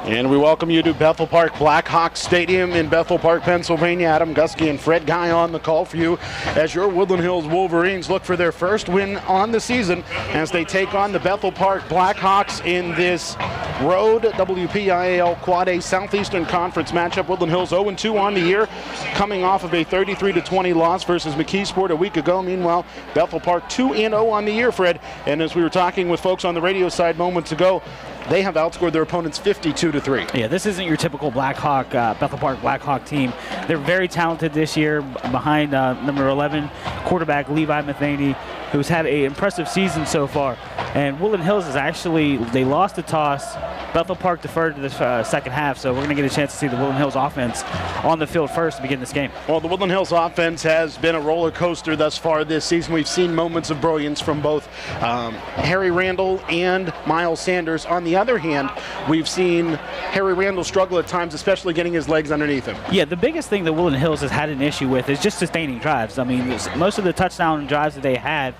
And we welcome you to Bethel Park Blackhawks Stadium in Bethel Park, Pennsylvania. Adam Gusky and Fred Guy on the call for you as your Woodland Hills Wolverines look for their first win on the season as they take on the Bethel Park Blackhawks in this road WPIAL Quad A Southeastern Conference matchup. Woodland Hills 0-2 on the year, coming off of a 33-20 loss versus McKeesport a week ago. Meanwhile, Bethel Park 2-0 on the year, Fred. And as we were talking with folks on the radio side moments ago, they have outscored their opponents 52-3. Yeah, this isn't your typical Blackhawk, Bethel Park Blackhawk team. They're very talented this year behind number 11 quarterback Levi Matheny, who's had an impressive season so far. And Woodland Hills is actually, they lost the toss. Bethel Park deferred to the second half, so we're going to get a chance to see the Woodland Hills offense on the field first to begin this game. Well, the Woodland Hills offense has been a roller coaster thus far this season. We've seen moments of brilliance from both Harry Randall and Miles Sanders. On the other hand, we've seen Harry Randall struggle at times, especially getting his legs underneath him. Yeah, the biggest thing that Woodland Hills has had an issue with is just sustaining drives. I mean, most of the touchdown drives that they had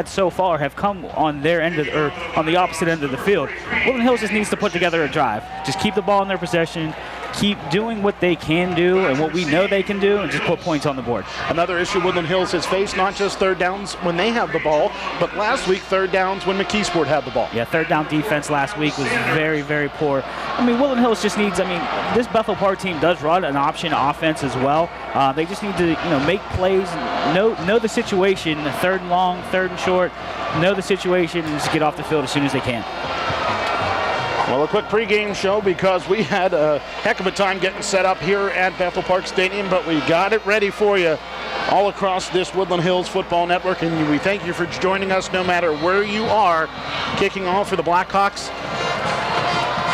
so far have come on their end of, or on the opposite end of the field. Woodland Hills just needs to put together a drive. Just keep the ball in their possession, keep doing what they can do and what we know they can do, and just put points on the board. Another issue Woodland Hills has faced, not just third downs when they have the ball, but last week third downs when McKeesport had the ball. Yeah, third down defense last week was very, very poor. I mean, Woodland Hills just needs, this Bethel Park team does run an option offense as well. They just need to, make plays, know the situation, third and long, third and short, know the situation, and just get off the field as soon as they can. Well, a quick pregame show because we had a heck of a time getting set up here at Bethel Park Stadium, but we got it ready for you all across this Woodland Hills Football Network, and we thank you for joining us no matter where you are. Kicking off for the Blackhawks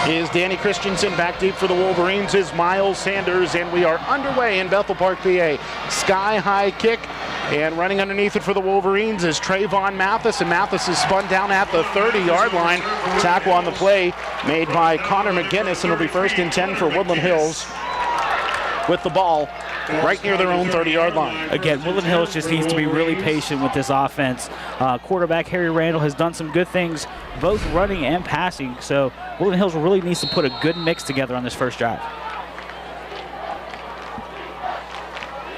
is Danny Christensen. Back deep for the Wolverines is Miles Sanders, and we are underway in Bethel Park, PA. Sky-high kick. And running underneath it for the Wolverines is Trayvon Mathis, and Mathis is spun down at the 30-yard line. Tackle on the play made by Connor McGinnis, and it'll be 1st and 10 for Woodland Hills with the ball right near their own 30-yard line. Again, Woodland Hills just needs to be really patient with this offense. Quarterback Harry Randall has done some good things, both running and passing, so Woodland Hills really needs to put a good mix together on this first drive.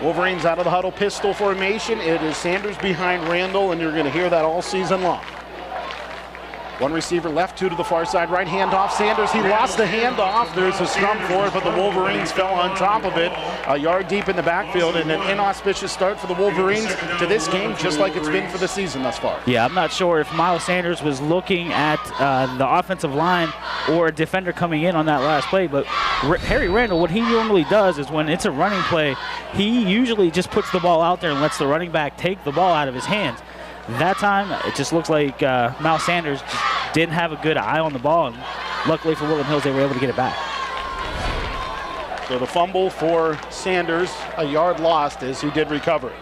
Wolverines out of the huddle, pistol formation. It is Sanders behind Randall, and you're going to hear that all season long. One receiver left, two to the far side, right handoff. Sanders, he lost the handoff. There's a scrum for it, but the Wolverines fell on top of it. A yard deep in the backfield, and an inauspicious start for the Wolverines to this game, just like it's been for the season thus far. Yeah, I'm not sure if Miles Sanders was looking at the offensive line or a defender coming in on that last play, but Harry Randall, what he normally does is when it's a running play, he usually just puts the ball out there and lets the running back take the ball out of his hands. That time, it just looks like Miles Sanders just didn't have a good eye on the ball, and luckily for Woodland Hills, they were able to get it back. So the fumble for Sanders, a yard lost as he did recover it.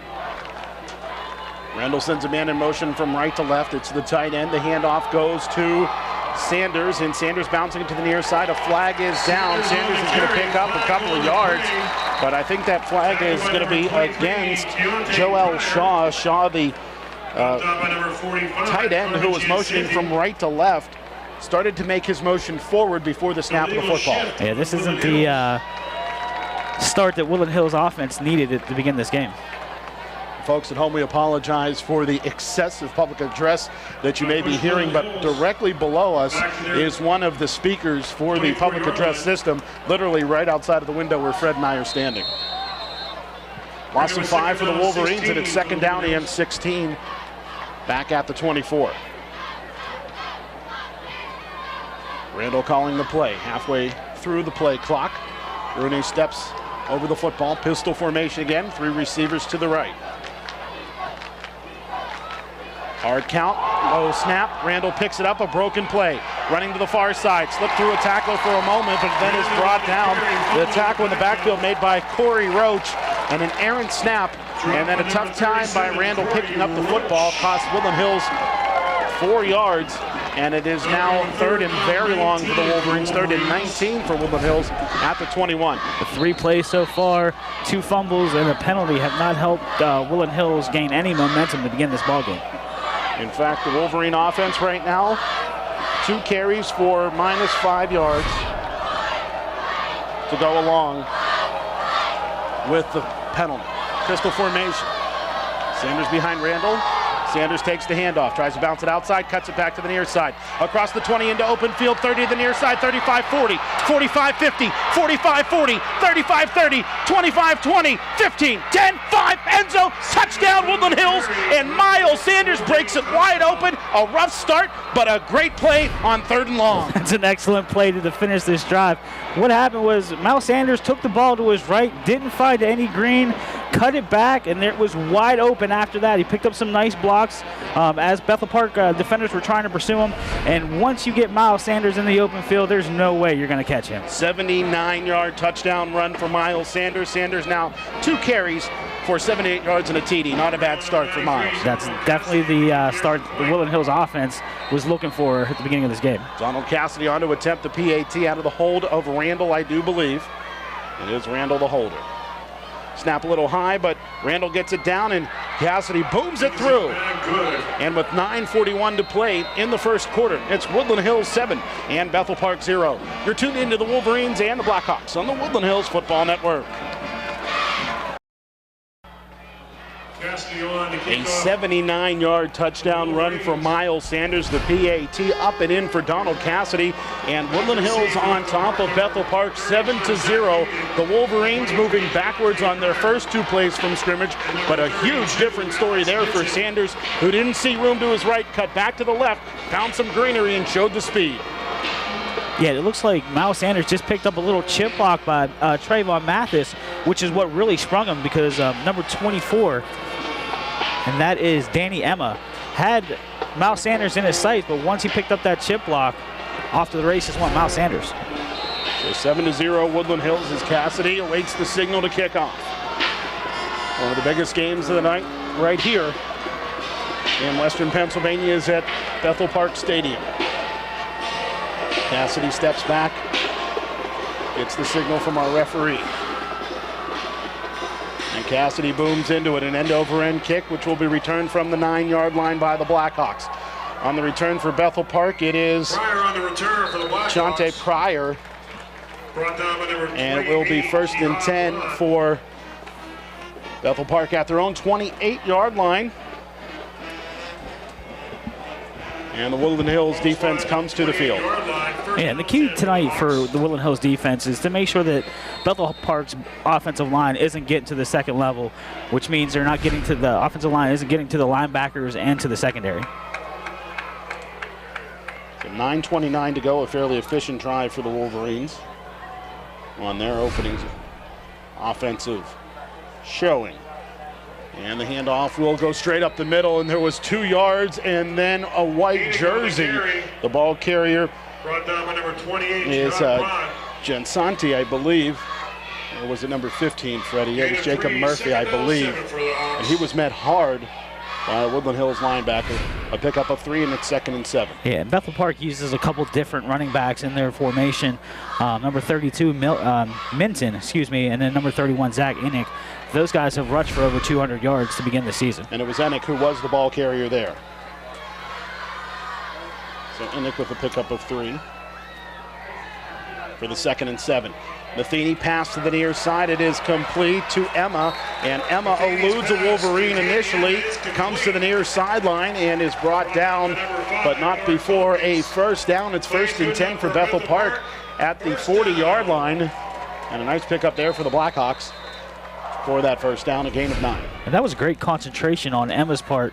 Randall sends a man in motion from right to left. It's the tight end. The handoff goes to Sanders, and Sanders bouncing it to the near side. A flag is down. Sanders is going to pick up a couple of yards, but I think that flag is going to be against Joel Shaw. Shaw, the tight end who was motioning from right to left, started to make his motion forward before the snap of the football. Yeah, this isn't the start that Woodland Hills offense needed to begin this game. Folks at home, we apologize for the excessive public address that you may be hearing, but directly below us is one of the speakers for the public address system, literally right outside of the window where Fred and I are standing. Loss of 5 for the Wolverines, and it's 2nd down and 16. Back at the 24. Randall calling the play. Halfway through the play clock. Rooney steps over the football. Pistol formation again. 3 receivers to the right. Hard count. Low snap. Randall picks it up. A broken play. Running to the far side. Slipped through a tackler for a moment, but then is brought down. The tackle in the backfield made by Corey Roach. And an errant snap. And then a tough time by Randall picking up the football. Cost Woodland Hills 4 yards. And it is now 3rd and very long for the Wolverines. 3rd and 19 for Woodland Hills at the 21. The 3 plays so far, 2 fumbles and a penalty have not helped Woodland Hills gain any momentum to begin this ballgame. In fact, the Wolverine offense right now, 2 carries for -5 yards. to go along with the penalty. Pistol formation. Sanders behind Randall. Sanders takes the handoff, tries to bounce it outside, cuts it back to the near side. Across the 20 into open field, 30 to the near side, 35-40, 45-50, 45-40, 35-30, 25-20, 15, 10, 5, end zone, touchdown Woodland Hills, and Miles Sanders breaks it wide open. A rough start, but a great play on 3rd and long. That's an excellent play to finish this drive. What happened was Miles Sanders took the ball to his right, didn't find any green, cut it back, and it was wide open after that. He picked up some nice blocks as Bethel Park defenders were trying to pursue him. And once you get Miles Sanders in the open field, there's no way you're going to catch him. 79-yard touchdown run for Miles Sanders. Sanders now 2 carries for 78 yards and a TD. Not a bad start for Miles. That's definitely the start the Woodland Hills offense was looking for at the beginning of this game. Donald Cassidy on to attempt the PAT out of the hold of Randall, I do believe. It is Randall the holder. Snap a little high, but Randall gets it down, and Cassidy booms it through. And with 9:41 to play in the first quarter, it's Woodland Hills 7 and Bethel Park 0. You're tuned into the Wolverines and the Blackhawks on the Woodland Hills Football Network. A 79-yard touchdown run for Miles Sanders. The PAT up and in for Donald Cassidy. And Woodland Hills on top of Bethel Park 7-0. The Wolverines moving backwards on their first 2 plays from scrimmage. But a huge different story there for Sanders, who didn't see room to his right, cut back to the left, found some greenery and showed the speed. Yeah, it looks like Miles Sanders just picked up a little chip block by Trayvon Mathis, which is what really sprung him, because number 24, and that is Danny Emma, had Miles Sanders in his sights, but once he picked up that chip block, off to the races went Miles Sanders. So 7-0 Woodland Hills as Cassidy awaits the signal to kick off. One of the biggest games of the night right here in Western Pennsylvania is at Bethel Park Stadium. Cassidy steps back, gets the signal from our referee. And Cassidy booms into it, an end-over-end kick, which will be returned from the 9-yard line by the Blackhawks. On the return for Bethel Park, it is Chante Pryor. And it will be 1st and 10 for Bethel Park at their own 28-yard line. And the Woodland Hills defense comes to the field. Yeah, and the key tonight for the Woodland Hills defense is to make sure that Bethel Park's offensive line isn't getting to the second level, which means they're not getting to the offensive line, isn't getting to the linebackers and to the secondary. So 9:29 to go, a fairly efficient drive for the Wolverines on their opening offensive showing. And the handoff will go straight up the middle, and there was 2 yards and then a white jersey. The ball carrier is Gensanti, I believe. Or was it number 15, Freddie? It was Jacob Murphy, I believe. And he was met hard by a Woodland Hills linebacker. A pickup of 3, and it's 2nd and 7. Yeah, and Bethel Park uses a couple different running backs in their formation. Number 32, Minton, and then number 31, Zach Innick. Those guys have rushed for over 200 yards to begin the season. And it was Innick who was the ball carrier there. So Innick with a pickup of 3 for the 2nd and 7. Matheny pass to the near side. It is complete to Emma, and Emma eludes a Wolverine initially, comes to the near sideline and is brought down, but not before a first down. It's 1st and 10 for Bethel Park at the 40-yard line, and a nice pickup there for the Blackhawks for that first down, a gain of 9. And that was great concentration on Emma's part.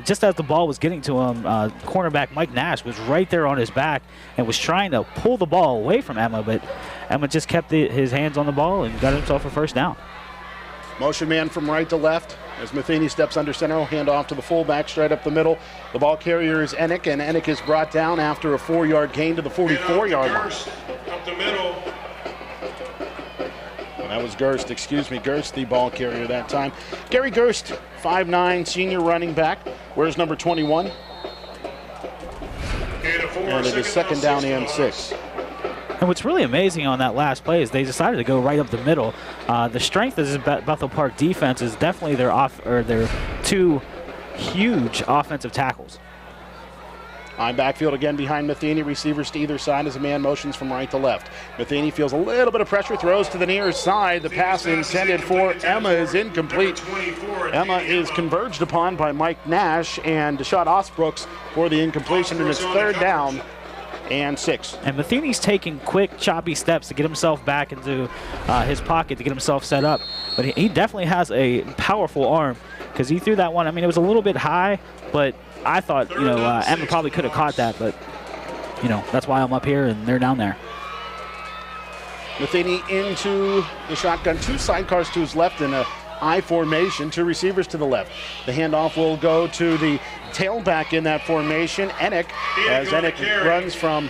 Just as the ball was getting to him, cornerback Mike Nash was right there on his back and was trying to pull the ball away from Emma, but Emma just kept his hands on the ball and got himself a first down. Motion man from right to left as Matheny steps under center, hand off to the fullback straight up the middle. The ball carrier is Ennick, and Ennick is brought down after a 4-yard gain to the 44-yard line. Up the middle. That was Gerst, Gerst, the ball carrier that time. Gary Gerst, 5'9", senior running back. Where's number 21? And it is 2nd down and 6. And what's really amazing on that last play is they decided to go right up the middle. The strength of this Bethel Park defense is definitely their 2 huge offensive tackles. On backfield again behind Matheny. Receivers to either side as a man motions from right to left. Matheny feels a little bit of pressure, throws to the near side. The pass intended for Emma is incomplete. Emma is converged upon by Mike Nash and Deshaun Osbrooks for the incompletion, and it's 3rd down and 6. And Matheny's taking quick, choppy steps to get himself back into his pocket to get himself set up. But he definitely has a powerful arm because he threw that one. I mean, it was a little bit high, but I thought, Emma probably could have caught that, but, that's why I'm up here and they're down there. Matheny into the shotgun. 2 sidecars to his left in a I formation. 2 receivers to the left. The handoff will go to the tailback in that formation, Enick. As Enick runs from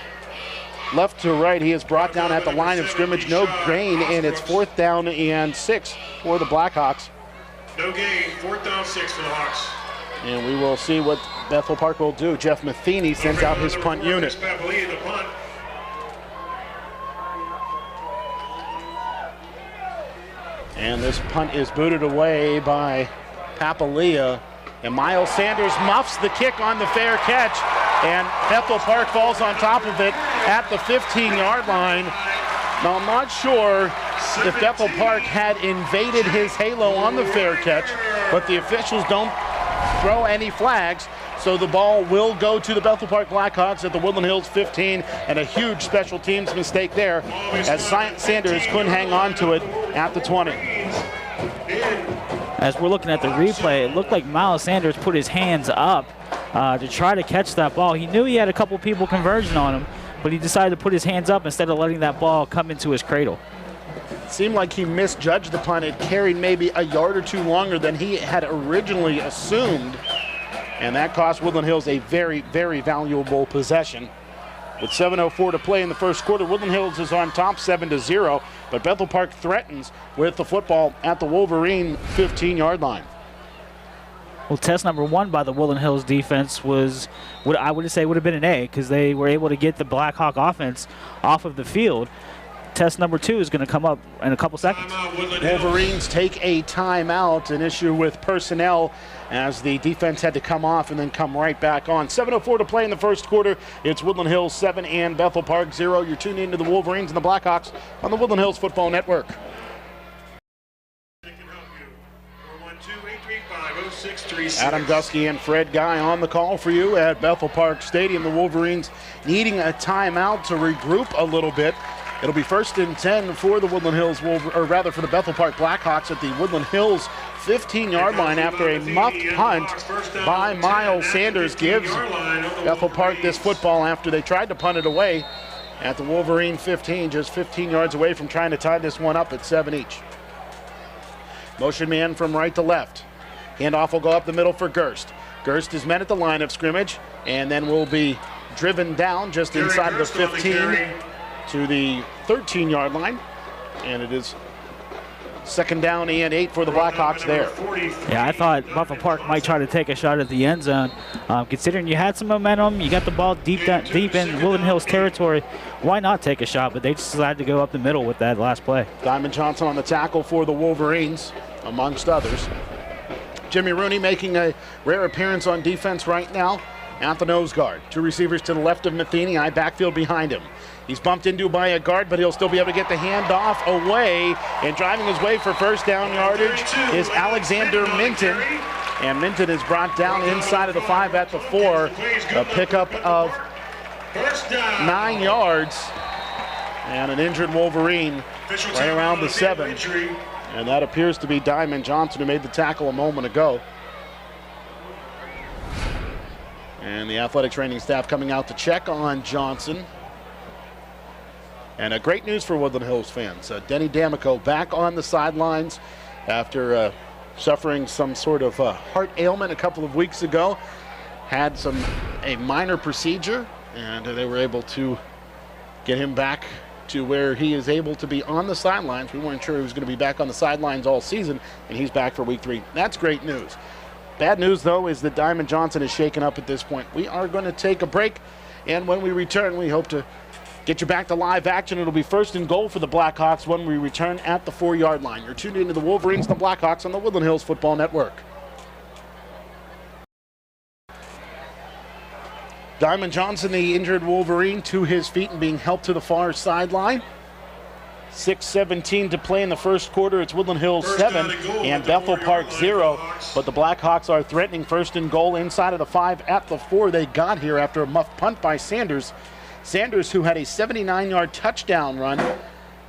left to right, he is brought down at the line of scrimmage. No gain, and it's 4th down and 6 for the Blackhawks. No gain, 4th down 6 for the Hawks. And we will see what Bethel Park will do. Jeff Matheny sends out his punt unit. And this punt is booted away by Papalia. And Miles Sanders muffs the kick on the fair catch. And Bethel Park falls on top of it at the 15-yard line. Now, I'm not sure if Bethel Park had invaded his halo on the fair catch, but the officials don't throw any flags, so the ball will go to the Bethel Park Blackhawks at the Woodland Hills 15, and a huge special teams mistake there as Sanders couldn't hang on to it at the 20. As we're looking at the replay, it looked like Miles Sanders put his hands up to try to catch that ball. He knew he had a couple people converging on him, but he decided to put his hands up instead of letting that ball come into his cradle. It seemed like he misjudged the punt. It carried maybe a yard or 2 longer than he had originally assumed, and that cost Woodland Hills a very, very valuable possession. With 7:04 to play in the first quarter, Woodland Hills is on top 7-0, but Bethel Park threatens with the football at the Wolverine 15-yard line. Well, test number 1 by the Woodland Hills defense was what I would say would have been an A, because they were able to get the Blackhawk offense off of the field. Test number 2 is going to come up in a couple seconds. Wolverines take a timeout, an issue with personnel as the defense had to come off and then come right back on. 7:04 to play in the first quarter. It's Woodland Hills 7 and Bethel Park 0. You're tuned into the Wolverines and the Blackhawks on the Woodland Hills Football Network. Adam Gusky and Fred Guy on the call for you at Bethel Park Stadium. The Wolverines needing a timeout to regroup a little bit. It'll be 1st and 10 for the Woodland Hills, for the Bethel Park Blackhawks at the Woodland Hills 15-yard line after a muffed punt by Miles Sanders gives Bethel Park this football after they tried to punt it away at the Wolverine 15, just 15 yards away from trying to tie this one up at 7 each. Motion man from right to left. Handoff will go up the middle for Gerst. Gerst is met at the line of scrimmage and then will be driven down just inside of the 15 to the 13-yard line. And it is 2nd down and 8 for the Blackhawks there. Yeah, I thought Bethel Park might try to take a shot at the end zone. Considering you had some momentum, you got the ball deep in Woodland Hills territory, why not take a shot? But they just decided to go up the middle with that last play. Diamond Johnson on the tackle for the Wolverines, amongst others. Jimmy Rooney making a rare appearance on defense right now at the nose guard. 2 receivers to the left of Matheny, I backfield behind him. He's bumped into by a guard, but he'll still be able to get the handoff away. And driving his way for 1st down yardage is Alexander Minton. And Minton is brought down inside of the 5 at the 4. A pickup of 9 yards. And an injured Wolverine right around the 7. And that appears to be Diamond Johnson, who made the tackle a moment ago. And the athletic training staff coming out to check on Johnson. And great news for Woodland Hills fans. Denny D'Amico back on the sidelines after suffering some sort of heart ailment a couple of weeks ago. Had a minor procedure, and they were able to get him back to where he is able to be on the sidelines. We weren't sure he was going to be back on the sidelines all season, and he's back for week 3. That's great news. Bad news, though, is that Diamond Johnson is shaken up at this point. We are going to take a break, and when we return, we hope to get you back to live action. It'll be 1st and goal for the Blackhawks when we return at the 4-yard line. You're tuned into the Wolverines and the Blackhawks on the Woodland Hills Football Network. Diamond Johnson, the injured Wolverine, to his feet and being helped to the far sideline. 6:17 to play in the first quarter. It's Woodland Hills 7 and Bethel Park 0. But the Blackhawks are threatening. First and goal inside of the 5 at the 4. They got here after a muff punt by Sanders. Sanders, who had a 79-yard touchdown run,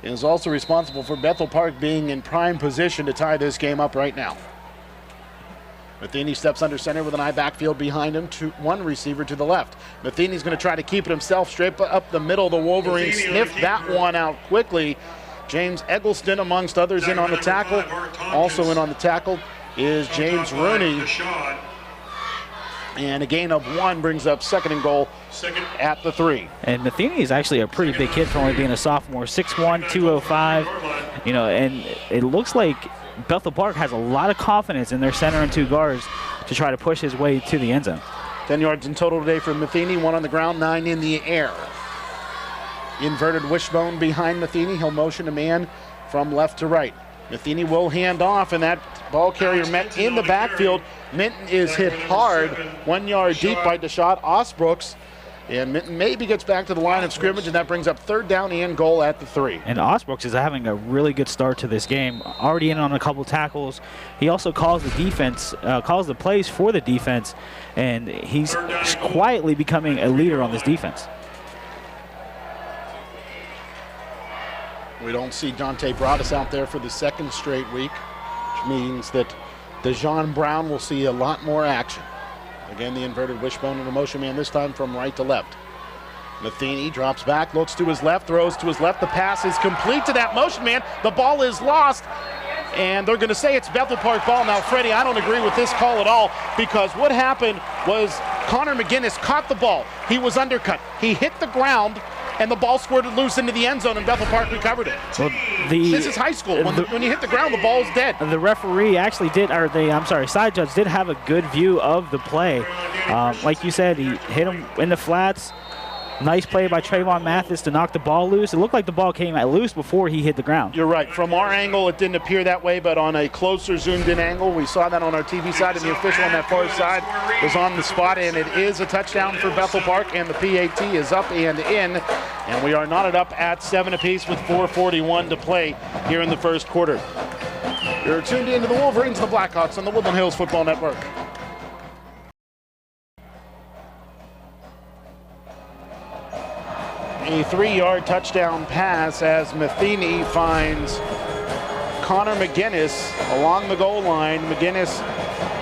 is also responsible for Bethel Park being in prime position to tie this game up right now. Matheny steps under center with an eye backfield behind him, one receiver to the left. Matheny's going to try to keep it himself straight up the middle. The Wolverines sniffed that one out quickly. James Eggleston, amongst others, in on the tackle. Also in on the tackle is James Rooney. And a gain of 1 brings up second and goal at the 3. And Matheny is actually a pretty big kid for only being a sophomore. 6'1", 205. You know, and it looks like Bethel Park has a lot of confidence in their center and 2 guards to try to push his way to the end zone. 10 yards in total today for Matheny, 1 on the ground, 9 in the air. Inverted wishbone behind Matheny. He'll motion a man from left to right. Matheny will hand off, and that ball carrier met in the backfield. Minton is hit hard, 1 yard deep by Deshad Osbrooks. And Minton maybe gets back to the line of scrimmage, and that brings up third down and goal at the 3. And Osbrooks is having a really good start to this game. Already in on a couple tackles. He also calls the defense, calls the plays for the defense, and he's quietly becoming a leader on this defense. We don't see Dante Broadus out there for the second straight week, which means that Dejon Brown will see a lot more action. Again, the inverted wishbone and a motion man, this time from right to left. Matheny drops back, looks to his left, throws to his left. The pass is complete to that motion man. The ball is lost, and they're going to say it's Bethel Park ball. Now, Freddie, I don't agree with this call at all, because what happened was Connor McGinnis caught the ball. He was undercut. He hit the ground, and the ball squirted loose into the end zone, and Bethel Park recovered it. Well, this is high school. When you hit the ground, the ball's dead. The referee actually did, or the side judge did have a good view of the play. Like you said, he hit him in the flats. Nice play by Trayvon Mathis to knock the ball loose. It looked like the ball came at loose before he hit the ground. You're right. From our angle, it didn't appear that way, but on a closer zoomed-in angle, we saw that on our TV side, and the official on that far side was on the spot, and it is a touchdown for Bethel Park, and the PAT is up and in, and we are knotted up at 7 apiece with 4:41 to play here in the first quarter. You're tuned in to the Wolverines and the Blackhawks on the Woodland Hills Football Network. A 3-yard touchdown pass as Matheny finds Connor McGinnis along the goal line. McGinnis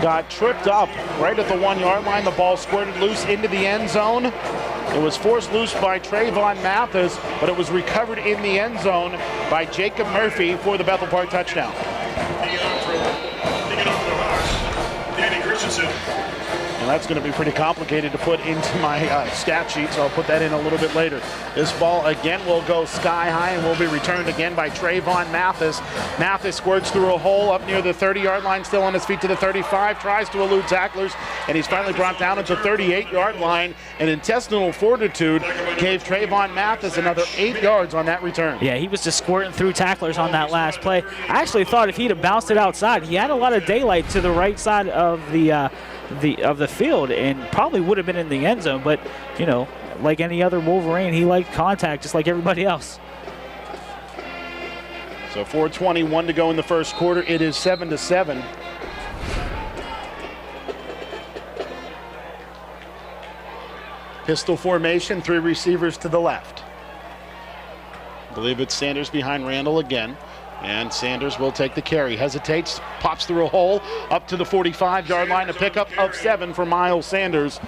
got tripped up right at the 1-yard line. The ball squirted loose into the end zone. It was forced loose by Trayvon Mathis, but it was recovered in the end zone by Jacob Murphy for the Bethel Park touchdown. Danny Christensen. And that's going to be pretty complicated to put into my stat sheet, so I'll put that in a little bit later. This ball again will go sky high and will be returned again by Trayvon Mathis. Mathis squirts through a hole up near the 30-yard line, still on his feet to the 35, tries to elude tacklers, and he's finally brought down at the 38-yard line. And intestinal fortitude gave Trayvon Mathis another 8 yards on that return. Yeah, he was just squirting through tacklers on that last play. I actually thought if he'd have bounced it outside, he had a lot of daylight to the right side of the field and probably would have been in the end zone, but you know, like any other Wolverine, he liked contact just like everybody else. So 4:21 to go in the first quarter. It is 7-7. Pistol formation, 3 receivers to the left. I believe it's Sanders behind Randall again. And Sanders will take the carry. Hesitates, pops through a hole, up to the 45-yard line. A pickup of 7 for Miles Sanders.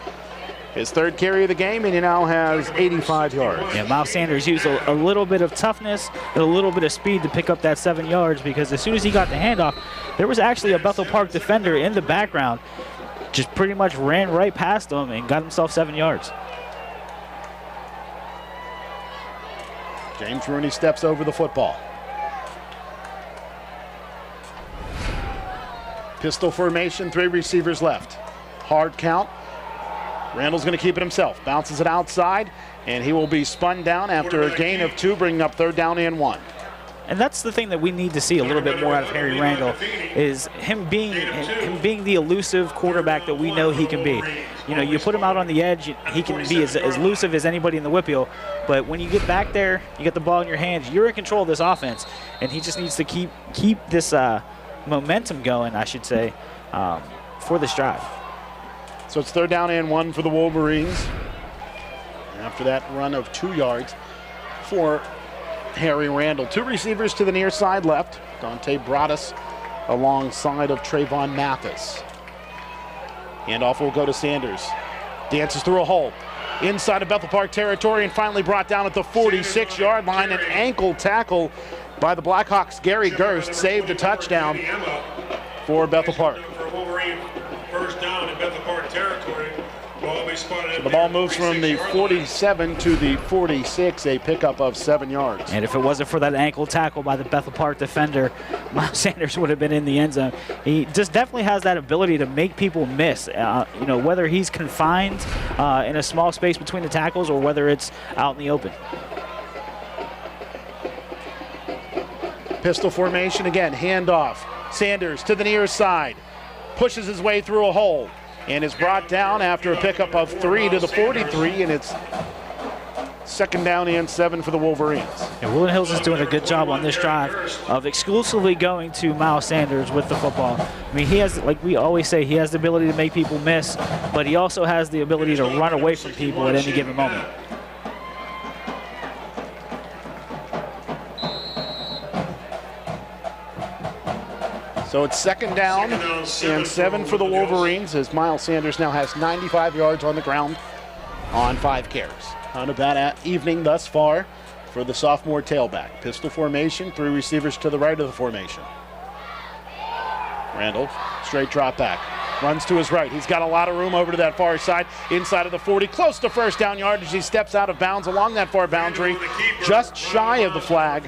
His 3rd carry of the game, and he now has 85 yards. Yeah, Miles Sanders used a little bit of toughness and a little bit of speed to pick up that 7 yards, because as soon as he got the handoff, there was actually a Bethel Park defender in the background. Just pretty much ran right past him and got himself 7 yards. James Rooney steps over the football. Pistol formation, 3 receivers left. Hard count. Randall's going to keep it himself. Bounces it outside, and he will be spun down after a gain of 2, bringing up 3rd down and 1. And that's the thing that we need to see a little bit more out of Harry Randall, is him being the elusive quarterback that we know he can be. You know, you put him out on the edge, he can be as elusive as anybody in the Whippeal. But when you get back there, you get the ball in your hands, you're in control of this offense, and he just needs to keep this momentum going, I should say, for this drive. So it's 3rd down and 1 for the Wolverines. After that run of 2 yards for Harry Randall. 2 receivers to the near side left. Dante Broadus alongside of Trayvon Mathis. Handoff will go to Sanders. Dances through a hole inside of Bethel Park territory and finally brought down at the 46-yard line. An ankle tackle by the Blackhawks. Gary Gerst saved a touchdown for Bethel Park. First down in Bethel Park territory. So the ball moves from the 47 to the 46, a pickup of 7 yards. And if it wasn't for that ankle tackle by the Bethel Park defender, Miles Sanders would have been in the end zone. He just definitely has that ability to make people miss, you know, whether he's confined in a small space between the tackles or whether it's out in the open. Pistol formation again, handoff. Sanders to the near side, pushes his way through a hole, and is brought down after a pickup of 3 to the 43, and it's 2nd down and 7 for the Wolverines. And Woodland Hills is doing a good job on this drive of exclusively going to Miles Sanders with the football. I mean, he has, like we always say, he has the ability to make people miss, but he also has the ability to run away from people at any given moment. So it's 2nd down and 7 for the Wolverines, as Miles Sanders now has 95 yards on the ground on 5 carries. Not a bad evening thus far for the sophomore tailback. Pistol formation, 3 receivers to the right of the formation. Randall, straight drop back, runs to his right. He's got a lot of room over to that far side, inside of the 40, close to 1st down yardage. He steps out of bounds along that far boundary, just shy of the flag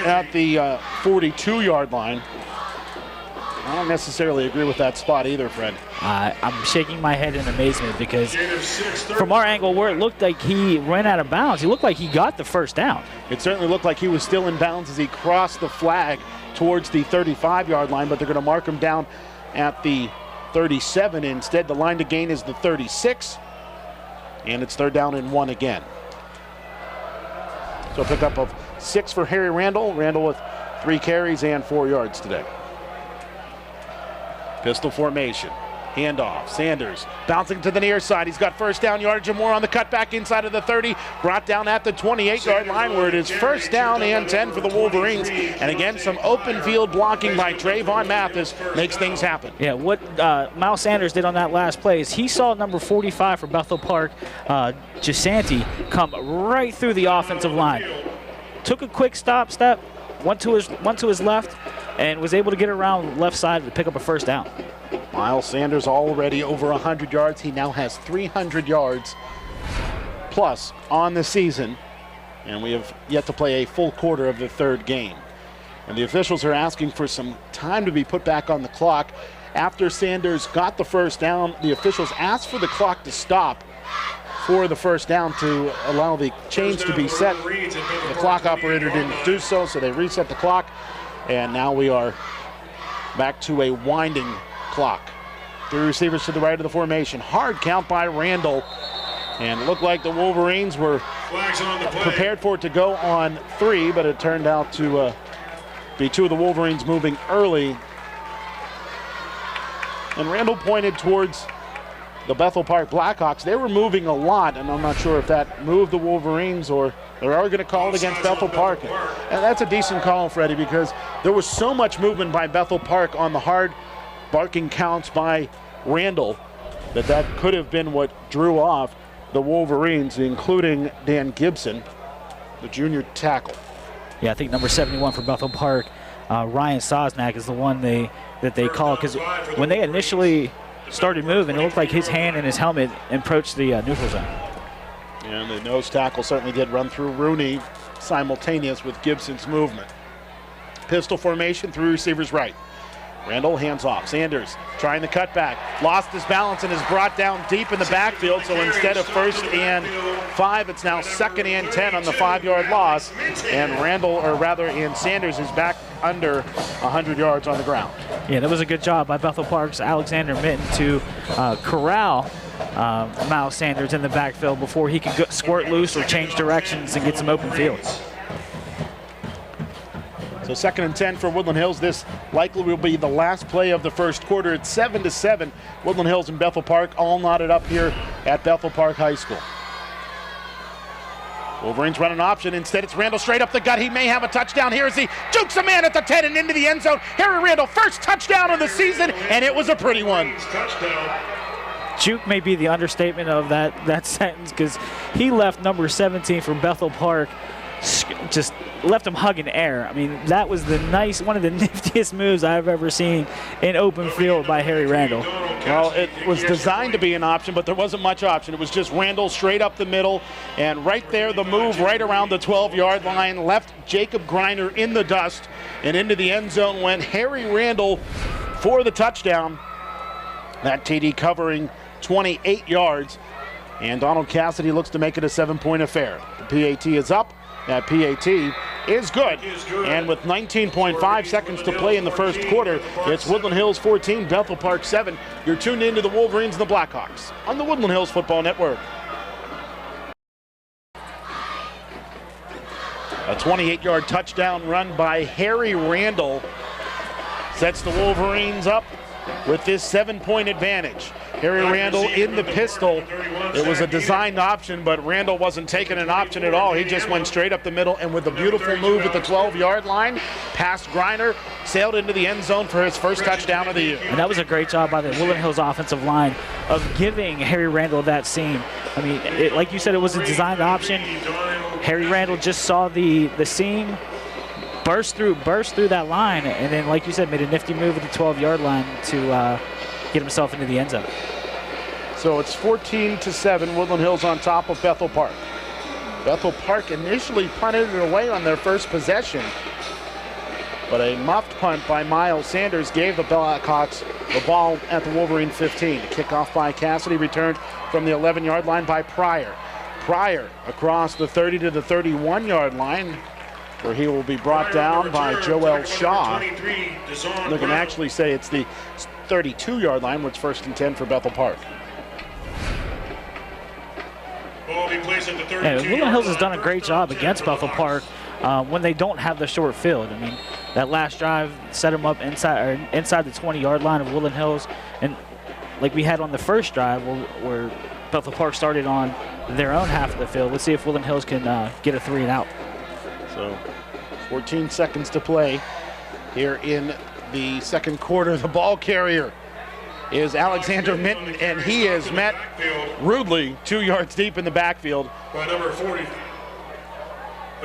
at the 42-yard line. I don't necessarily agree with that spot either, Fred. I'm shaking my head in amazement because from our angle where it looked like he ran out of bounds, he looked like he got the 1st down. It certainly looked like he was still in bounds as he crossed the flag towards the 35-yard line, but they're going to mark him down at the 37. Instead, the line to gain is the 36, and it's 3rd down and 1 again. So a pickup of 6 for Harry Randall. Randall with 3 carries and 4 yards today. Pistol formation, handoff. Sanders bouncing to the near side. He's got 1st down yardage and more on the cutback inside of the 30. Brought down at the 28-yard line where it is 1st down and 10 for the Wolverines. And again, some open field blocking by Trayvon Mathis makes things happen. Yeah, what Miles Sanders did on that last play is he saw number 45 for Bethel Park, Gisanti, come right through the offensive line. Took a quick step, went to his left, and was able to get around left side to pick up a 1st down. Miles Sanders already over 100 yards. He now has 300 yards plus on the season, and we have yet to play a full quarter of the 3rd game. And the officials are asking for some time to be put back on the clock. After Sanders got the 1st down, the officials asked for the clock to stop for the 1st down to allow the chains to be set. The clock operator didn't do so, so they reset the clock. And now we are back to a winding clock. 3 receivers to the right of the formation. Hard count by Randall. And it looked like the Wolverines were prepared for it to go on 3, but it turned out to be 2 of the Wolverines moving early. And Randall pointed towards the Bethel Park Blackhawks. They were moving a lot, and I'm not sure if that moved the Wolverines or they are going to call it against Bethel Park. And that's a decent call, Freddie, because there was so much movement by Bethel Park on the hard barking counts by Randall that could have been what drew off the Wolverines, including Dan Gibson, the junior tackle. Yeah, I think number 71 for Bethel Park, Ryan Sosnak, is the one that they called, because when they initially started moving, it looked like his hand and his helmet approached the neutral zone. And the nose tackle certainly did run through Rooney simultaneous with Gibson's movement. Pistol formation, 3 receivers right. Randall hands off. Sanders trying the cutback. Lost his balance and is brought down deep in the backfield. So instead of 1st and 5, it's now 2nd and 10 on the 5-yard loss. And Sanders is back under 100 yards on the ground. Yeah, that was a good job by Bethel Park's Alexander Mitten to corral Miles Sanders in the backfield before he could squirt loose or change directions and get some open field. So 2nd and 10 for Woodland Hills. This likely will be the last play of the first quarter. It's 7-7. Woodland Hills and Bethel Park all knotted up here at Bethel Park High School. Wolverines run an option. Instead, it's Randall straight up the gut. He may have a touchdown. Here as he jukes a man at the 10 and into the end zone. Harry Randall, first touchdown of the season, and it was a pretty one. Juke may be the understatement of that sentence, because he left number 17 from Bethel Park, just left him hugging air. I mean, that was one of the niftiest moves I've ever seen in open field by Harry Randall. Well, it was designed to be an option, but there wasn't much option. It was just Randall straight up the middle, and right there, the move right around the 12-yard line left Jacob Griner in the dust, and into the end zone went Harry Randall for the touchdown. That TD covering 28 yards, and Donald Cassidy looks to make it a 7-point affair. The PAT is up. That PAT is good. And with 19.5 seconds to play in the first quarter, it's Woodland Hills 14, Bethel Park 7. You're tuned into the Wolverines and the Blackhawks on the Woodland Hills Football Network. A 28-yard touchdown run by Harry Randall sets the Wolverines up with this 7-point advantage. Harry Randall in the pistol. It was a designed option, but Randall wasn't taking an option at all. He just went straight up the middle, and with a beautiful move at the 12-yard line, past Griner, sailed into the end zone for his first touchdown of the year. And that was a great job by the Woodland Hills offensive line of giving Harry Randall that seam. I mean, like you said, it was a designed option. Harry Randall just saw the seam, burst through that line, and then, like you said, made a nifty move at the 12-yard line to get himself into the end zone. So it's 14-7, Woodland Hills on top of Bethel Park. Bethel Park initially punted it away on their first possession, but a muffed punt by Miles Sanders gave the Blackhawks the ball at the Wolverine 15. A kickoff by Cassidy, returned from the 11-yard line by Pryor. Pryor across the 30 to the 31-yard line, where he will be brought down by Joel Shaw. They can actually say it's the 32-yard line, which 1st and 10 for Bethel Park. Yeah, Woodland Hills has done a great job against Bethel Park when they don't have the short field. I mean, that last drive set them up inside the 20-yard line of Woodland Hills, and like we had on the first drive where Bethel Park started on their own half of the field. Let's see if Woodland Hills can get a 3 and out. So 14 seconds to play here in the second quarter. The ball carrier is Alexander Minton, and he is met rudely 2 yards deep in the backfield. By number 40.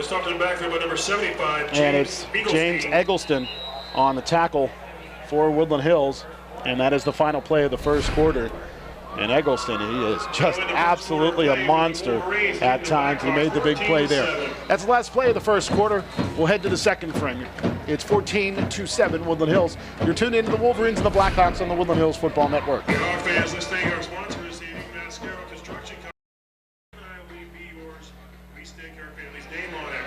Stopped in the backfield by number 75, James And it's James Eggleston on the tackle for Woodland Hills, and that is the final play of the first quarter. And Eggleston, he is just absolutely a monster at times. He made the big play there. That's the last play of the first quarter. We'll head to the second frame. It's 14-7 Woodland Hills. You're tuned into the Wolverines and the Blackhawks on the Woodland Hills Football Network. Hawk fans, let's thank our sponsors, the Mascaro Construction Company. We be yours. We stake our family's name on it.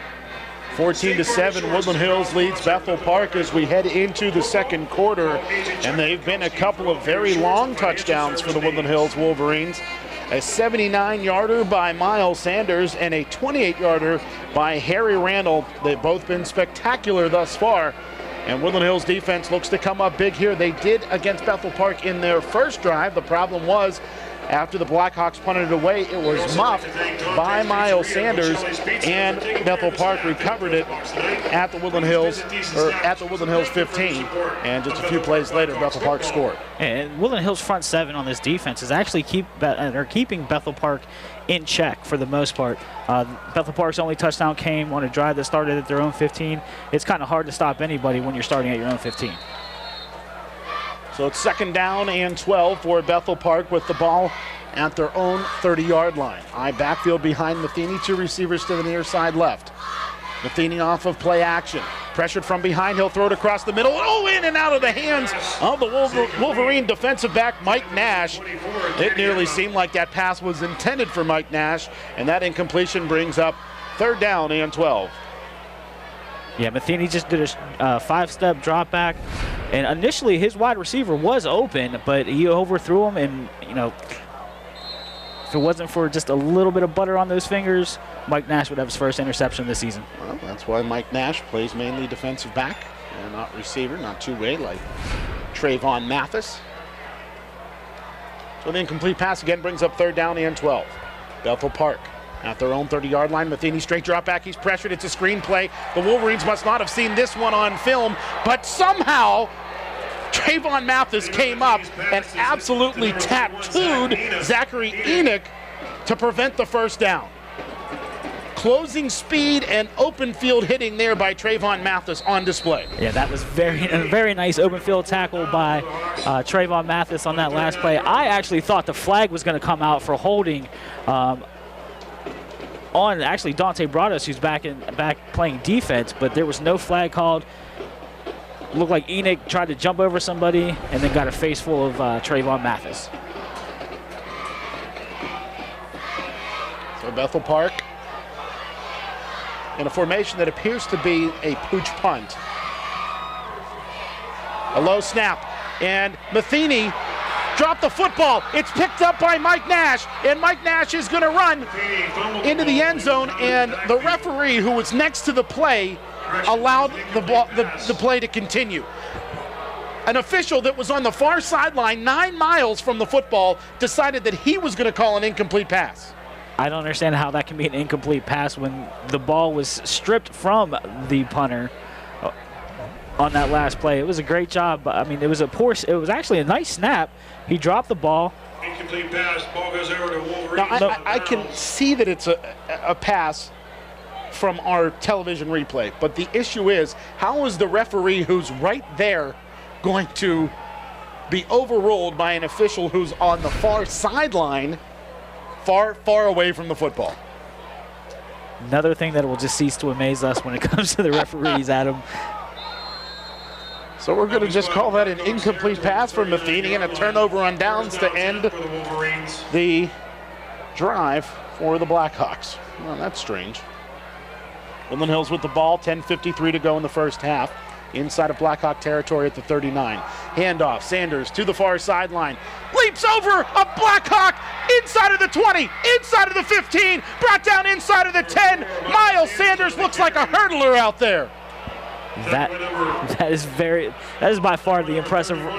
14-7, Woodland Hills leads Bethel Park as we head into the second quarter, and they've been a couple of very long touchdowns for the Woodland Hills Wolverines. A 79-yarder by Miles Sanders and a 28-yarder by Harry Randall. They've both been spectacular thus far, and Woodland Hills defense looks to come up big here. They did against Bethel Park in their first drive. The problem was, after the Blackhawks punted it away, it was muffed by Miles Sanders, and Bethel Park recovered it at the Woodland Hills, or at the Woodland Hills 15, and just a few plays later, Bethel Park scored. And Woodland Hills front 7 on this defense is actually keeping Bethel Park in check for the most part. Bethel Park's only touchdown came on a drive that started at their own 15. It's kind of hard to stop anybody when you're starting at your own 15. So it's 2nd down and 12 for Bethel Park with the ball at their own 30-yard line. Backfield behind Matheny, 2 receivers to the near side left. Matheny off of play action. Pressured from behind, he'll throw it across the middle. Oh, in and out of the hands of the Wolverine defensive back, Mike Nash. It nearly seemed like that pass was intended for Mike Nash, and that incompletion brings up 3rd down and 12. Yeah, Matheny just did a 5-step drop back, and initially his wide receiver was open, but he overthrew him, and, you know, if it wasn't for just a little bit of butter on those fingers, Mike Nash would have his first interception this season. Well, that's why Mike Nash plays mainly defensive back and not receiver, not two-way like Trayvon Mathis. So the incomplete pass again brings up 3rd down and 12. Bethel Park at their own 30-yard line. Matheny straight drop back. He's pressured. It's a screen play. The Wolverines must not have seen this one on film, but somehow Trayvon Mathis came up and absolutely tattooed Zachary Enoch to prevent the 1st down. Closing speed and open field hitting there by Trayvon Mathis on display. Yeah, that was a very nice open field tackle by Trayvon Mathis on that last play. I actually thought the flag was going to come out for holding on actually Dante Broaddus, who's back playing defense, but there was no flag called. Looked like Enoch tried to jump over somebody and then got a face full of Trayvon Mathis. So Bethel Park in a formation that appears to be a pooch punt. A low snap, and Matheny dropped the football. It's picked up by Mike Nash, and Mike Nash is going to run into the end zone, and the referee, who was next to the play, allowed the play to continue. An official that was on the far sideline 9 miles from the football decided that he was going to call an incomplete pass. I don't understand how that can be an incomplete pass when the ball was stripped from the punter on that last play. It was a great job. I mean, it was actually a nice snap. He dropped the ball. Incomplete pass, ball goes over to Wolverine. Now, I can see that it's a pass from our television replay, but the issue is, how is the referee who's right there going to be overruled by an official who's on the far sideline, far away from the football? Another thing that will just cease to amaze us when it comes to the referees, Adam. So we're going to just call that an incomplete pass from Matheny and a turnover on downs to end the drive for the Blackhawks. Well, that's strange. Woodland Hills with the ball, 10:53 to go in the 1st half. Inside of Blackhawk territory at the 39. Handoff, Sanders to the far sideline. Leaps over a Blackhawk inside of the 20, inside of the 15, brought down inside of the 10. Miles Sanders looks like a hurdler out there. That is by far the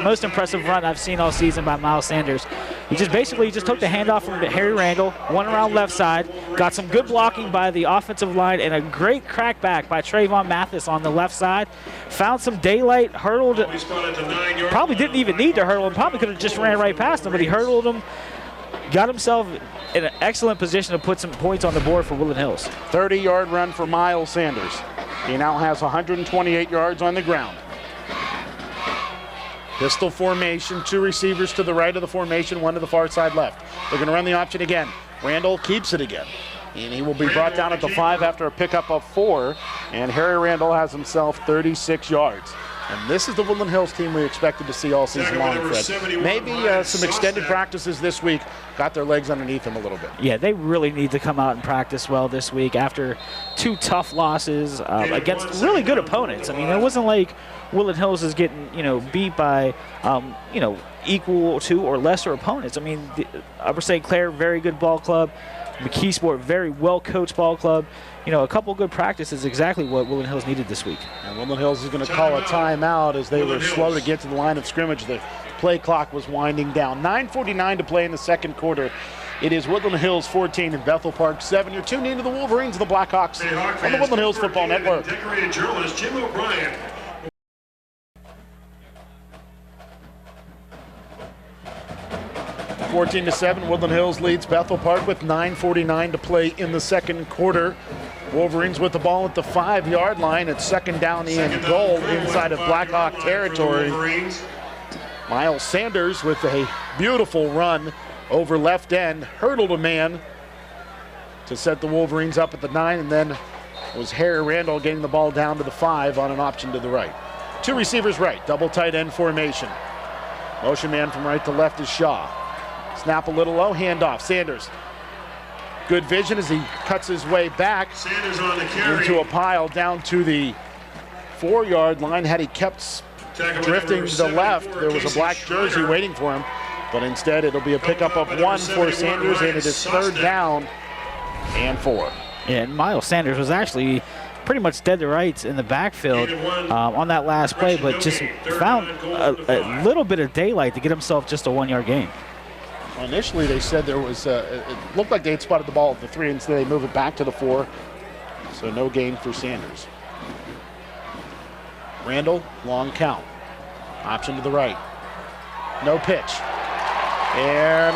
most impressive run I've seen all season by Miles Sanders. He just took the handoff from Harry Randall, went around left side, got some good blocking by the offensive line, and a great crackback by Trayvon Mathis on the left side. Found some daylight, hurdled. Probably didn't even need to hurdle him. Probably could have just ran right past him, but he hurdled him. Got himself in an excellent position to put some points on the board for Woodland Hills. 30-yard run for Miles Sanders. He now has 128 yards on the ground. Pistol formation, 2 receivers to the right of the formation, 1 to the far side left. They're going to run the option again. Randall keeps it again. And he will be brought down at the 5 after a pickup of 4. And Harry Randall has himself 36 yards. And this is the Woodland Hills team we expected to see all season long, Fred. Maybe some extended practices this week got their legs underneath them a little bit. Yeah, they really need to come out and practice well this week after 2 tough losses against really good opponents. I mean, it wasn't like Woodland Hills is getting, beat by, equal to or lesser opponents. I mean, Upper St. Clair, very good ball club. McKeesport, very well-coached ball club. A couple good practices, exactly what Woodland Hills needed this week. And Woodland Hills is going to call a timeout as they were slow to get to the line of scrimmage. The play clock was winding down. 9:49 to play in the 2nd quarter. It is Woodland Hills 14 and Bethel Park 7. You're tuned into the Wolverines and the Blackhawks on the Woodland Hills Football Network. Decorated journalist Jim O'Brien. 14-7, Woodland Hills leads Bethel Park with 9:49 to play in the 2nd quarter. Wolverines with the ball at the 5-yard line. It's 2nd down and goal inside of Blackhawk territory. Miles Sanders with a beautiful run over left end, hurdled a man to set the Wolverines up at the 9, and then was Harry Randall getting the ball down to the 5 on an option to the right. 2 receivers right, double tight end formation. Motion man from right to left is Shaw. Snap a little low, handoff. Sanders. Good vision as he cuts his way back Sanders on the carry. into a pile down to the 4-yard line. Had he kept drifting to the left, there was a black jersey waiting for him. But instead, it'll be a pickup of 1 for Sanders, and it is 3rd down and 4. Yeah, and Miles Sanders was actually pretty much dead to rights in the backfield on that last play, but just found a little bit of daylight to get himself just a 1-yard gain. Initially, they said there was, it looked like they had spotted the ball at the 3, instead they move it back to the 4. So no gain for Sanders. Randall, long count. Option to the right. No pitch. And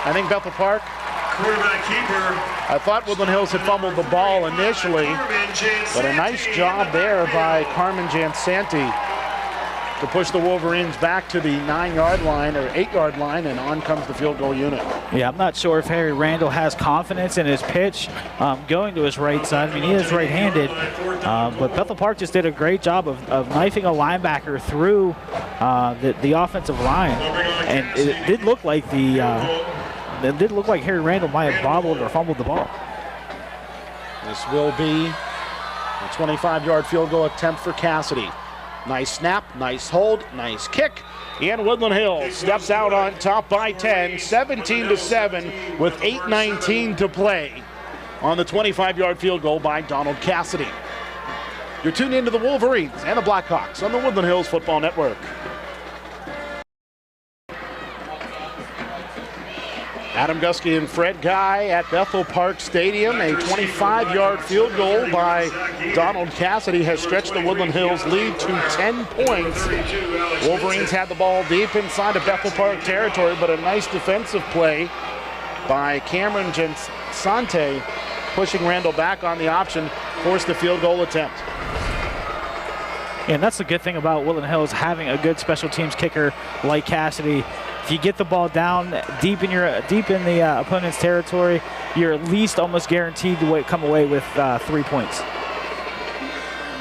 I think Bethel Park, Quarterback keeper. I thought Woodland Hills had fumbled the ball initially, but a nice job there by Carmen Jansanti to push the Wolverines back to the 9-yard line or 8-yard line, and on comes the field goal unit. Yeah, I'm not sure if Harry Randall has confidence in his pitch going to his right side. I mean, he is right-handed, but Bethel Park just did a great job of knifing a linebacker through the offensive line, and it did look like Harry Randall might have bobbled or fumbled the ball. This will be a 25-yard field goal attempt for Cassidy. Nice snap, nice hold, nice kick, and Woodland Hills steps out on top by 10, 17-7 with 8:19 to play on the 25-yard field goal by Donald Cassidy. You're tuned into the Wolverines and the Blackhawks on the Woodland Hills Football Network. Adam Gusky and Fred Guy at Bethel Park Stadium. A 25-yard field goal by Donald Cassidy has stretched the Woodland Hills lead to 10 points. Wolverines had the ball deep inside of Bethel Park territory, but a nice defensive play by Cameron Gensante, pushing Randall back on the option, forced the field goal attempt. And that's the good thing about Woodland Hills, having a good special teams kicker like Cassidy. If you get the ball down deep in the opponent's territory, you're at least almost guaranteed to come away with 3 points.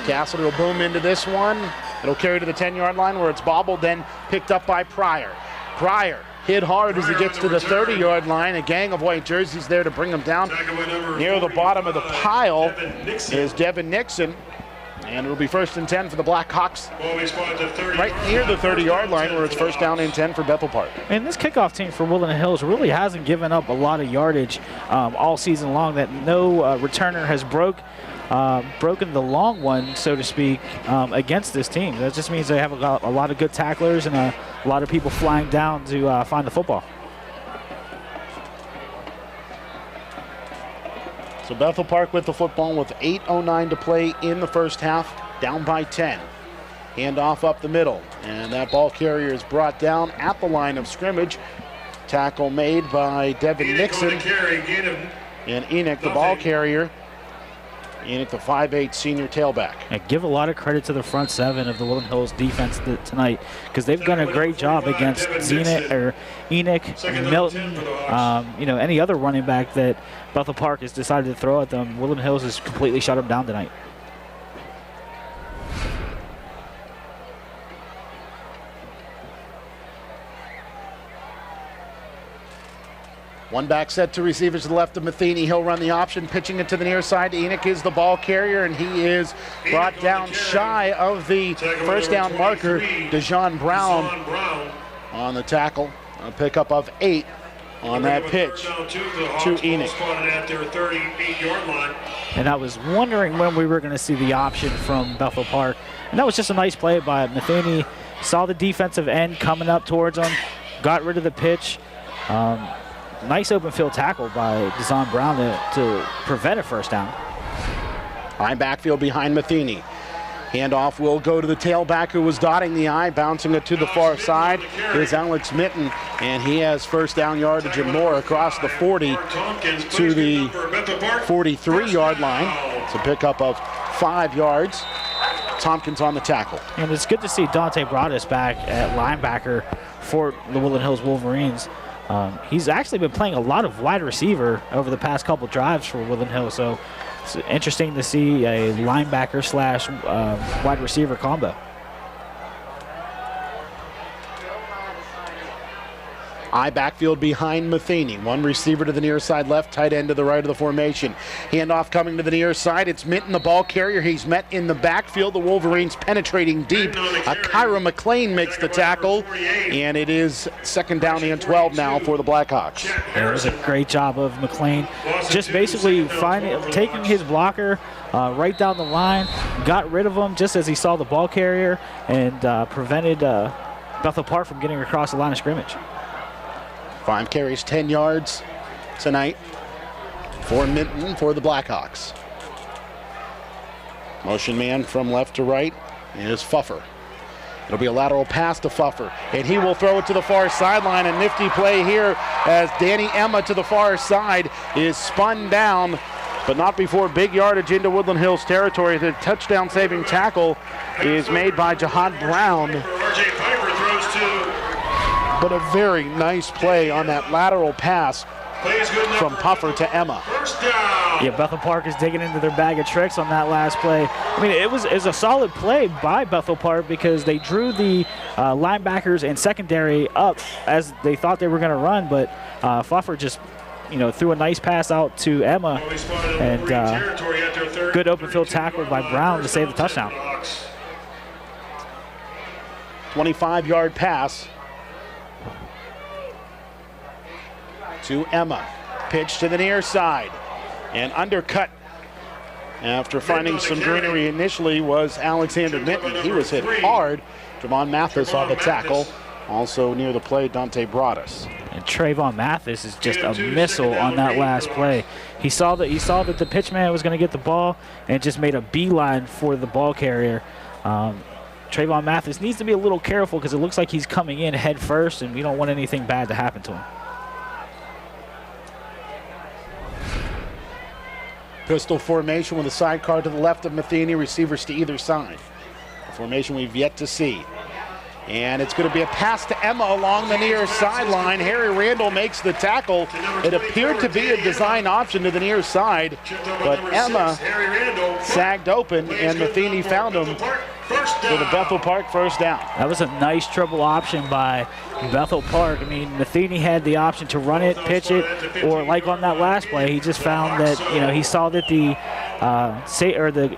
Cassidy will boom into this one. It'll carry to the 10-yard line where it's bobbled, then picked up by Pryor. Pryor hit hard as he gets to the 30-yard line. A gang of white jerseys there to bring him down. Near the bottom of the pile is Devin Nixon. And it'll be 1st and 10 for the Blackhawks, right near the 30-yard line where it's 1st down and 10 for Bethel Park. And this kickoff team for Woodland Hills really hasn't given up a lot of yardage all season long. That no returner has broken the long one, so to speak, against this team. That just means they have a lot of good tacklers and a lot of people flying down to find the football. So Bethel Park with the football with 8:09 to play in the first half, down by 10. Handoff up the middle, and that ball carrier is brought down at the line of scrimmage. Tackle made by Devin Nixon. And Enoch, the ball carrier. Enoch, the 5'8" senior tailback. And give a lot of credit to the front 7 of the Woodland Hills defense tonight, because they've done a great job against Enoch, Milton, any other running back that Bethel Park has decided to throw at them. Woodland Hills has completely shut them down tonight. One back set, 2 receivers to the left of Matheny. He'll run the option, pitching it to the near side. Enoch is the ball carrier, and he is brought down shy of the 1st down marker. Dejon Brown on the tackle. A pickup of 8 on that pitch to Enoch. And I was wondering when we were going to see the option from Bethel Park. And that was just a nice play by Matheny. Saw the defensive end coming up towards him, got rid of the pitch. Nice open field tackle by Dejon Brown to prevent a 1st down. High backfield behind Matheny. Handoff will go to the tailback who was dotting the I, bouncing it to the far side is Alex Mitten, and he has 1st down yardage and more across the 40 to the 43-yard line. It's a pickup of 5 yards. Tompkins on the tackle. And it's good to see Dante Broadus back at linebacker for the Woodland Hills Wolverines. He's actually been playing a lot of wide receiver over the past couple drives for Woodland Hills, so It's interesting to see a linebacker slash wide receiver combo. I backfield behind Matheny. One receiver to the near side left, tight end to the right of the formation. Handoff coming to the near side. It's Minton, the ball carrier. He's met in the backfield. The Wolverines penetrating deep. Kyra McLean makes the tackle, and it is second down and 12 now for the Blackhawks. Yeah, it was a great job of McLean. Just basically taking his blocker right down the line, got rid of him just as he saw the ball carrier, and prevented Bethel Park from getting across the line of scrimmage. 5 carries, 10 yards tonight for Minton for the Blackhawks. Motion man from left to right is Pfuffer. It'll be a lateral pass to Pfuffer, and he will throw it to the far sideline. A nifty play here as Danny Emma to the far side is spun down, but not before big yardage into Woodland Hills territory. The touchdown-saving tackle is made by Jihad Brown. R.J. Piper throws to. But a very nice play on that lateral pass from Puffer to Emma. First down. Yeah, Bethel Park is digging into their bag of tricks on that last play. I mean, it was a solid play by Bethel Park because they drew the linebackers and secondary up as they thought they were going to run, but Pfuffer just, threw a nice pass out to Emma, and good open field tackle by Brown to save the touchdown. 25-yard pass to Emma. Pitch to the near side and undercut after finding some greenery initially was Alexander Minton. He was hit hard. Javon Mathis on the tackle. Also near the play, Dante Broadus. And Trayvon Mathis is just a missile on that last play. He saw that the pitchman was going to get the ball and just made a beeline for the ball carrier. Trayvon Mathis needs to be a little careful because it looks like he's coming in head first, and we don't want anything bad to happen to him. Pistol formation with a sidecar to the left of Matheny, receivers to either side. A formation we've yet to see. And it's going to be a pass to Emma along the near sideline. Harry Randall makes the tackle. It appeared to be a design option to the near side, but Emma sagged open and Matheny found him for the Bethel Park first down. That was a nice triple option by Bethel Park. I mean, Matheny had the option to run it, pitch it, or like on that last play, he just found that, he saw that the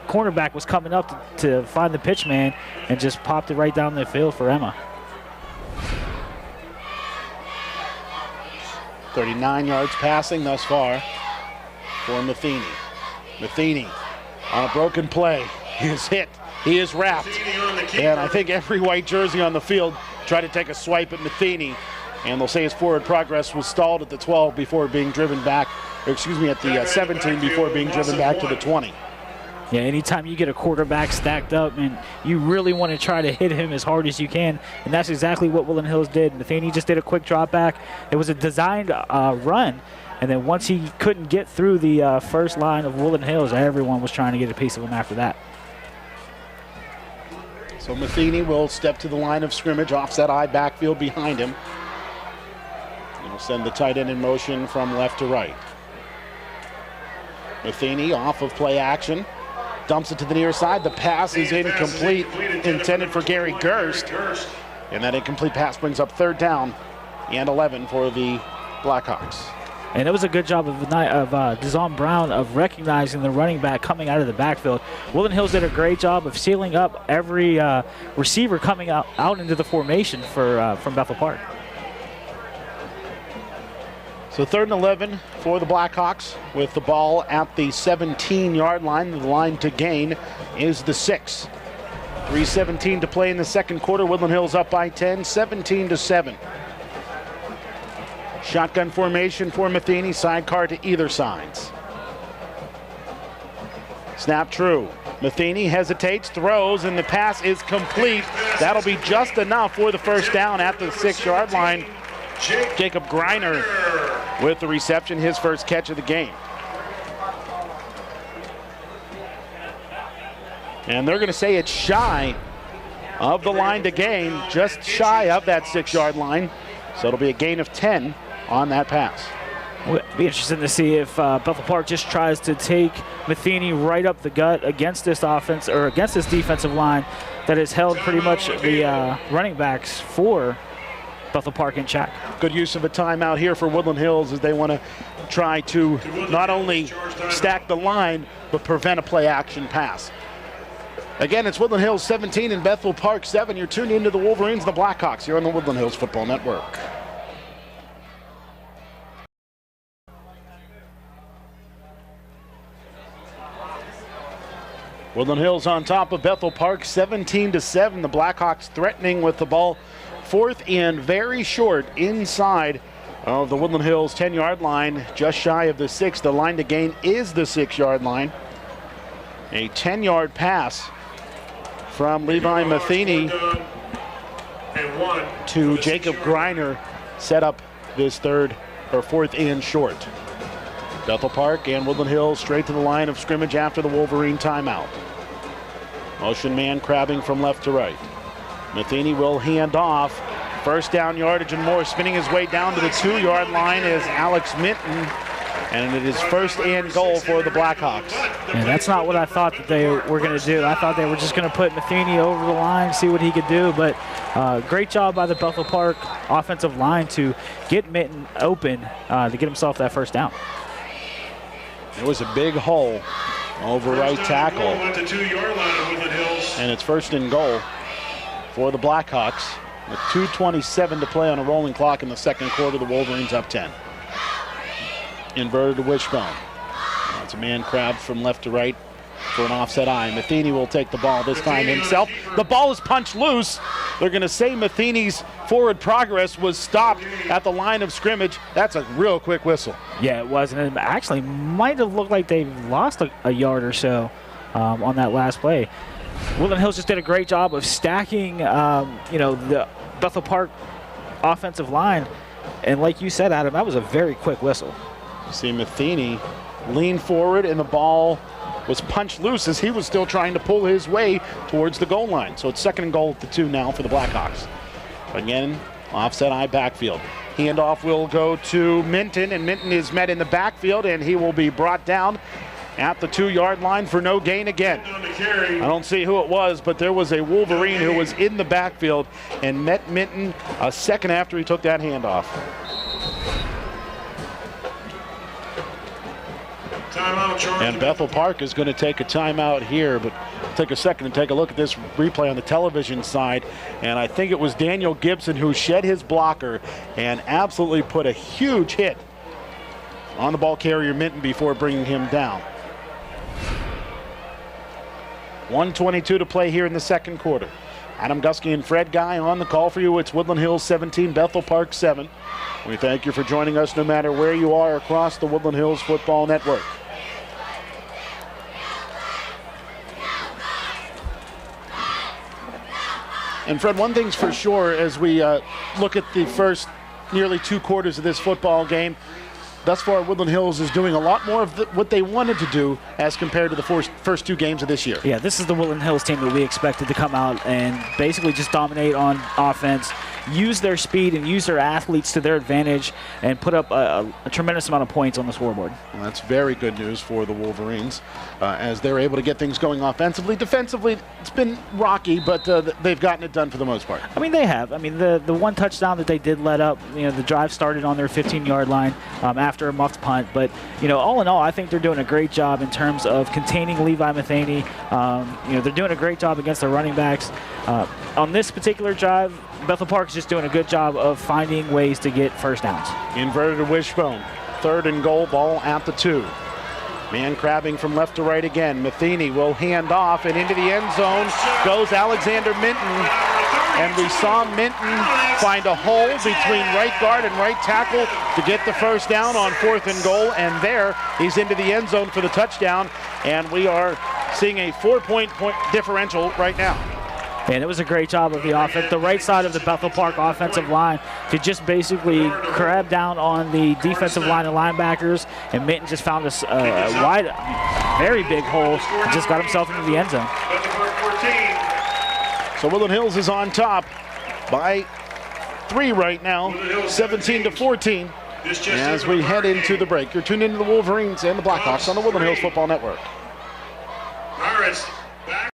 cornerback was coming up to find the pitch man and just popped it right down the field for Emma. 39 yards passing thus far for Matheny. Matheny on a broken play. He is hit. He is wrapped. And I think every white jersey on the field tried to take a swipe at Matheny. And they'll say his forward progress was stalled at the 12 before being driven back, at the 17 before being driven back to the 20. Yeah, anytime you get a quarterback stacked up, and you really want to try to hit him as hard as you can, and that's exactly what Woodland Hills did. Matheny just did a quick drop back. It was a designed run, and then once he couldn't get through the first line of Woodland Hills, everyone was trying to get a piece of him after that. So Matheny will step to the line of scrimmage, offset I backfield behind him. He'll send the tight end in motion from left to right. Matheny off of play action. Dumps it to the near side. The pass is incomplete, intended for Gary Gerst. And that incomplete pass brings up third down and 11 for the Blackhawks. And it was a good job of Dazon Brown of recognizing the running back coming out of the backfield. Woodland Hills did a great job of sealing up every receiver coming out into the formation from Bethel Park. So 3rd and 11 for the Blackhawks with the ball at the 17-yard line. The line to gain is the 6. 3:17 to play in the second quarter. Woodland Hills up by 10, 17-7. Shotgun formation for Matheny, sidecar to either sides. Snap true. Matheny hesitates, throws, and the pass is complete. That'll be just enough for the first down at the 6-yard line. Jacob Greiner with the reception, his first catch of the game. And they're going to say it's shy of the line to gain, just shy of that 6-yard line. So it'll be a gain of 10 on that pass. It'll be interesting to see if Bethel Park just tries to take Matheny right up the gut against this offense or against this defensive line that has held pretty much the running backs for Bethel Park in check. Good use of a timeout here for Woodland Hills as they want to try to not only stack the line but prevent a play action pass. Again, it's Woodland Hills 17 and Bethel Park 7. You're tuned into the Wolverines and the Blackhawks here on the Woodland Hills Football Network. Woodland Hills on top of Bethel Park 17-7. The Blackhawks threatening with the ball. Fourth and very short inside of the Woodland Hills 10-yard line, just shy of the 6. The line to gain is the 6-yard line. A 10-yard pass from Levi Matheny to Jacob Greiner set up this fourth and short. Bethel Park and Woodland Hills straight to the line of scrimmage after the Wolverine timeout. Motion man crabbing from left to right. Matheny will hand off. First down yardage and more. Spinning his way down to the 2-yard line is Alex Minton. And it is first and goal for the Blackhawks. And that's not what I thought that they were going to do. I thought they were just going to put Matheny over the line, see what he could do. But great job by the Bethel Park offensive line to get Minton open to get himself that first down. It was a big hole over right tackle. And it's first and goal for the Blackhawks with 2:27 to play on a rolling clock in the second quarter. The Wolverines up 10. Inverted wishbone. That's a man crab from left to right for an offset eye. Matheny will take the ball this time himself. The ball is punched loose. They're going to say Matheny's forward progress was stopped at the line of scrimmage. That's a real quick whistle. Yeah, it was. And it actually might have looked like they lost a yard or so on that last play. Woodland Hills just did a great job of stacking, the Bethel Park offensive line. And like you said, Adam, that was a very quick whistle. You see Matheny lean forward, and the ball was punched loose as he was still trying to pull his way towards the goal line. So it's second and goal at the 2 now for the Blackhawks. Again, offset eye backfield. Handoff will go to Minton, and Minton is met in the backfield, and he will be brought down at the 2-yard line for no gain again. I don't see who it was, but there was a Wolverine who was in the backfield and met Minton a second after he took that handoff. And Bethel Park is going to take a timeout here, but take a second and take a look at this replay on the television side. And I think it was Daniel Gibson who shed his blocker and absolutely put a huge hit on the ball carrier Minton before bringing him down. 1:22 to play here in the second quarter. Adam Gusky and Fred Guy on the call for you. It's Woodland Hills 17, Bethel Park 7. We thank you for joining us no matter where you are across the Woodland Hills Football Network. And Fred, one thing's for sure as we look at the first nearly 2 quarters of this football game, thus far, Woodland Hills is doing a lot more of what they wanted to do as compared to the first 2 games of this year. Yeah, this is the Woodland Hills team that we expected to come out and basically just dominate on offense, use their speed and use their athletes to their advantage, and put up a tremendous amount of points on the scoreboard. Well, that's very good news for the Wolverines as they're able to get things going offensively. Defensively, it's been rocky, but they've gotten it done for the most part. I mean, they have. I mean, the one touchdown that they did let up, the drive started on their 15-yard line after a muffed punt. But, all in all, I think they're doing a great job in terms of containing Levi Matheny. They're doing a great job against their running backs. On this particular drive, Bethel Park is just doing a good job of finding ways to get first downs. Inverted wishbone. Third and goal, ball at the 2. Man crabbing from left to right again. Matheny will hand off, and into the end zone goes Alexander Minton. And we saw Minton find a hole between right guard and right tackle to get the first down on 4th and goal. And there, he's into the end zone for the touchdown. And we are seeing a 4-point differential right now. And it was a great job of the offense, the right side of the Bethel Park offensive line, to just basically crab down on the defensive line of linebackers. And Minton just found a wide, very big hole and just got himself into the end zone. So Woodland Hills is on top by 3 right now, 17-14. as we head into the break. You're tuned into the Wolverines and the Blackhawks on the Woodland Hills Football Network. Pirates back.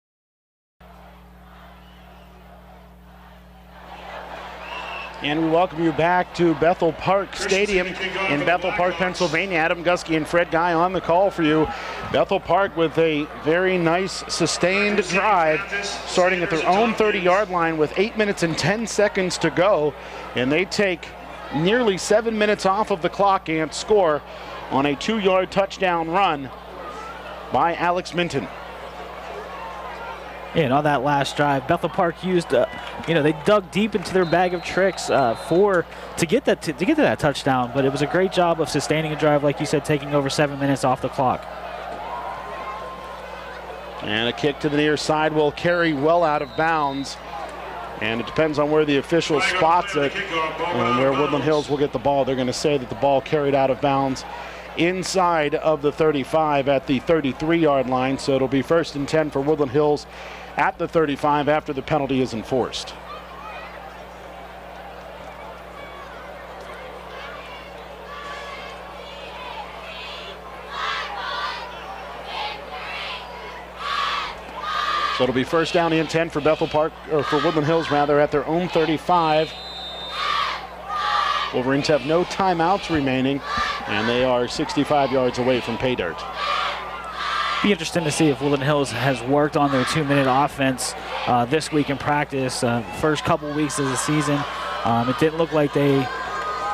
And we welcome you back to Bethel Park Stadium in Bethel Park, Pennsylvania. Adam Gusky and Fred Guy on the call for you. Bethel Park with a very nice sustained drive, starting at their own 30-yard line with 8 minutes and 10 seconds to go. And they take nearly 7 minutes off of the clock and score on a 2-yard touchdown run by Alex Minton. And on that last drive, Bethel Park used, they dug deep into their bag of tricks to get to that touchdown. But it was a great job of sustaining a drive, like you said, taking over 7 minutes off the clock. And a kick to the near side will carry well out of bounds. And it depends on where the official spots it and where Woodland Hills will get the ball. They're going to say that the ball carried out of bounds inside of the 35 at the 33-yard line. So it'll be 1st and 10 for Woodland Hills at the 35 after the penalty is enforced. So it'll be 1st down and 10 for Bethel Park, or for Woodland Hills rather, at their own 35. Wolverines have no timeouts remaining, and they are 65 yards away from pay dirt. Be interesting to see if Woodland Hills has worked on their 2-minute offense this week in practice. First couple weeks of the season, it didn't look like they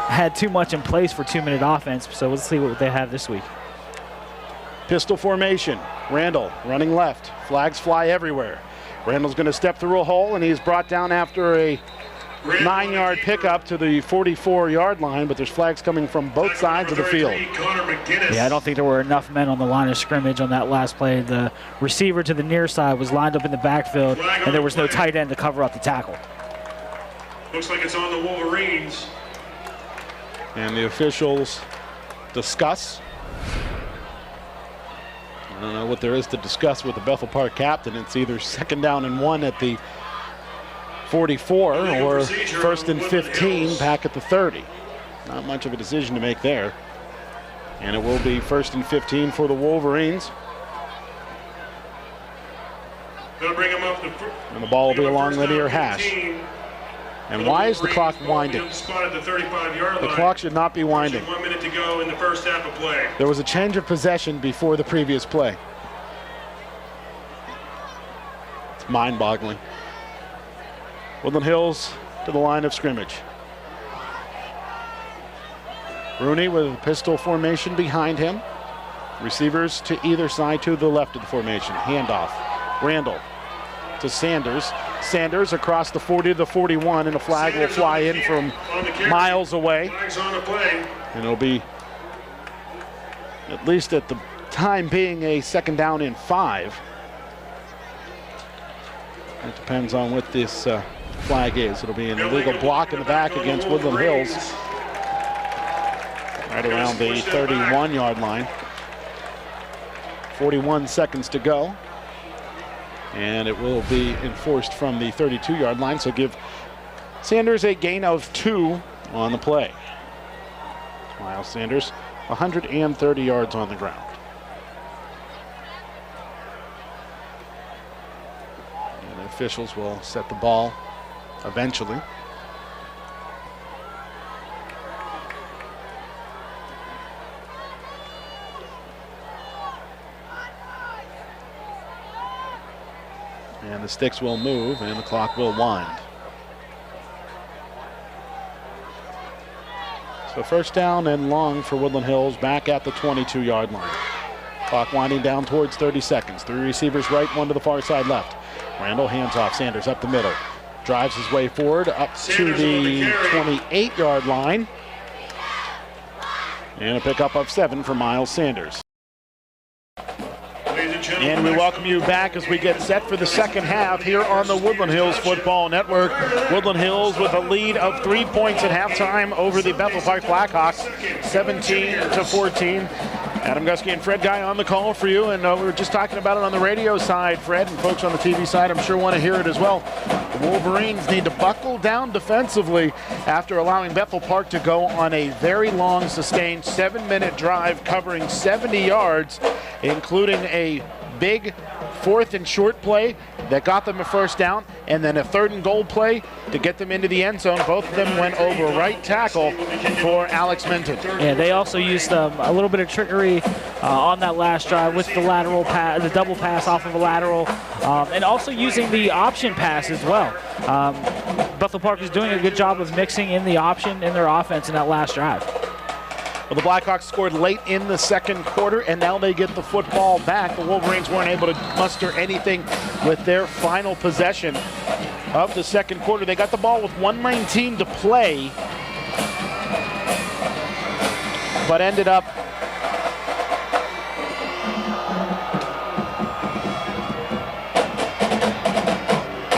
had too much in place for 2-minute offense, so we'll see what they have this week. Pistol formation. Randall running left. Flags fly everywhere. Randall's going to step through a hole, and he's brought down after a 9-yard pickup to the 44-yard line, but there's flags coming from both sides of the field. Yeah, I don't think there were enough men on the line of scrimmage on that last play. The receiver to the near side was lined up in the backfield, and there was no tight end to cover up the tackle. Looks like it's on the Wolverines. And the officials discuss. I don't know what there is to discuss with the Bethel Park captain. It's either 2nd down and 1 at the 44 or 1st and 15 back at the 30. Not much of a decision to make there. And it will be 1st and 15 for the Wolverines. They'll bring him up And the ball will be along the near hash. And why is the clock winding? The clock should not be winding. 1 minute to go in the first half of play. There was a change of possession before the previous play. It's mind-boggling. Woodland Hills to the line of scrimmage. Rooney with a pistol formation behind him. Receivers to either side to the left of the formation. Handoff. Randall to Sanders. Sanders across the 40 to the 41, and a flag will fly in from miles away. And it'll be, at least at the time being, a 2nd down and 5. It depends on what this flag is. It'll be an illegal block in the back against Woodland Hills, right around the 31-yard line. 41 seconds to go. And it will be enforced from the 32-yard line, so give Sanders a gain of 2 on the play. Miles Sanders, 130 yards on the ground. And the officials will set the ball eventually. And the sticks will move and the clock will wind. So 1st down and long for Woodland Hills back at the 22-yard line. Clock winding down towards 30 seconds. 3 receivers right, 1 to the far side left. Randall hands off. Sanders up the middle. Drives his way forward up to the 28-yard line. And a pickup of 7 for Miles Sanders. And we welcome you back as we get set for the second half here on the Woodland Hills Football Network. Woodland Hills with a lead of 3 points at halftime over the Bethel Park Blackhawks, 17-14. Adam Gusky and Fred Guy on the call for you, and we were just talking about it on the radio side, Fred, and folks on the TV side I'm sure want to hear it as well. Wolverines need to buckle down defensively after allowing Bethel Park to go on a very long, sustained 7-minute drive covering 70 yards, including a big 4th and short play that got them a first down, and then a 3rd and goal play to get them into the end zone. Both of them went over right tackle for Alex Minton. Yeah, they also used a little bit of trickery on that last drive with the lateral pass, the double pass off of a lateral, and also using the option pass as well. Bethel Park is doing a good job of mixing in the option in their offense in that last drive. Well, the Blackhawks scored late in the second quarter, and now they get the football back. The Wolverines weren't able to muster anything with their final possession of the second quarter. They got the ball with 1:19 to play, but ended up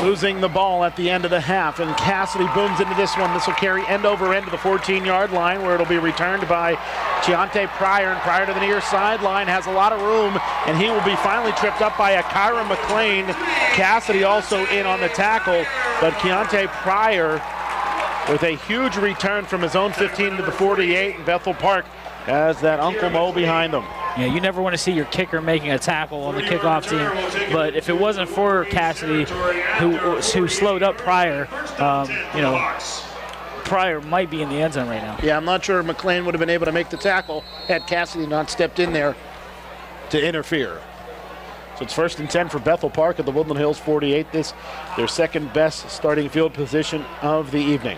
losing the ball at the end of the half, and Cassidy booms into this one. This will carry end over end to the 14-yard line, where it'll be returned by Keontae Pryor, and Pryor to the near sideline, has a lot of room, and he will be finally tripped up by Akira McLean. Cassidy also in on the tackle, but Keontae Pryor with a huge return from his own 15 to the 48, and Bethel Park has that Uncle Mo behind them. Yeah, you never want to see your kicker making a tackle on the kickoff team, but if it wasn't for Cassidy, who slowed up Pryor, Pryor might be in the end zone right now. Yeah, I'm not sure McLean would have been able to make the tackle had Cassidy not stepped in there to interfere. So it's 1st and 10 for Bethel Park at the Woodland Hills 48. This their second best starting field position of the evening.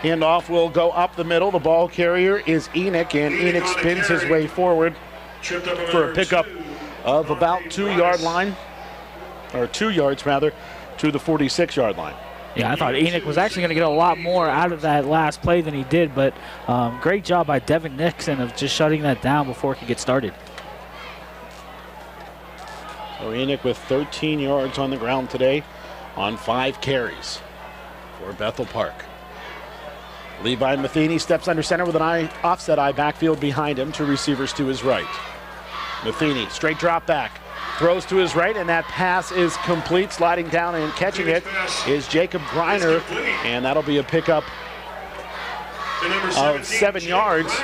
Handoff will go up the middle. The ball carrier is Enoch, and Enoch spins his way forward for a pickup of about 2-yard line, or 2 yards rather, to the 46-yard line. Yeah, I thought Enoch was actually going to get a lot more out of that last play than he did, but great job by Devin Nixon of just shutting that down before it could get started. So Enoch with 13 yards on the ground today on 5 carries for Bethel Park. Levi Matheny steps under center with an offset eye backfield behind him, 2 receivers to his right. Matheny, straight drop back, throws to his right, and that pass is complete. Sliding down and catching it is Jacob Greiner, and that'll be a pickup of 7 yards.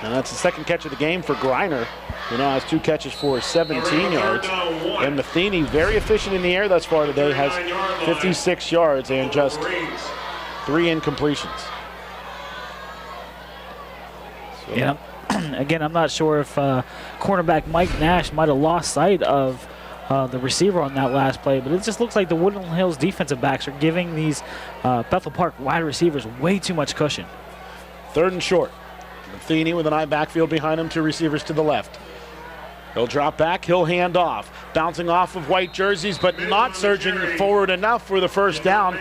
And that's the second catch of the game for Greiner, who now has 2 catches for 17 yards. And Matheny, very efficient in the air thus far today, has 56 yards and just 3 incompletions. Yeah, again, I'm not sure if cornerback Mike Nash might have lost sight of the receiver on that last play, but it just looks like the Woodland Hills defensive backs are giving these Bethel Park wide receivers way too much cushion. 3rd and short. Matheny with an eye backfield behind him, 2 receivers to the left. He'll drop back, he'll hand off. Bouncing off of white jerseys, but not surging forward enough for the first down.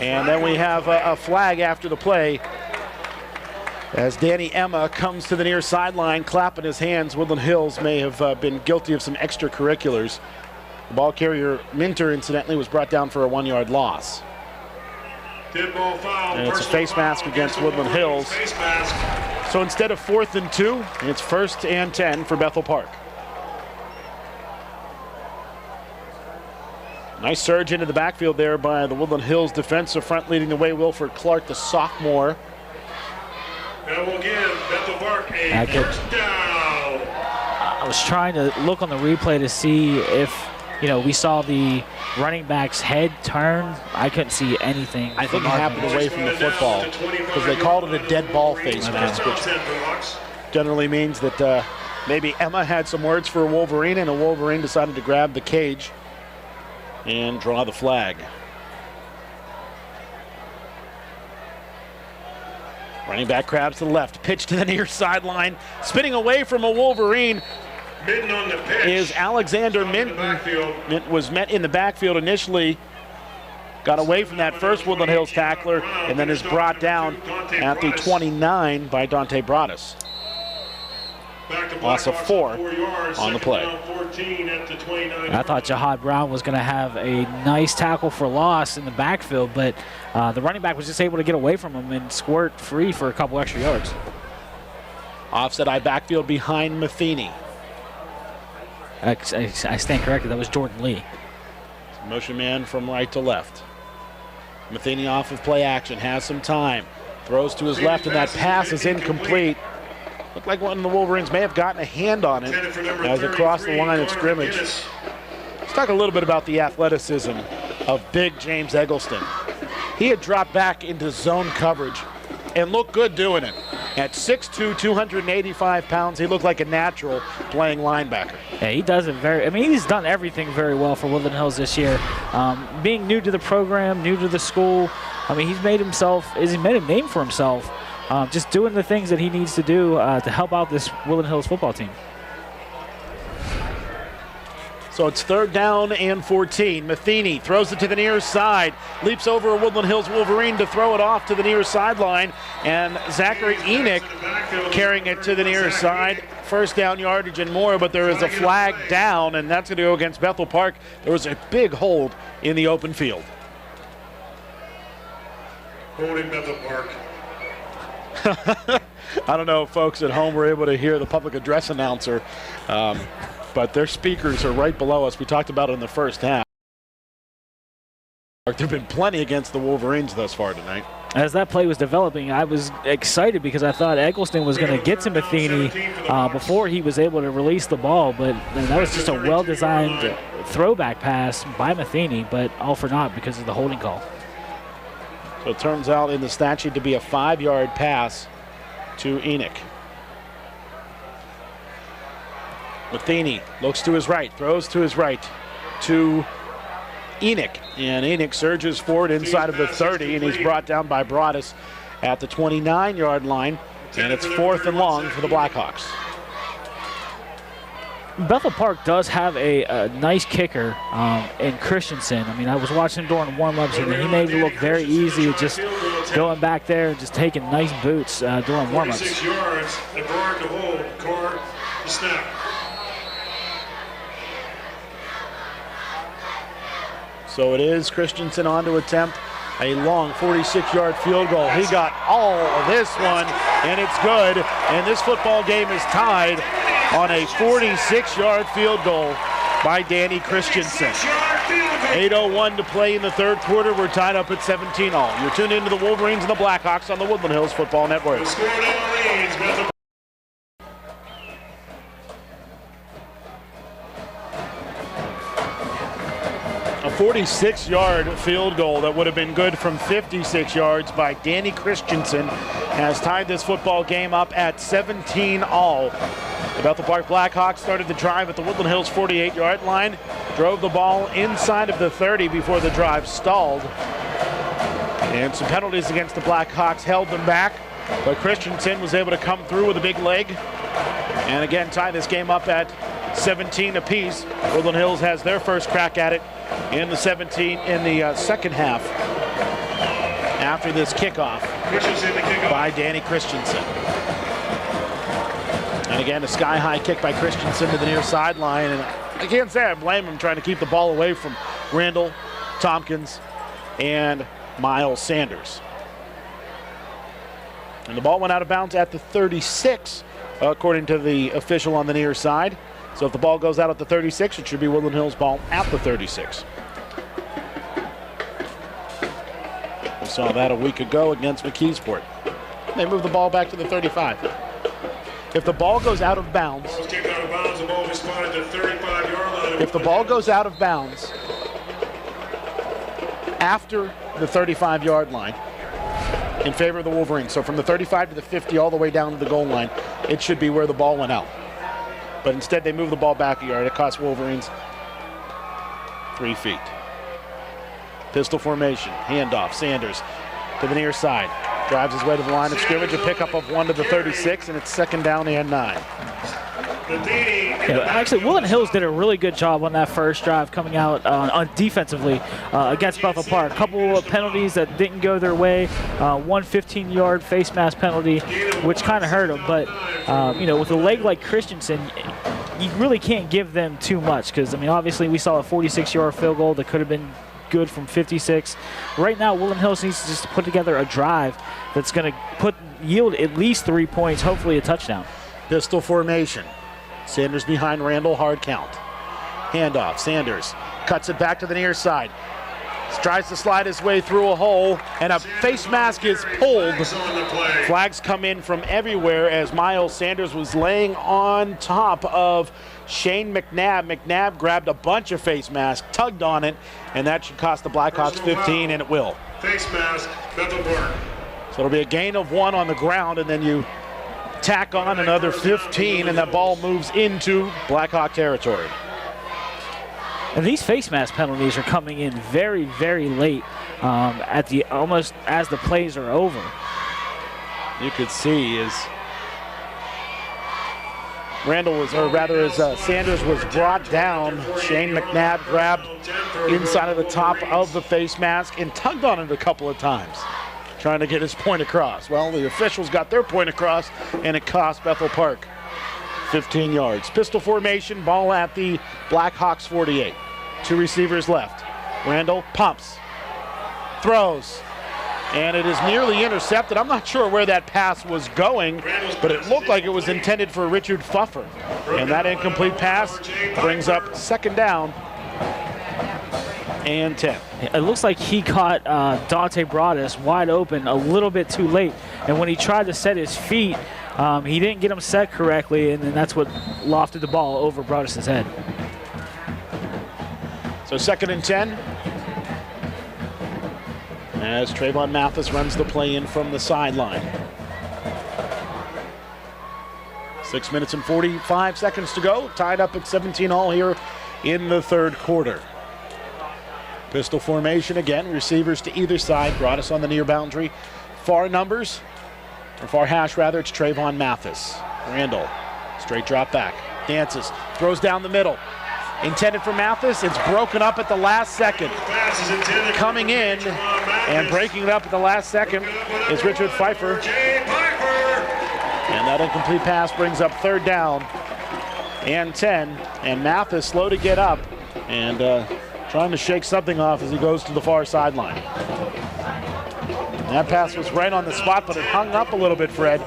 And then we have a flag after the play, as Danny Emma comes to the near sideline, clapping his hands. Woodland Hills may have been guilty of some extracurriculars. The ball carrier, Minter, incidentally, was brought down for a 1-yard loss. And it's a face mask against Woodland Hills. So instead of 4th and 2, it's 1st and 10 for Bethel Park. Nice surge into the backfield there by the Woodland Hills defensive front, leading the way Wilford Clark, the sophomore. And we'll give Bethel Park a first down. I was trying to look on the replay to see if, we saw the running back's head turn. I couldn't see anything. I think it happened away from the football because they called it a dead ball face mask, which generally means that maybe Emma had some words for a Wolverine, and a Wolverine decided to grab the cage and draw the flag. Running back crabs to the left, pitch to the near sideline, spinning away from a Wolverine On the pitch is Alexander Minton. Minton was met in the backfield initially, got away from that first Woodland Hills tackler, and then is brought down at the 29 by Dante Broadus. Loss of 4 on the play. I thought Jahad Brown was going to have a nice tackle for loss in the backfield, but the running back was just able to get away from him and squirt free for a couple extra yards. Offset eye backfield behind Matheny. I stand corrected. That was Jordan Lee. Motion man from right to left. Matheny off of play action, has some time. Throws to his left, and that pass is incomplete. Looked like one of the Wolverines may have gotten a hand on it as it crossed the line of scrimmage. Let's talk a little bit about the athleticism of big James Eggleston. He had dropped back into zone coverage and looked good doing it. At 6'2", 285 pounds, he looked like a natural playing linebacker. Yeah, he does it he's done everything very well for Woodland Hills this year. Being new to the program, new to the school, he's made a name for himself. Just doing the things that he needs to do to help out this Woodland Hills football team. So it's 3rd down and 14. Matheny throws it to the near side, leaps over a Woodland Hills Wolverine to throw it off to the near sideline, and Zachary Enoch carrying it to the near side. 1st down yardage and more, but there is a flag down, and that's going to go against Bethel Park. There was a big hold in the open field. Holding Bethel Park. I don't know if folks at home were able to hear the public address announcer, but their speakers are right below us. We talked about it in the first half. There have been plenty against the Wolverines thus far tonight. As that play was developing, I was excited because I thought Eggleston was going to get to Matheny before he was able to release the ball, but that was just a well-designed throwback pass by Matheny, but all for naught because of the holding call. So it turns out in the stat sheet to be a 5-yard pass to Enoch. Matheny looks to his right, throws to his right to Enoch. And Enoch surges forward inside of the 30, and he's brought down by Broadus at the 29-yard line. And it's 4th and long for the Blackhawks. Bethel Park does have a nice kicker in Christensen. I was watching him during warm-ups, and he made it look very easy, just going back there and just taking nice boots during warm-ups. 46 yards, and Bard to hold, Carr to snap. So it is Christensen on to attempt a long 46-yard field goal. He got all of this one, and it's good. And this football game is tied on a 46-yard field goal by Danny Christensen. 8:01 to play in the 3rd quarter. We're tied up at 17-all. You're tuned into the Wolverines and the Blackhawks on the Woodland Hills Football Network. The score now reads Bethel. A 46-yard field goal that would have been good from 56 yards by Danny Christensen has tied this football game up at 17-all. The Bethel Park Blackhawks started the drive at the Woodland Hills 48-yard line, drove the ball inside of the 30 before the drive stalled. And some penalties against the Blackhawks held them back, but Christensen was able to come through with a big leg and again tie this game up at 17 apiece. Woodland Hills has their first crack at it in the 2nd half after this kickoff by Danny Christensen. And again, a sky-high kick by Christensen to the near sideline. And I can't say I blame him trying to keep the ball away from Randall, Tompkins, and Miles Sanders. And the ball went out of bounds at the 36, according to the official on the near side. So if the ball goes out at the 36, it should be Woodland Hills ball at the 36. We saw that a week ago against McKeesport. They moved the ball back to the 35. If the ball goes out of bounds, if the ball goes out of bounds after the 35-yard line in favor of the Wolverines, so from the 35 to the 50 all the way down to the goal line, it should be where the ball went out. But instead they move the ball back a yard. It costs Wolverines 3 feet. Pistol formation, handoff, Sanders to the near side. Drives his way to the line of scrimmage, a pickup of 1 to the 36, and it's 2nd down and 9. Yeah, actually, Woodland Hills did a really good job on that first drive coming out on defensively against Bethel Park. A couple of penalties that didn't go their way. One 15-yard face mask penalty, which kind of hurt them. But, with a leg like Christensen, you really can't give them too much because, obviously we saw a 46-yard field goal that could have been good from 56. Right now, Woodland Hills needs to just put together a drive that's going to yield at least 3 points, hopefully a touchdown. Pistol formation. Sanders behind Randall, hard count. Handoff. Sanders cuts it back to the near side. Tries to slide his way through a hole, and a face mask is pulled. Flags come in from everywhere as Miles Sanders was laying on top of Shane McNabb. McNabb grabbed a bunch of face masks, tugged on it, and that should cost the Blackhawks 15, and it will. Face mask, Bethel Park. So it'll be a gain of 1 on the ground, and then you tack on another 15, and that ball moves into Blackhawk territory. And these face mask penalties are coming in very, very late, almost as the plays are over. You could see as Sanders was brought down, Shane McNabb grabbed inside of the top of the face mask and tugged on it a couple of times, trying to get his point across. Well, the officials got their point across, and it cost Bethel Park 15 yards. Pistol formation, ball at the Blackhawks 48. 2 receivers left. Randall pumps, throws, and it is nearly intercepted. I'm not sure where that pass was going, but it looked like it was intended for Richard Pfuffer. And that incomplete pass brings up 2nd down and 10. It looks like he caught Dante Broadus wide open a little bit too late, and when he tried to set his feet, he didn't get him set correctly, and then that's what lofted the ball over Broadus' head. So 2nd and 10. As Trayvon Mathis runs the play in from the sideline. 6 minutes and 45 seconds to go. Tied up at 17-all here in the 3rd quarter. Pistol formation again. Receivers to either side. Broadus on the near boundary. Far hash rather. It's Trayvon Mathis. Randall. Straight drop back. Dances. Throws down the middle. Intended for Mathis. It's broken up at the last second. Coming in and breaking it up at the last second is Richard Pfeiffer. And that incomplete pass brings up 3rd down and 10. And Mathis slow to get up and trying to shake something off as he goes to the far sideline. And that pass was right on the spot, but it hung up a little bit, Fred,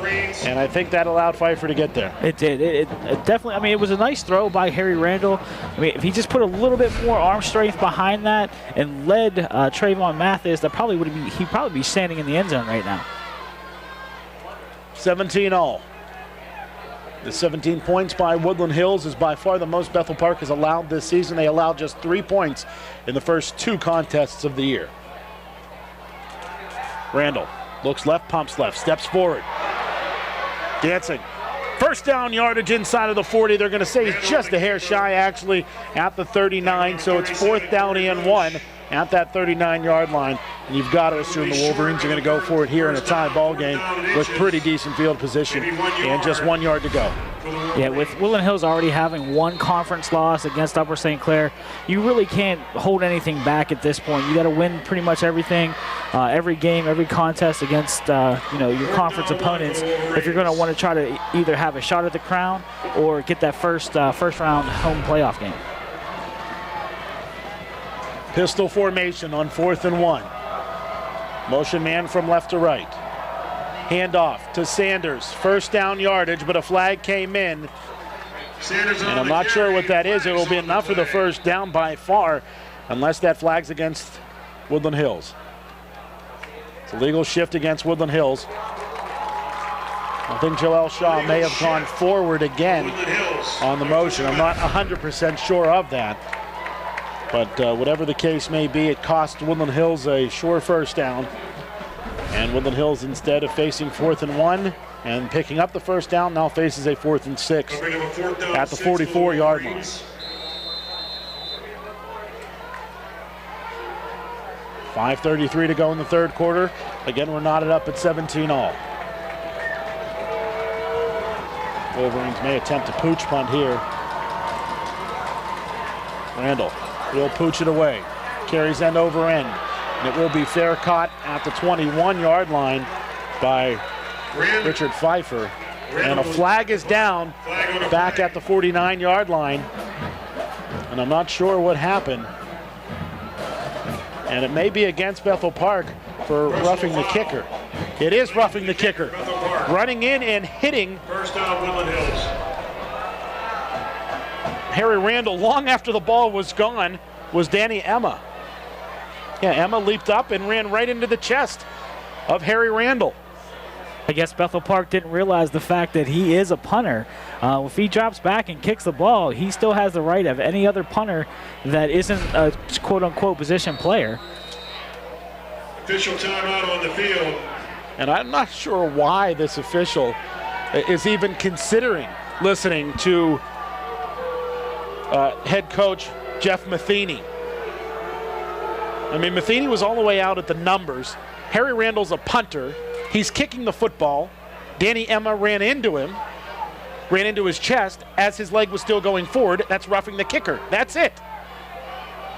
and I think that allowed Pfeiffer to get there. It did. It definitely, I mean, it was a nice throw by Harry Randall. I mean, if he just put a little bit more arm strength behind that and led Trayvon Mathis, he'd probably be standing in the end zone right now. 17-all. The 17 points by Woodland Hills is by far the most Bethel Park has allowed this season. They allowed just 3 points in the first 2 contests of the year. Randall looks left, pumps left, steps forward. Dancing. 1st down yardage inside of the 40. They're going to say he's just a hair shy, actually, at the 39. So it's 4th down and 1 at that 39-yard line. And you've got to assume the Wolverines are going to go for it here in a tie ball game with pretty decent field position and just 1 yard to go. Yeah, with Woodland Hills already having 1 conference loss against Upper St. Clair, you really can't hold anything back at this point. You got to win pretty much everything, every game, every contest against your conference opponents if you're going to want to try to either have a shot at the crown or get that first round home playoff game. Pistol formation on 4th and 1. Motion man from left to right. Handoff to Sanders. 1st down yardage, but a flag came in. And I'm not sure what that is. It will be enough for the 1st down by far, unless that flag's against Woodland Hills. It's a legal shift against Woodland Hills. I think Joel Shaw may have gone forward again on the motion. I'm not 100% sure of that. But whatever the case may be, it cost Woodland Hills a sure 1st down. And Woodland Hills, instead of facing 4th and 1 and picking up the 1st down, now faces a 4th and 6 at the 44-yard line. .5:33 to go in the 3rd quarter. Again, we're knotted up at 17-all. Wolverines may attempt a pooch punt here. Randall will pooch it away. Carries end over end. And it will be fair caught at the 21-yard line by Richard Pfeiffer. And a flag is down back at the 49-yard line. And I'm not sure what happened. And it may be against Bethel Park for roughing the kicker. It is roughing the kicker. Running in and hitting Harry Randall, long after the ball was gone, was Danny Emma. Yeah, Emma leaped up and ran right into the chest of Harry Randall. I guess Bethel Park didn't realize the fact that he is a punter. If he drops back and kicks the ball, he still has the right of any other punter that isn't a quote-unquote position player. Official timeout on the field. And I'm not sure why this official is even considering listening to head coach Jeff Matheny. I mean, Matheny was all the way out at the numbers. Harry Randall's a punter. He's kicking the football. Danny Emma ran into his chest as his leg was still going forward. That's roughing the kicker. That's it.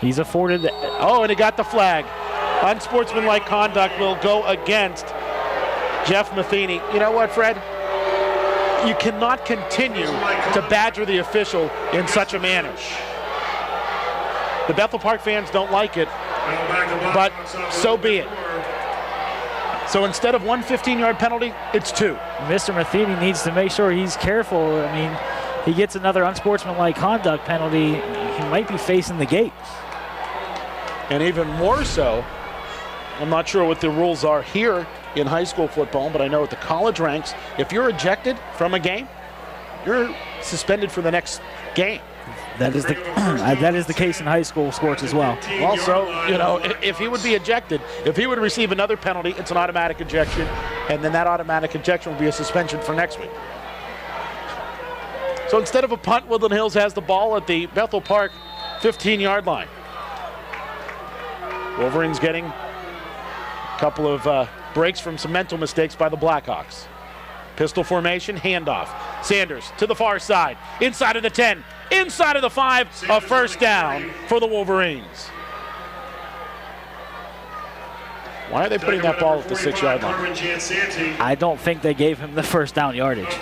He's afforded. Oh, and he got the flag. Unsportsmanlike conduct will go against Jeff Matheny. You know what, Fred? You cannot continue to badger the official in such a manner. The Bethel Park fans don't like it, but so be it. So instead of one 15-yard penalty, it's 2. Mr. Matheny needs to make sure he's careful. I mean, he gets another unsportsmanlike conduct penalty, he might be facing the gate. And even more so, I'm not sure what the rules are here in high school football, but I know at the college ranks, if you're ejected from a game, you're suspended for the next game. That is the case in high school sports as well. Also, you know, if he would be ejected, if he would receive another penalty, it's an automatic ejection, and then that automatic ejection will be a suspension for next week. So instead of a punt, Woodland Hills has the ball at the Bethel Park 15-yard line. Wolverines getting a couple of breaks from some mental mistakes by the Blackhawks. Pistol formation, handoff. Sanders to the far side, inside of the 10, inside of the 5, a first down for the Wolverines. Why are they putting that ball at the 6-yard line? I don't think they gave him the first down yardage.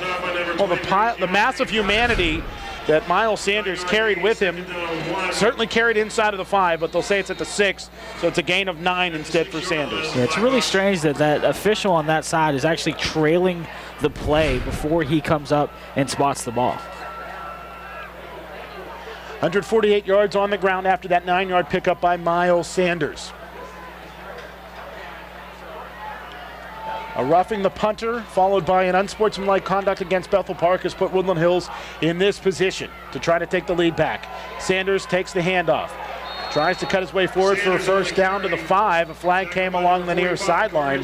Well, the massive humanity that Miles Sanders carried with him certainly carried inside of the 5, but they'll say it's at the 6, so it's a gain of 9 instead for Sanders. Yeah, it's really strange that that official on that side is actually trailing the play before he comes up and spots the ball. 148 yards on the ground after that 9-yard pickup by Miles Sanders. A roughing the punter, followed by an unsportsmanlike conduct against Bethel Park, has put Woodland Hills in this position to try to take the lead back. Sanders takes the handoff, tries to cut his way forward for a first down to the 5. A flag came along the near sideline.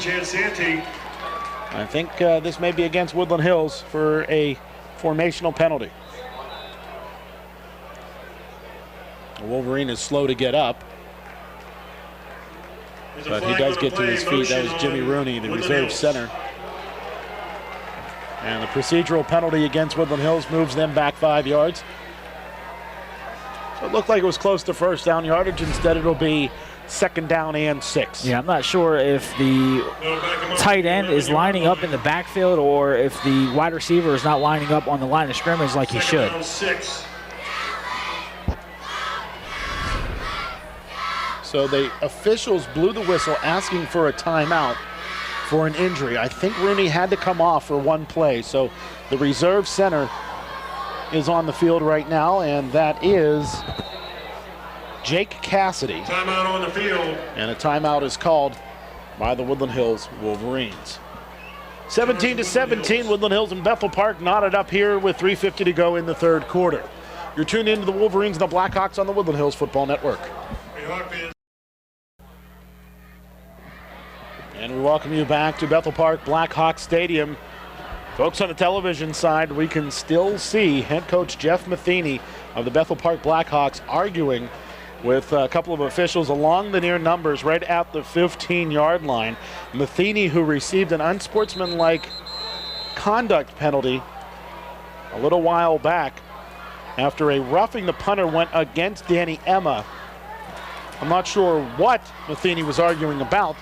I think this may be against Woodland Hills for a formational penalty. The Wolverine is slow to get up, but he does get to his feet. That was Jimmy Rooney, the reserve center. And the procedural penalty against Woodland Hills moves them back 5 yards. So it looked like it was close to first down yardage. Instead, it'll be second down and 6. Yeah, I'm not sure if the tight end is lining up in the backfield or if the wide receiver is not lining up on the line of scrimmage like he should. So the officials blew the whistle asking for a timeout for an injury. I think Rooney had to come off for one play. So the reserve center is on the field right now, and that is Jake Cassidy. Timeout on the field. And a timeout is called by the Woodland Hills Wolverines. 17-17, Woodland Hills and Bethel Park knotted up here with 3:50 to go in the third quarter. You're tuned into the Wolverines and the Blackhawks on the Woodland Hills Football Network. And we welcome you back to Bethel Park Blackhawk Stadium. Folks, on the television side, we can still see head coach Jeff Matheny of the Bethel Park Blackhawks arguing with a couple of officials along the near numbers right at the 15-yard line. Matheny, who received an unsportsmanlike conduct penalty a little while back after a roughing the punter went against Danny Emma. I'm not sure what Matheny was arguing about,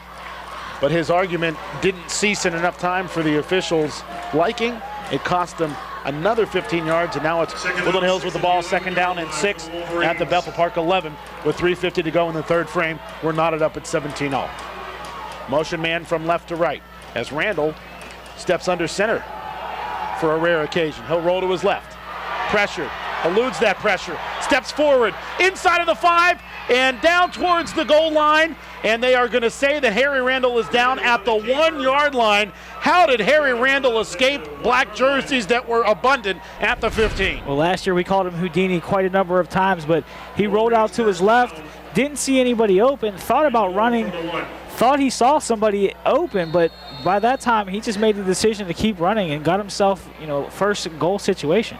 but his argument didn't cease in enough time for the officials' liking. It cost them another 15 yards, and now it's Woodland Hills with the ball, second down and 6 at the Bethel Park 11 with 3:50 to go in the third frame. We're knotted up at 17-0. Motion man from left to right as Randall steps under center for a rare occasion. He'll roll to his left. Pressured, eludes that pressure, steps forward, inside of the 5, and down towards the goal line. And they are going to say that Harry Randall is down at the 1-yard line. How did Harry Randall escape black jerseys that were abundant at the 15? Well, last year we called him Houdini quite a number of times, but he rolled out to his left, didn't see anybody open, thought about running, thought he saw somebody open, but by that time he just made the decision to keep running and got himself, first goal situation.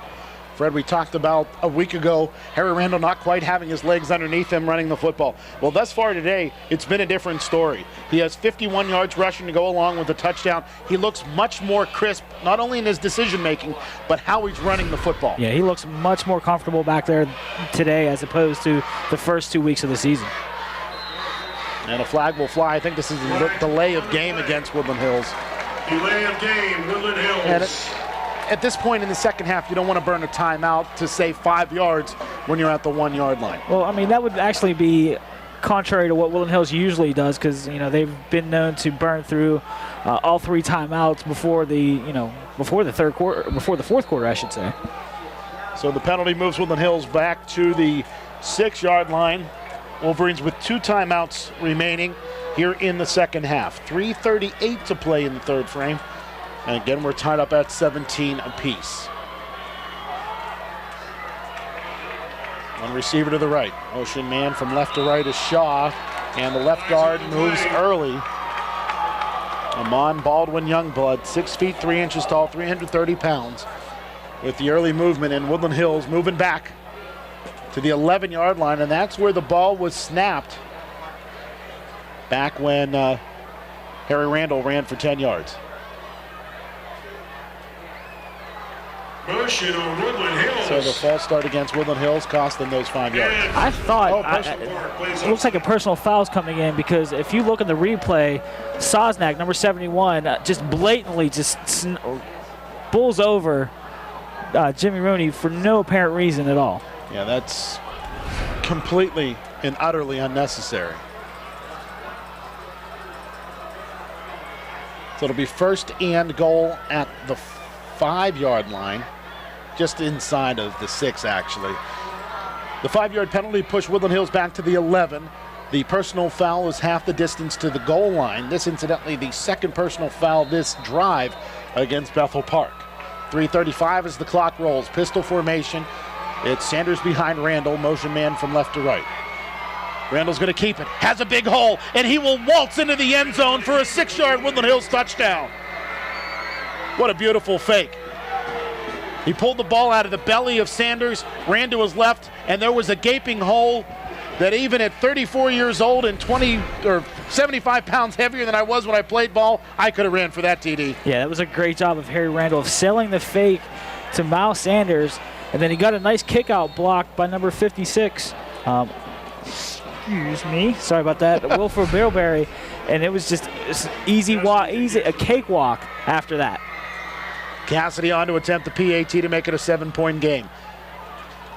Fred, we talked about a week ago, Harry Randall not quite having his legs underneath him running the football. Well, thus far today, it's been a different story. He has 51 yards rushing to go along with the touchdown. He looks much more crisp, not only in his decision-making, but how he's running the football. Yeah, he looks much more comfortable back there today as opposed to the first 2 weeks of the season. And a flag will fly. I think this is the delay of game against Woodland Hills. Delay of game, Woodland Hills. And at this point in the second half, you don't want to burn a timeout to save 5 yards when you're at the 1-yard line. Well, I mean, that would actually be contrary to what Woodland Hills usually does, because they've been known to burn through all 3 timeouts before the fourth quarter, I should say. So the penalty moves Woodland Hills back to the 6-yard line. Wolverines with 2 timeouts remaining here in the second half. 3:38 to play in the third frame. And again, we're tied up at 17 apiece. One receiver to the right. Motion man from left to right is Shaw. And the left guard moves early. Amon Baldwin Youngblood, 6 feet 3 inches tall, 330 pounds. With the early movement in Woodland Hills, moving back to the 11-yard line. And that's where the ball was snapped back when Harry Randall ran for 10 yards. Motion on Woodland Hills. So the false start against Woodland Hills cost them those 5 yards. I thought it looks like a personal foul's coming in, because if you look at the replay, Sosnak, number 71, just blatantly bulls over Jimmy Rooney for no apparent reason at all. Yeah, that's completely and utterly unnecessary. So it'll be first and goal at the 5-yard line. Just inside of the 6, actually. The 5-yard penalty pushed Woodland Hills back to the 11. The personal foul is half the distance to the goal line. This, incidentally, the second personal foul this drive against Bethel Park. 3:35 as the clock rolls. Pistol formation. It's Sanders behind Randall. Motion man from left to right. Randall's going to keep it. Has a big hole, and he will waltz into the end zone for a 6-yard Woodland Hills touchdown. What a beautiful fake. He pulled the ball out of the belly of Sanders, ran to his left, and there was a gaping hole that even at 34 years old and 75 pounds heavier than I was when I played ball, I could have ran for that TD. Yeah, that was a great job of Harry Randall of selling the fake to Miles Sanders, and then he got a nice kick-out block by number 56. Excuse me, sorry about that, Wilford Barrowberry, and it was just a cakewalk after that. Cassidy on to attempt the PAT to make it a 7-point game.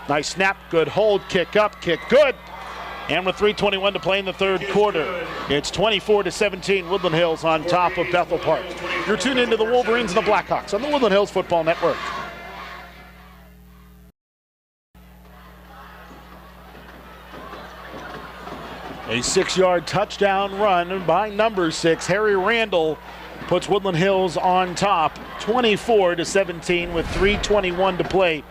Nice snap, good hold, kick up, kick good. And with 3:21 to play in the third quarter, it's 24-17, Woodland Hills on top of Bethel Park. You're tuned into the Wolverines and the Blackhawks on the Woodland Hills Football Network. A 6-yard touchdown run by number 6, Harry Randall, puts Woodland Hills on top, 24-17 with 3:21 to play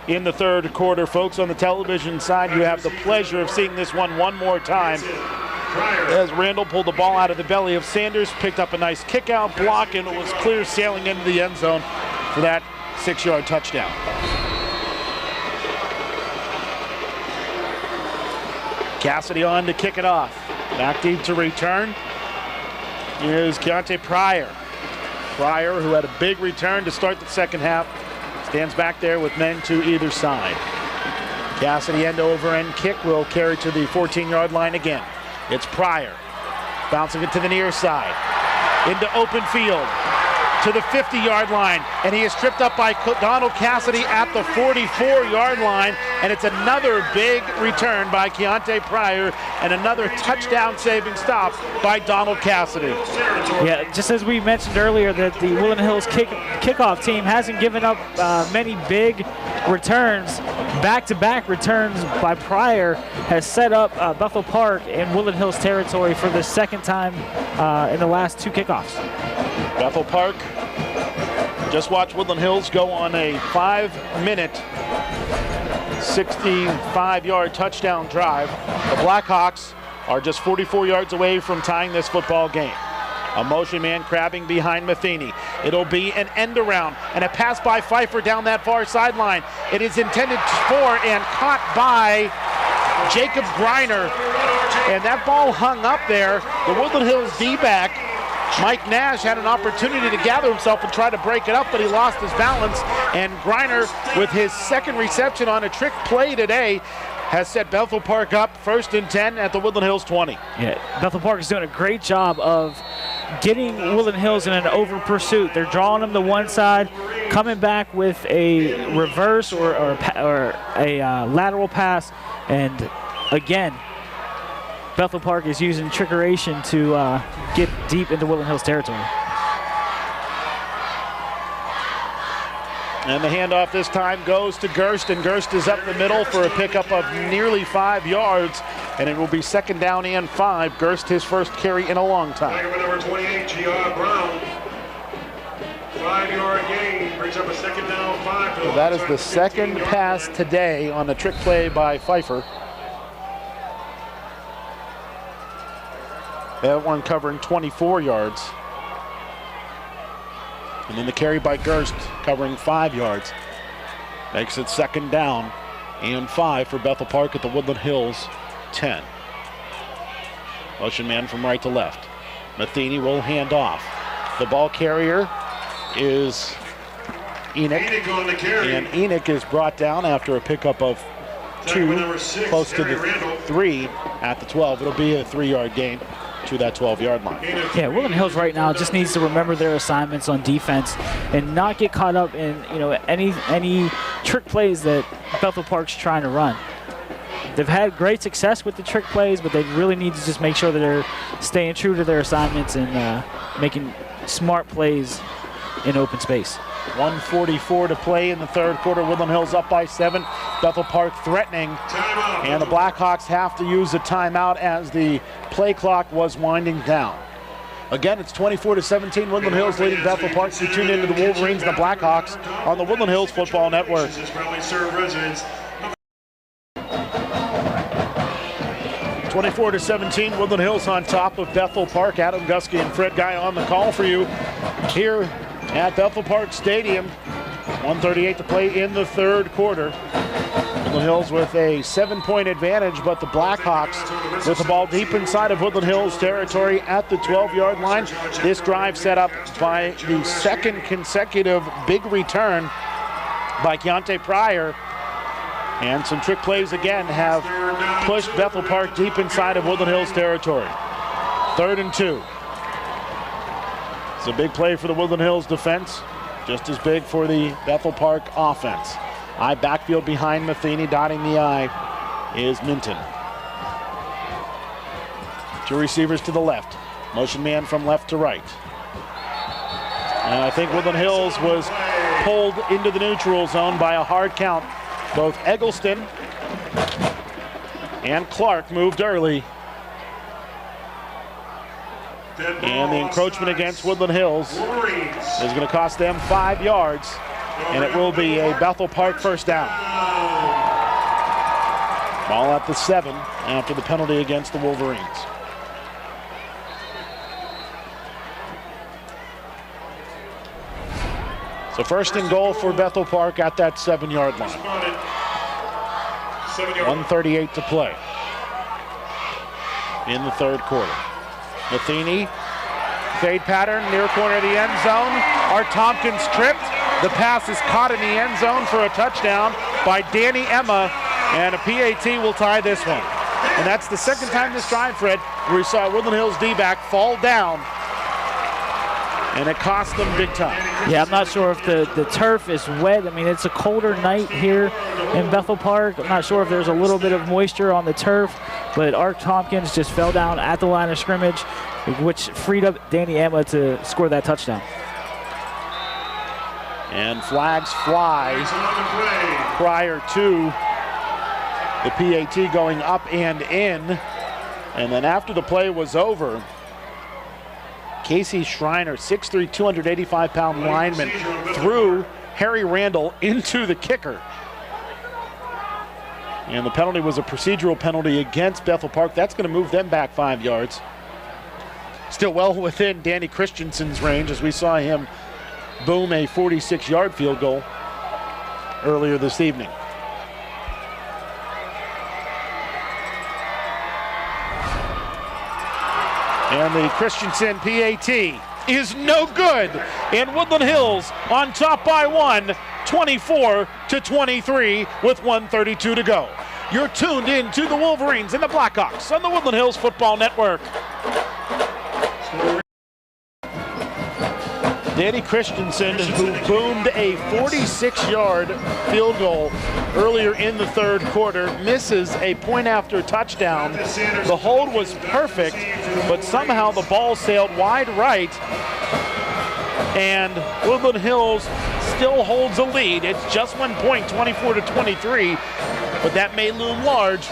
in the third quarter. Folks, on the television side, you have the pleasure of seeing this one more time as Randall pulled the ball out of the belly of Sanders, picked up a nice kick-out block, and it was clear sailing into the end zone for that 6-yard touchdown. Cassidy on to kick it off. Back deep to return is Keontae Pryor. Pryor, who had a big return to start the second half, stands back there with men to either side. Cassidy end over end kick will carry to the 14-yard line again. It's Pryor bouncing it to the near side. Into open field. to the 50-yard line, and he is tripped up by Donald Cassidy at the 44-yard line, and it's another big return by Keontae Pryor and another touchdown-saving stop by Donald Cassidy. Yeah, just as we mentioned earlier, that the Woodland Hills kickoff team hasn't given up many big returns. Back-to-back returns by Pryor has set up Bethel Park in Woodland Hills territory for the second time in the last 2 kickoffs. Bethel Park just watched Woodland Hills go on a 5-minute 65-yard touchdown drive. The Blackhawks are just 44 yards away from tying this football game. A motion man crabbing behind Matheny. It'll be an end around and a pass by Pfeiffer down that far sideline. It is intended for and caught by Jacob Greiner, and that ball hung up there. The Woodland Hills D-back, Mike Nash, had an opportunity to gather himself and try to break it up, but he lost his balance, and Greiner, with his second reception on a trick play today, has set Bethel Park up 1st and 10 at the Woodland Hills 20. Yeah, Bethel Park is doing a great job of getting Woodland Hills in an over pursuit. They're drawing them to one side, coming back with a reverse or a lateral pass, and again, Bethel Park is using trickeration to get deep into Woodland Hills territory. And the handoff this time goes to Gerst, and Gerst is up the middle for a pickup of nearly 5 yards, and it will be 2nd down and 5. Gerst, his first carry in a long time. Number 28, G.R. Brown. 5-yard gain, brings up a 2nd down, 5. So that is the second pass today on the trick play by Pfeiffer. That one covering 24 yards. And then the carry by Gerst covering 5 yards. Makes it 2nd down and 5 for Bethel Park at the Woodland Hills 10. Motion man from right to left. Matheny will hand off. The ball carrier is Enoch. And Enoch is brought down after a pickup of 2, close to the 3 at the 12. It'll be a 3-yard gain to that 12-yard line. Yeah, Woodland Hills right now just needs to remember their assignments on defense and not get caught up in any trick plays that Bethel Park's trying to run. They've had great success with the trick plays, but they really need to just make sure that they're staying true to their assignments and making smart plays in open space. 1:44 to play in the 3rd quarter. Woodland Hills up by 7. Bethel Park threatening. And the Blackhawks have to use a timeout as the play clock was winding down. Again, it's 24-17. Woodland Hills leading Bethel Park. You tune into the Wolverines and the Blackhawks on the Woodland Hills Football Network. 24-17. Woodland Hills on top of Bethel Park. Adam Gusky and Fred Guy on the call for you here at Bethel Park Stadium. 1:38 to play in the 3rd quarter. Woodland Hills with a 7-point advantage, but the Blackhawks with the ball deep inside of Woodland Hills territory at the 12-yard line. This drive set up by the 2nd consecutive big return by Keontae Pryor. And some trick plays again have pushed Bethel Park deep inside of Woodland Hills territory. 3rd and 2. It's a big play for the Woodland Hills defense, just as big for the Bethel Park offense. I backfield behind Matheny, dotting the I is Minton. 2 receivers to the left. Motion man from left to right. And I think Woodland Hills was pulled into the neutral zone by a hard count. Both Eggleston and Clark moved early. And the encroachment against Woodland Hills is going to cost them 5 yards, and it will be a Bethel Park 1st down. Ball at the 7 after the penalty against the Wolverines. So 1st and goal for Bethel Park at that 7-yard line. 1:38 to play in the 3rd quarter. Matheny, fade pattern, near corner of the end zone. Art Tompkins tripped. The pass is caught in the end zone for a touchdown by Danny Emma, and a PAT will tie this one. And that's the 2nd time this drive, Fred, where we saw Woodland Hills D-back fall down and it cost them big time. Yeah, I'm not sure if the turf is wet. I mean, it's a colder night here in Bethel Park. I'm not sure if there's a little bit of moisture on the turf, but Art Tompkins just fell down at the line of scrimmage, which freed up Danny Emma to score that touchdown. And flags fly prior to the PAT going up and in. And then after the play was over, Casey Schreiner, 6'3", 285-pound lineman, threw Harry Randall into the kicker. And the penalty was a procedural penalty against Bethel Park. That's going to move them back 5 yards. Still well within Danny Christensen's range, as we saw him boom a 46-yard field goal earlier this evening. And the Christensen PAT is no good. And Woodland Hills on top by 1, 24-23 with 1:32 to go. You're tuned in to the Wolverines and the Blackhawks on the Woodland Hills Football Network. Danny Christensen, who boomed a 46-yard field goal earlier in the third quarter, misses a point-after touchdown. The hold was perfect, but somehow the ball sailed wide right, and Woodland Hills still holds a lead. It's just 1 point, 24-23, but that may loom large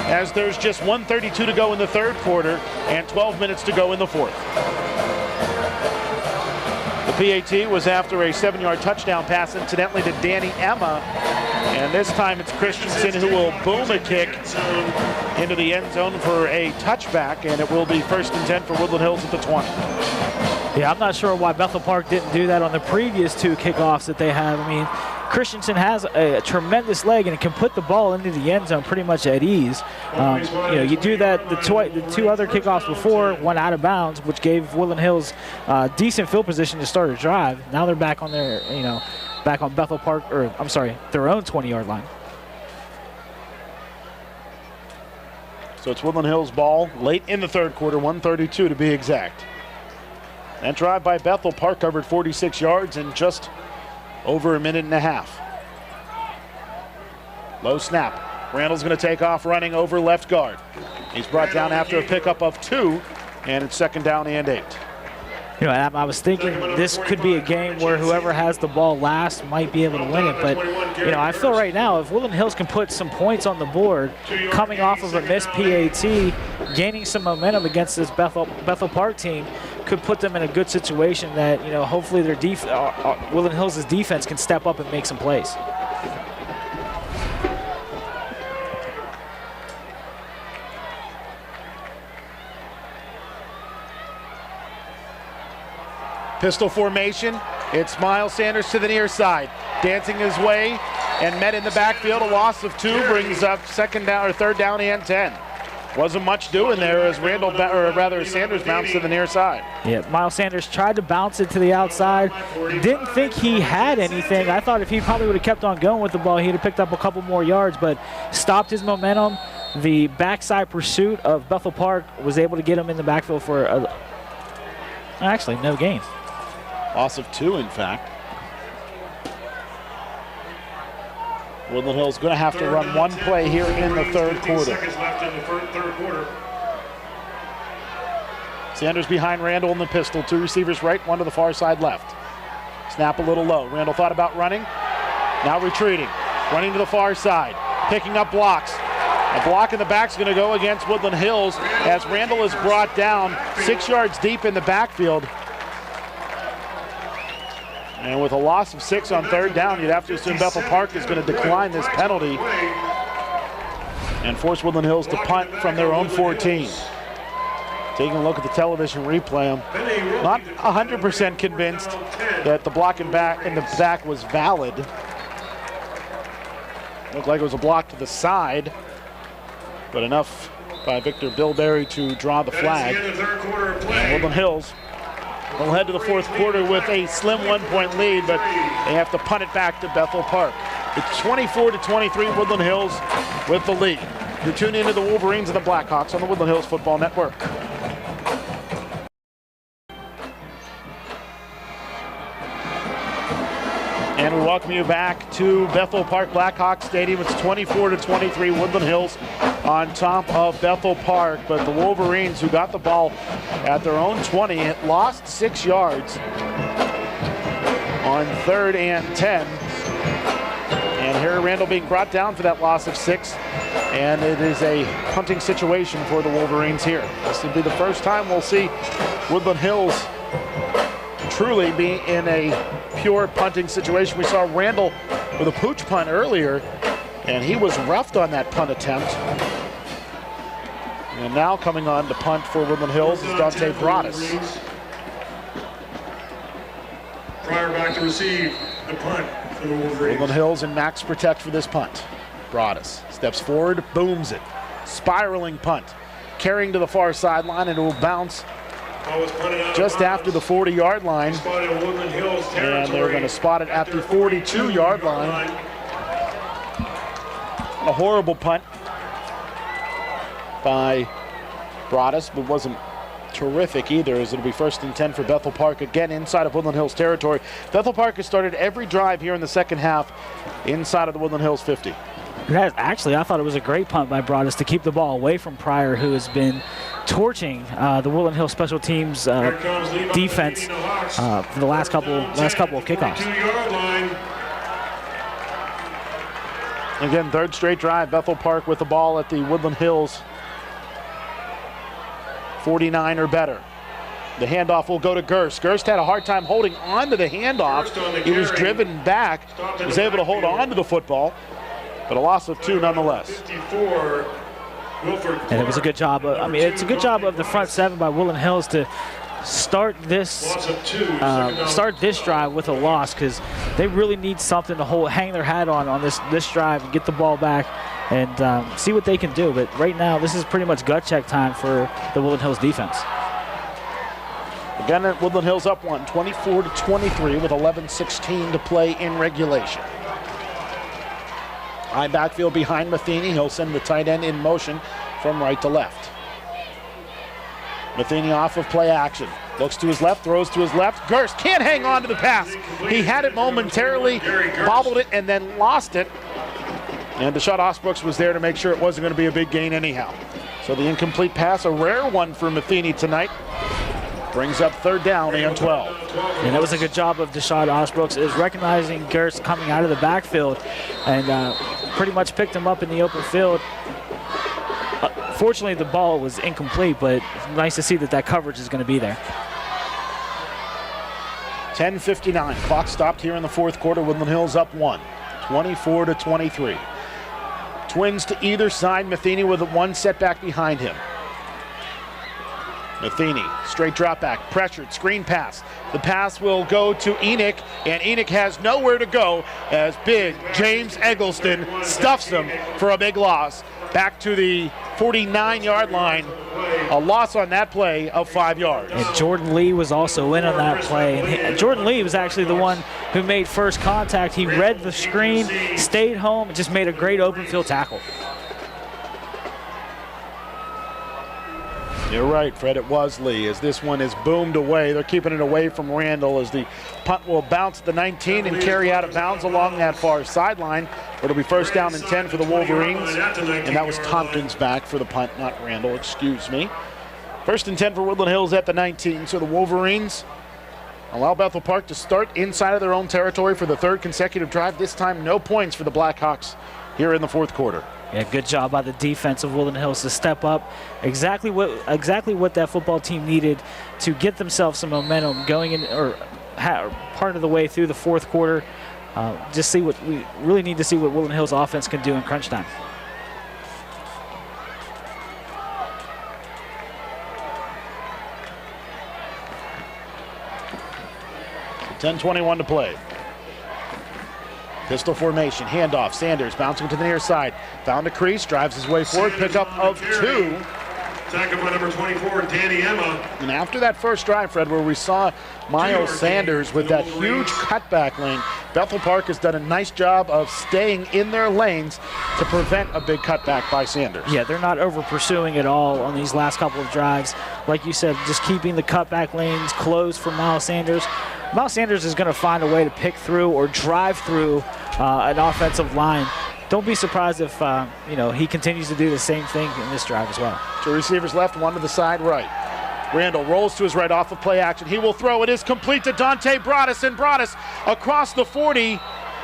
as there's just 1:32 to go in the third quarter and 12 minutes to go in the fourth. The PAT was after a 7-yard touchdown pass, incidentally, to Danny Emma. And this time it's Christensen who will boom a kick into the end zone for a touchback, and it will be 1st and 10 for Woodland Hills at the 20. Yeah, I'm not sure why Bethel Park didn't do that on the previous 2 kickoffs that they have. I mean, Christensen has a tremendous leg and can put the ball into the end zone pretty much at ease. You do that the 2 other kickoffs before, one out of bounds, which gave Woodland Hills decent field position to start a drive. Now they're back on their, back on Bethel Park, or I'm sorry, their own 20-yard line. So it's Woodland Hills ball late in the third quarter, 1:32 to be exact. That drive by Bethel Park covered 46 yards in just over a minute and a half. Low snap. Randall's going to take off running over left guard. He's brought down after a pickup of 2, and it's 2nd down and 8. I was thinking this could be a game where whoever has the ball last might be able to win it. But, I feel right now if Woodland Hills can put some points on the board, coming off of a missed PAT, gaining some momentum against this Bethel Park team, could put them in a good situation that, hopefully their Woodland Hills' defense can step up and make some plays. Pistol formation. It's Miles Sanders to the near side, dancing his way and met in the backfield. A loss of 2 brings up 2nd down or 3rd down and 10. Wasn't much doing there as Sanders bounced to the near side. Yeah, Miles Sanders tried to bounce it to the outside. Didn't think he had anything. I thought if he probably would have kept on going with the ball, he'd have picked up a couple more yards, but stopped his momentum. The backside pursuit of Bethel Park was able to get him in the backfield for actually no gains. Loss of 2, in fact. Woodland Hills going to have to run 1 play here in the third quarter. Sanders behind Randall in the pistol. 2 receivers right, 1 to the far side left. Snap a little low. Randall thought about running. Now retreating. Running to the far side. Picking up blocks. A block in the back is going to go against Woodland Hills as Randall is brought down 6 yards deep in the backfield. And with a loss of 6 on 3rd down, you'd have to assume Bethel Park is going to decline this penalty and force Woodland Hills to punt from their own 14. Taking a look at the television replay, I'm not 100% convinced that the block in the back was valid. Looked like it was a block to the side, but enough by Victor Bilberry to draw the flag. And Woodland Hills will head to the fourth quarter with a slim 1-point lead, but they have to punt it back to Bethel Park. It's 24-23, Woodland Hills with the lead. You're tuned into the Wolverines and the Blackhawks on the Woodland Hills Football Network. And we welcome you back to Bethel Park Blackhawk Stadium. It's 24-23, Woodland Hills on top of Bethel Park. But the Wolverines, who got the ball at their own 20, lost 6 yards on 3rd and 10. And Harry Randall being brought down for that loss of 6. And it is a punting situation for the Wolverines here. This will be the first time we'll see Woodland Hills truly be in a pure punting situation. We saw Randall with a pooch punt earlier, and he was roughed on that punt attempt. And now coming on to punt for Woodland Hills is Dante Broadus. Pryor back to receive the punt for the Wolverines. Woodland Hills in max protect for this punt. Broadus steps forward, booms it. Spiraling punt. Carrying to the far sideline, and it will bounce just after the 40-yard line. And they're going to spot it at the 42-yard line. A horrible punt by Broadus, but wasn't terrific either, as it'll be 1st and 10 for Bethel Park, again inside of Woodland Hills territory. Bethel Park has started every drive here in the second half inside of the Woodland Hills 50. Actually, I thought it was a great punt by Broadus to keep the ball away from Pryor, who has been torching the Woodland Hills special teams defense for the last couple of kickoffs. Again, 3rd straight drive, Bethel Park with the ball at the Woodland Hills 49 or better. The handoff will go to Gerst. Gerst had a hard time holding on to the handoff. He was driven back, was able to hold on to the football, but a loss of 2 nonetheless. And it was a good job. It's a good job of the front 7 by Woodland Hills to start this drive with a loss, because they really need something to hang their hat on this drive and get the ball back and see what they can do. But right now, this is pretty much gut check time for the Woodland Hills defense. Again, Woodland Hills up 1, 24-23 with 11:16 to play in regulation. High backfield behind Matheny. He'll send the tight end in motion from right to left. Matheny off of play action. Looks to his left, throws to his left. Gerst can't hang on to the pass. He had it momentarily, bobbled it, and then lost it. And Deshaun Osbrooks was there to make sure it wasn't going to be a big gain anyhow. So the incomplete pass, a rare one for Matheny tonight, brings up 3rd down and 12. And that was a good job of Deshaun Osbrooks, is recognizing Gerst coming out of the backfield and pretty much picked him up in the open field. Fortunately, the ball was incomplete, but it's nice to see that coverage is going to be there. 10:59. Clock stopped here in the 4th quarter. Woodland Hills up 1, 24-23. Twins to either side. Matheny with 1 setback behind him. Matheny, straight drop back, pressured, screen pass. The pass will go to Enoch, and Enoch has nowhere to go as big James Eggleston stuffs him for a big loss. Back to the 49-yard line. A loss on that play of 5 yards. And Jordan Lee was also in on that play. And Jordan Lee was actually the one who made first contact. He read the screen, stayed home, and just made a great open field tackle. You're right, Fred, it was Lee, as this one is boomed away. They're keeping it away from Randall as the punt will bounce at the 19 and carry out of bounds along that far sideline. It'll be 1st down and 10 for the Wolverines. And that was Tompkins back for the punt, not Randall, excuse me. 1st and 10 for Woodland Hills at the 19. So the Wolverines allow Bethel Park to start inside of their own territory for the 3rd consecutive drive. This time, no points for the Blackhawks here in the 4th quarter. Yeah, good job by the defense of Woodland Hills to step up. Exactly what that football team needed to get themselves some momentum going in, or part of the way through the 4th quarter. Just see what we really need to see what Woodland Hills offense can do in crunch time. .10:21 to play. Pistol formation, handoff, Sanders bouncing to the near side. Found a crease, drives his way forward, pickup of 2. Tackled by number 24, Danny Emma. And after that first drive, Fred, where we saw Miles Sanders with that huge cutback lane, Bethel Park has done a nice job of staying in their lanes to prevent a big cutback by Sanders. Yeah, they're not over pursuing at all on these last couple of drives. Like you said, just keeping the cutback lanes closed for Miles Sanders. Miles Sanders is going to find a way to pick through or drive through an offensive line. Don't be surprised if he continues to do the same thing in this drive as well. 2 receivers left, 1 to the side right. Randall rolls to his right off of play action. He will throw. It is complete to Dante Broadus, and Broadus across the 40,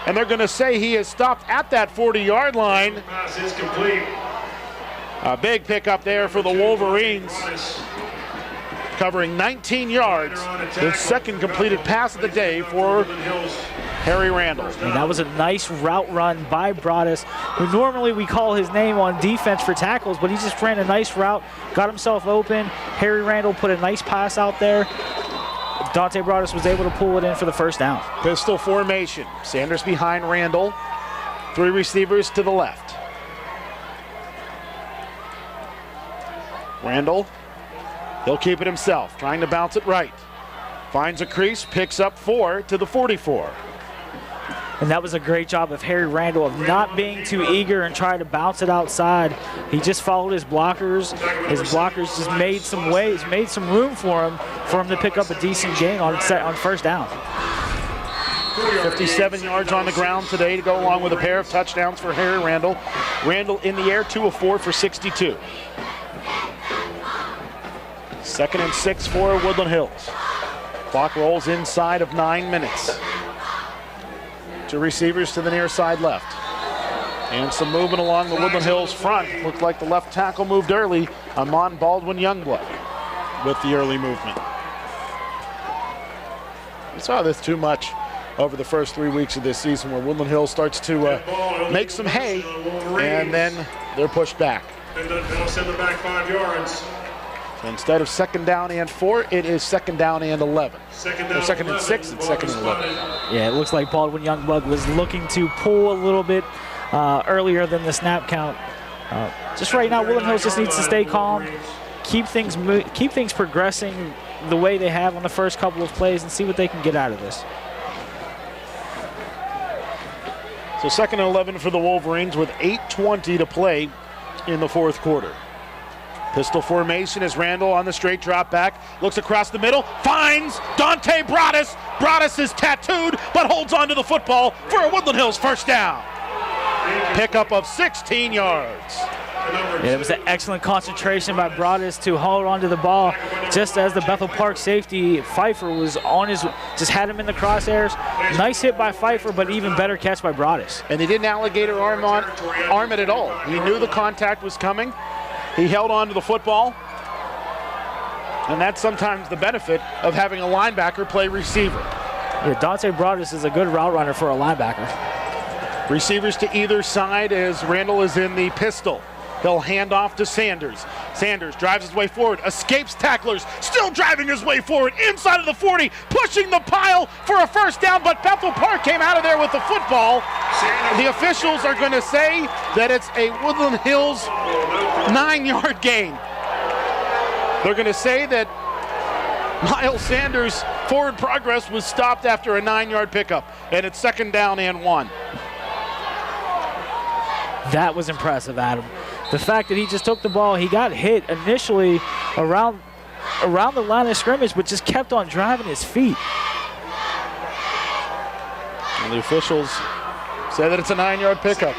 and they're going to say he is stopped at that 40-yard line. Pass is complete. A big pickup there for the Wolverines, covering 19 yards. His second completed pass of the day for Harry Randall. And that was a nice route run by Broadus, who normally we call his name on defense for tackles, but he just ran a nice route, got himself open. Harry Randall put a nice pass out there. Dante Broadus was able to pull it in for the first down. Pistol formation. Sanders behind Randall. 3 receivers to the left. Randall, he'll keep it himself, trying to bounce it right. Finds a crease, picks up 4 to the 44. And that was a great job of Harry Randall of not being too eager and trying to bounce it outside. He just followed his blockers. His blockers just made some room for him to pick up a decent gain on first down. 57 yards on the ground today to go along with a pair of touchdowns for Harry Randall. Randall in the air, 2 of 4 for 62. 2nd and 6 for Woodland Hills. Clock rolls inside of 9 minutes. 2 receivers to the near side left. And some movement along the Woodland Hills front. Looked like the left tackle moved early. Amon Baldwin Youngblood with the early movement. We saw this too much over the first 3 weeks of this season, where Woodland Hills starts to make some hay, and then they're pushed back. They'll send it back 5 yards. So instead of 2nd down and 4, it is 2nd down and 11. Second Or 2nd and 6, and 2nd and 11. Yeah, it looks like Baldwin Youngblood was looking to pull a little bit earlier than the snap count. Just right now, Woodland Hills just needs to stay calm, keep things progressing the way they have on the first couple of plays, and see what they can get out of this. So 2nd and 11 for the Wolverines with 8:20 to play in the 4th quarter. Pistol formation as Randall on the straight drop back, looks across the middle, finds Dante Broadus. Broadus is tattooed, but holds onto the football for a Woodland Hills first down. Pickup of 16 yards. Yeah, it was an excellent concentration by Broadus to hold onto the ball just as the Bethel Park safety Pfeiffer was just had him in the crosshairs. Nice hit by Pfeiffer, but even better catch by Broadus. And he didn't alligator arm it at all. He knew the contact was coming. He held on to the football, and that's sometimes the benefit of having a linebacker play receiver. Yeah, Dante Broadus is a good route runner for a linebacker. Receivers to either side as Randall is in the pistol. He'll hand off to Sanders. Sanders drives his way forward, escapes tacklers, still driving his way forward, inside of the 40, pushing the pile for a first down, but Bethel Park came out of there with the football. The officials are going to say that it's a Woodland Hills 9-yard gain. They're going to say that Miles Sanders' forward progress was stopped after a 9-yard pickup, and it's 2nd down and 1. That was impressive, Adam. The fact that he just took the ball, he got hit initially around the line of scrimmage, but just kept on driving his feet. And the officials say that it's a 9-yard pickup.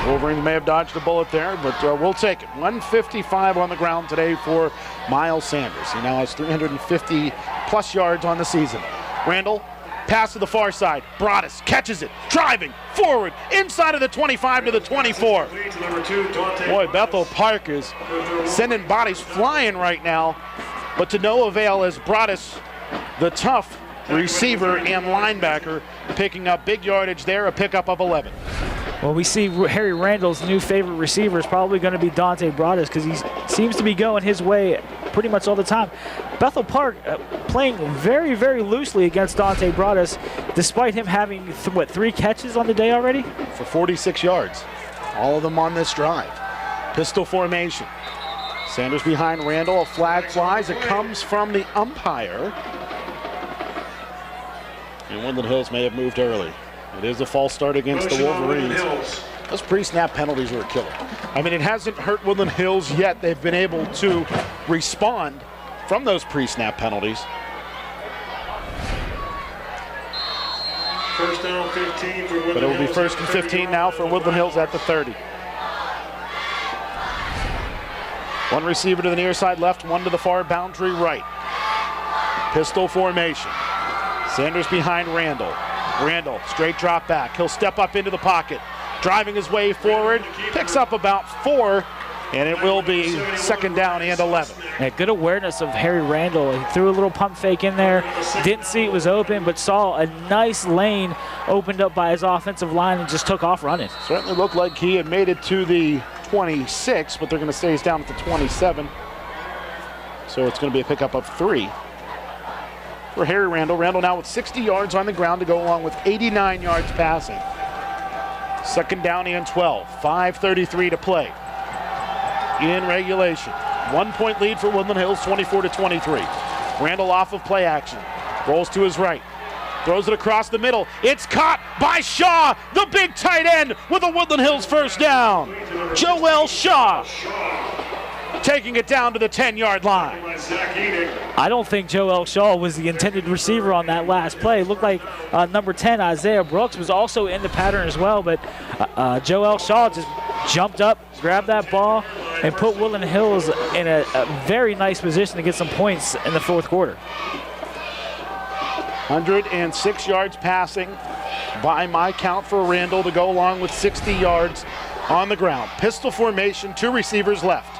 Wolverines may have dodged a bullet there, but we'll take it. 155 on the ground today for Miles Sanders. He now has 350-plus yards on the season. Randall, pass to the far side. Broadus catches it, driving forward, inside of the 25 to the 24. Boy, Bethel Park is sending bodies flying right now, but to no avail as Broadus, the tough receiver and linebacker, picking up big yardage there, a pickup of 11. Well, we see Harry Randall's new favorite receiver is probably going to be Dante Broadus because he seems to be going his way pretty much all the time. Bethel Park playing very, very loosely against Dante Broadus, despite him having, 3 catches on the day already? For 46 yards, all of them on this drive. Pistol formation. Sanders behind Randall, a flag flies. It comes from the umpire. And Woodland Hills may have moved early. It is a false start against the Wolverines. Those pre-snap penalties are a killer. I mean, it hasn't hurt Woodland Hills yet. They've been able to respond from those pre-snap penalties. First down 15 for Woodland But it will be Hills first at and the 15 now for Woodland Hills at the 30. One receiver to the near side left, one to the far boundary right. Pistol formation. Sanders behind Randall. Randall, straight drop back. He'll step up into the pocket. Driving his way forward, picks up about 4, and it will be second down and 11. Yeah, good awareness of Harry Randall. He threw a little pump fake in there. Didn't see it was open, but saw a nice lane opened up by his offensive line and just took off running. Certainly looked like he had made it to the 26, but they're going to say he's down at the 27. So it's going to be a pickup of 3 for Harry Randall. Randall now with 60 yards on the ground to go along with 89 yards passing. Second down and 12. 5:33 to play in regulation. 1 point lead for Woodland Hills, 24-23. Randall off of play action. Rolls to his right. Throws it across the middle. It's caught by Shaw, the big tight end, with a Woodland Hills first down. Joel Shaw taking it down to the 10-yard line. I don't think Joel Shaw was the intended receiver on that last play. It looked like number 10, Isaiah Brooks, was also in the pattern as well, but Joel Shaw just jumped up, grabbed that ball, and put Woodland Hills in a very nice position to get some points in the fourth quarter. 106 yards passing by my count for Randall to go along with 60 yards on the ground. Pistol formation, 2 receivers left.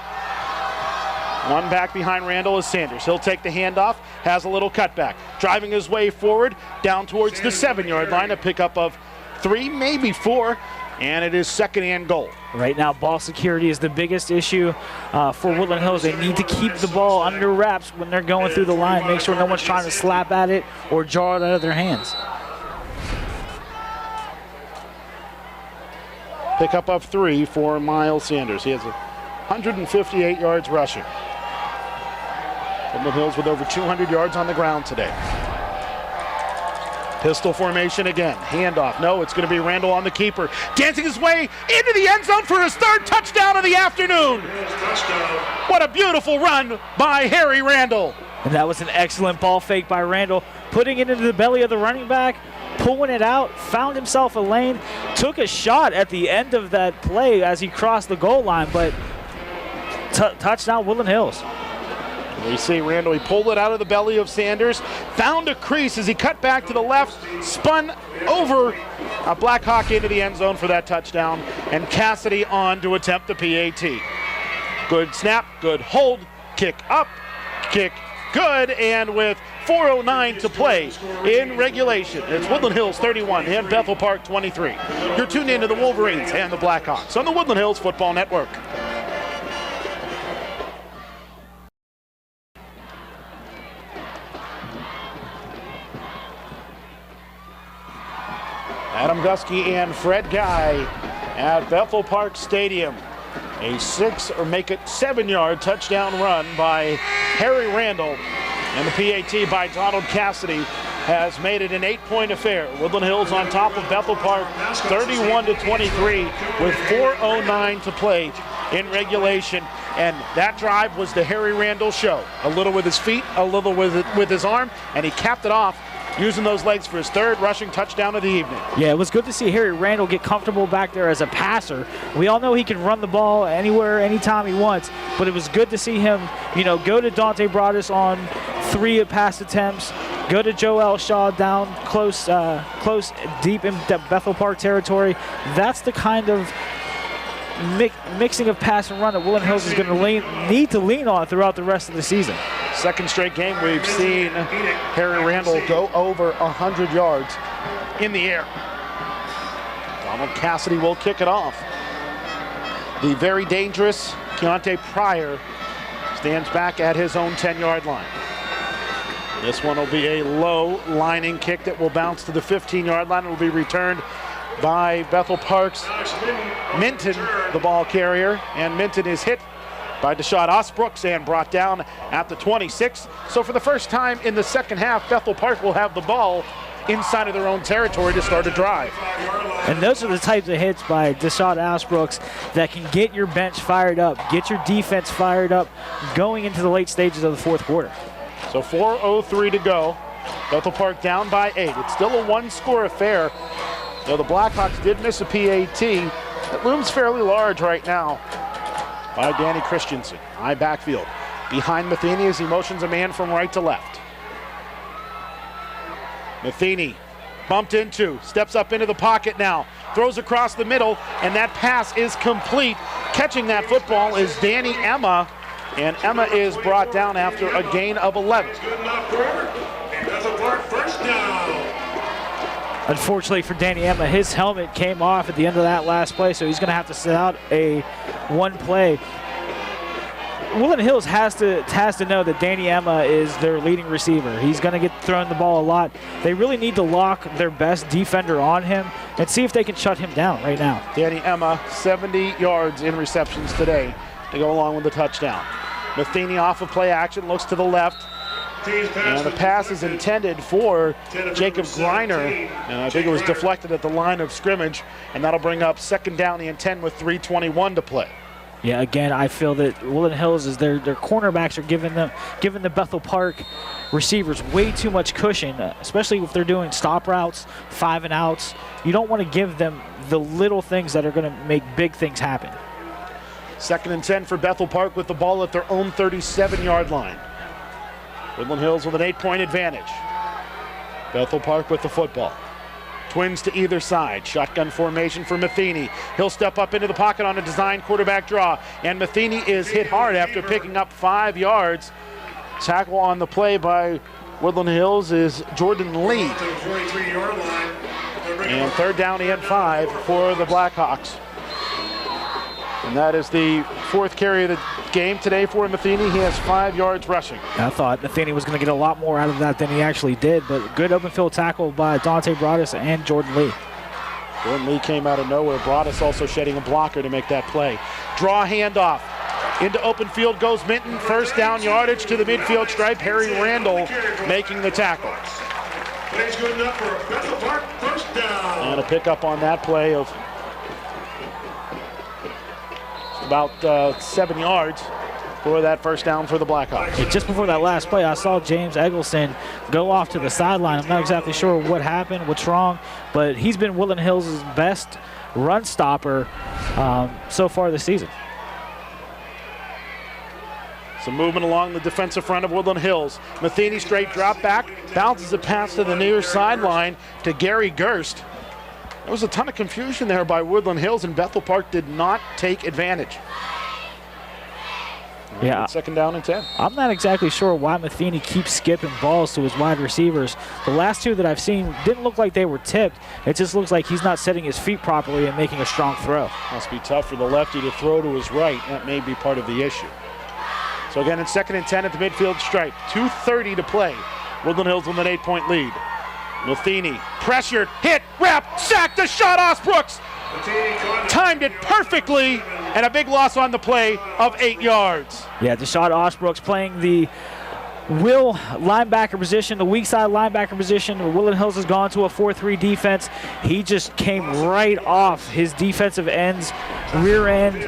One back behind Randall is Sanders. He'll take the handoff, has a little cutback. Driving his way forward down towards the 7-yard line, a pickup of 3, maybe 4, and it is second and goal. Right now, ball security is the biggest issue for Woodland Hills. They need to keep the ball under wraps when they're going through the line. Make sure no one's trying to slap at it or draw it out of their hands. Pickup of 3 for Miles Sanders. He has 158 yards rushing. Woodland Hills with over 200 yards on the ground today. Pistol formation again. Handoff. No, it's going to be Randall on the keeper. Dancing his way into the end zone for his 3rd touchdown of the afternoon. What a beautiful run by Harry Randall. And that was an excellent ball fake by Randall, putting it into the belly of the running back, pulling it out, found himself a lane, took a shot at the end of that play as he crossed the goal line, but touchdown Woodland Hills. We see Randall, he pulled it out of the belly of Sanders, found a crease as he cut back to the left, spun over a Blackhawk into the end zone for that touchdown, and Cassidy on to attempt the PAT. Good snap, good hold, kick up, kick good, and with 4:09 to play in regulation, it's Woodland Hills 31 and Bethel Park 23. You're tuned into the Wolverines and the Blackhawks on the Woodland Hills Football Network. Adam Gusky and Fred Guy at Bethel Park Stadium. A 7-yard touchdown run by Harry Randall, and the PAT by Donald Cassidy has made it an 8-point affair. Woodland Hills on top of Bethel Park, 31-23 with 4:09 to play in regulation. And that drive was the Harry Randall show. A little with his feet, a little with his arm, and he capped it off using those legs for his 3rd rushing touchdown of the evening. Yeah, it was good to see Harry Randall get comfortable back there as a passer. We all know he can run the ball anywhere, anytime he wants, but it was good to see him, go to Dante Broadus on 3 pass attempts, go to Joel Shaw down close, deep in Bethel Park territory. That's the kind of mixing of pass and run that Woodland Hills is going to need to lean on throughout the rest of the season. Second straight game we've seen Harry Randall go over 100 yards in the air. Donald Cassidy will kick it off. The very dangerous Keontae Pryor stands back at his own 10-yard line. This one will be a low lining kick that will bounce to the 15-yard line. It will be returned by Bethel Park's Minton, the ball carrier, and Minton is hit by Deshaun Osbrooks and brought down at the 26. So for the first time in the second half, Bethel Park will have the ball inside of their own territory to start a drive. And those are the types of hits by Deshaun Osbrooks that can get your bench fired up, get your defense fired up going into the late stages of the fourth quarter. So 4:03 to go. Bethel Park down by 8. It's still a one-score affair. Though the Blackhawks did miss a PAT. It looms fairly large right now by Danny Christensen. High backfield. Behind Matheny as he motions a man from right to left. Matheny bumped into, steps up into the pocket now, throws across the middle, and that pass is complete. Catching that football is Danny Emma, and Emma is brought down after a gain of 11. Good enough for and Bethel Park first down. Unfortunately for Danny Emma, his helmet came off at the end of that last play, so he's going to have to sit out a one play. Woodland Hills has to know that Danny Emma is their leading receiver. He's going to get thrown the ball a lot. They really need to lock their best defender on him and see if they can shut him down right now. Danny Emma, 70 yards in receptions today to go along with the touchdown. Matheny off of play action, looks to the left. And the pass is intended for Jacob Greiner. And I think it was deflected at the line of scrimmage. And that'll bring up second down and 10 with 3:21 to play. Yeah, again, I feel that Woodland Hills is their cornerbacks are giving the Bethel Park receivers way too much cushion, especially if they're doing stop routes, 5 and outs. You don't want to give them the little things that are going to make big things happen. Second and 10 for Bethel Park with the ball at their own 37-yard line. Woodland Hills with an 8-point advantage. Bethel Park with the football. Twins to either side. Shotgun formation for Matheny. He'll step up into the pocket on a design quarterback draw. And Matheny is hit hard after picking up 5 yards. Tackle on the play by Woodland Hills is Jordan Lee. And third down and 5 for the Blackhawks. And that is the 4th carry of the game today for Matheny. He has 5 yards rushing. I thought Matheny was going to get a lot more out of that than he actually did, but good open field tackle by Dante Broadus and Jordan Lee. Jordan Lee came out of nowhere. Broadus also shedding a blocker to make that play. Draw handoff. Into open field goes Minton. First down yardage to the midfield stripe. Harry Randall making the tackle. Play's good enough for a Bethel Park first down. And a pickup on that play of about 7 yards for that first down for the Blackhawks. Yeah, just before that last play, I saw James Eggleston go off to the sideline. I'm not exactly sure what happened, what's wrong, but he's been Woodland Hills' best run stopper so far this season. Some movement along the defensive front of Woodland Hills. Matheny straight drop back, bounces a pass to the near sideline to Gary Gerst. There was a ton of confusion there by Woodland Hills, and Bethel Park did not take advantage. Yeah. Second down and 10. I'm not exactly sure why Matheny keeps skipping balls to his wide receivers. The last 2 that I've seen didn't look like they were tipped. It just looks like he's not setting his feet properly and making a strong throw. Must be tough for the lefty to throw to his right. That may be part of the issue. So again, it's second and 10 at the midfield stripe. 2:30 to play. Woodland Hills with an 8-point lead. Matheny, pressured, hit, wrap, sacked, the shot, Osbrooks. Timed it perfectly, and a big loss on the play of 8 yards. Yeah, Deshaun Osbrooks playing the will linebacker position, the weak side linebacker position. Woodland Hills has gone to a 4-3 defense. He just came right off his defensive end's rear end,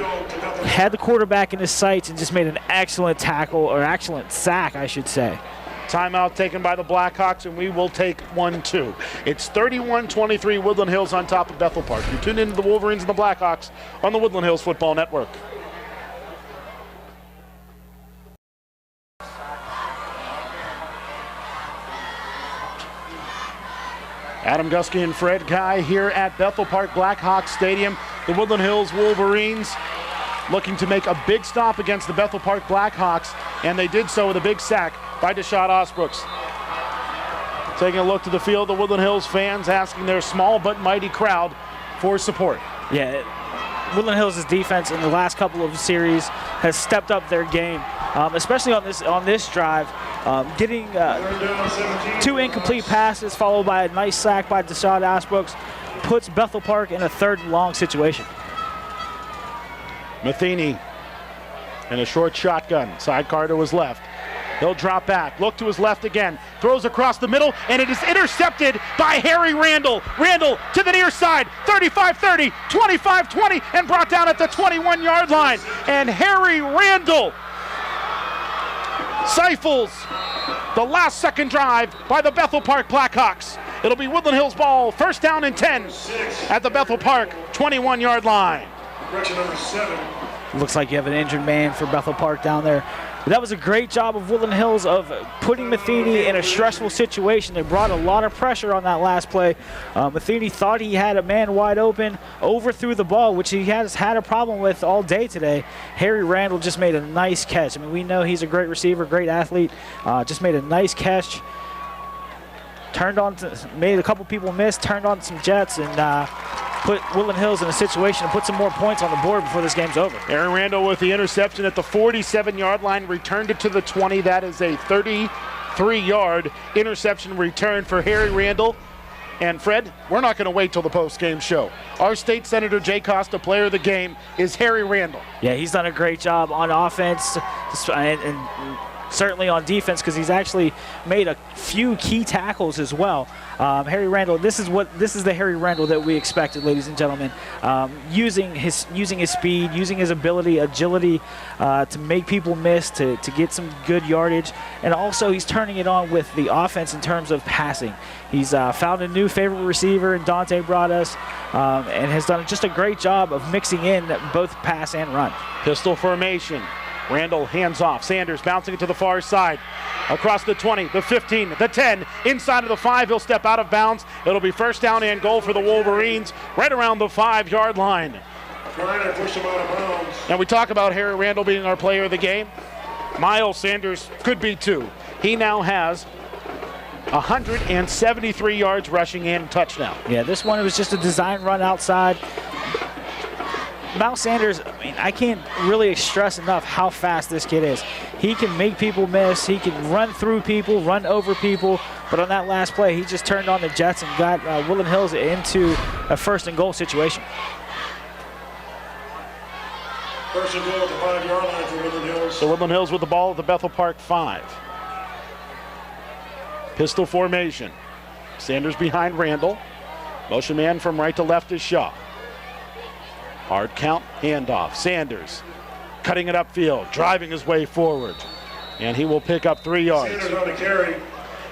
had the quarterback in his sights, and just made an excellent tackle, or excellent sack, I should say. Timeout taken by the Blackhawks, and we will take 1 2. It's 31-23, Woodland Hills on top of Bethel Park. You're tuned into the Wolverines and the Blackhawks on the Woodland Hills Football Network. Adam Gusky and Fred Guy here at Bethel Park Blackhawks Stadium. The Woodland Hills Wolverines looking to make a big stop against the Bethel Park Blackhawks, and they did so with a big sack by Deshaun Osbrooks. Taking a look to the field, the Woodland Hills fans asking their small but mighty crowd for support. Yeah, Woodland Hills' defense in the last couple of series has stepped up their game, especially on this drive, getting 2 incomplete passes followed by a nice sack by Deshaun Osbrooks puts Bethel Park in a 3rd and long situation. Matheny in a short shotgun, sidecar to his left. He'll drop back, look to his left again, throws across the middle, and it is intercepted by Harry Randall. Randall to the near side, 35-30, 25-20, and brought down at the 21-yard line. And Harry Randall stifles The last second drive by the Bethel Park Blackhawks. It'll be Woodland Hills ball, first down and 10 at the Bethel Park 21-yard line. Correction number 7. Looks like you have an injured man for Bethel Park down there. But that was a great job of Woodland Hills of putting Matheny in a stressful situation. They brought a lot of pressure on that last play. Matheny thought he had a man wide open, overthrew the ball, which he has had a problem with all day today. Harry Randall just made a nice catch. I mean, we know he's a great receiver, great athlete. Just made a nice catch. Made a couple people miss, turned on some jets, and put Woodland Hills in a situation to put some more points on the board before this game's over. Aaron Randall with the interception at the 47-yard line, returned it to the 20. That is a 33-yard interception return for Harry Randall. And Fred, we're not going to wait till the post-game show. Our state senator, Jay Costa, player of the game, is Harry Randall. Yeah, he's done a great job on offense and certainly on defense, because he's actually made a few key tackles as well. Harry Randall, this is the Harry Randall that we expected, ladies and gentlemen. Using his speed, using his agility to make people miss, to get some good yardage, and also he's turning it on with the offense in terms of passing. He's found a new favorite receiver in Dante Broaddus, and has done just a great job of mixing in both pass and run. Pistol formation. Randall hands off. Sanders bouncing it to the far side. Across the 20, the 15, the 10, inside of the 5. He'll step out of bounds. It'll be first down and goal for the Wolverines right around the 5-yard line. Trying to push him out of bounds. Now we talk about Harry Randall being our player of the game. Miles Sanders could be too. He now has 173 yards rushing and touchdown. Yeah, this one, it was just a design run outside. Miles Sanders, I mean, I can't really stress enough how fast this kid is. He can make people miss. He can run through people, run over people. But on that last play, he just turned on the jets and got Woodland Hills into a first and goal situation. First and goal at the 5-yard line for Woodland Hills. So Woodland Hills with the ball at the Bethel Park 5. Pistol formation. Sanders behind Randall. Motion man from right to left is Shaw. Hard count, handoff. Sanders cutting it upfield, driving his way forward. And he will pick up 3 yards. Sanders on the carry.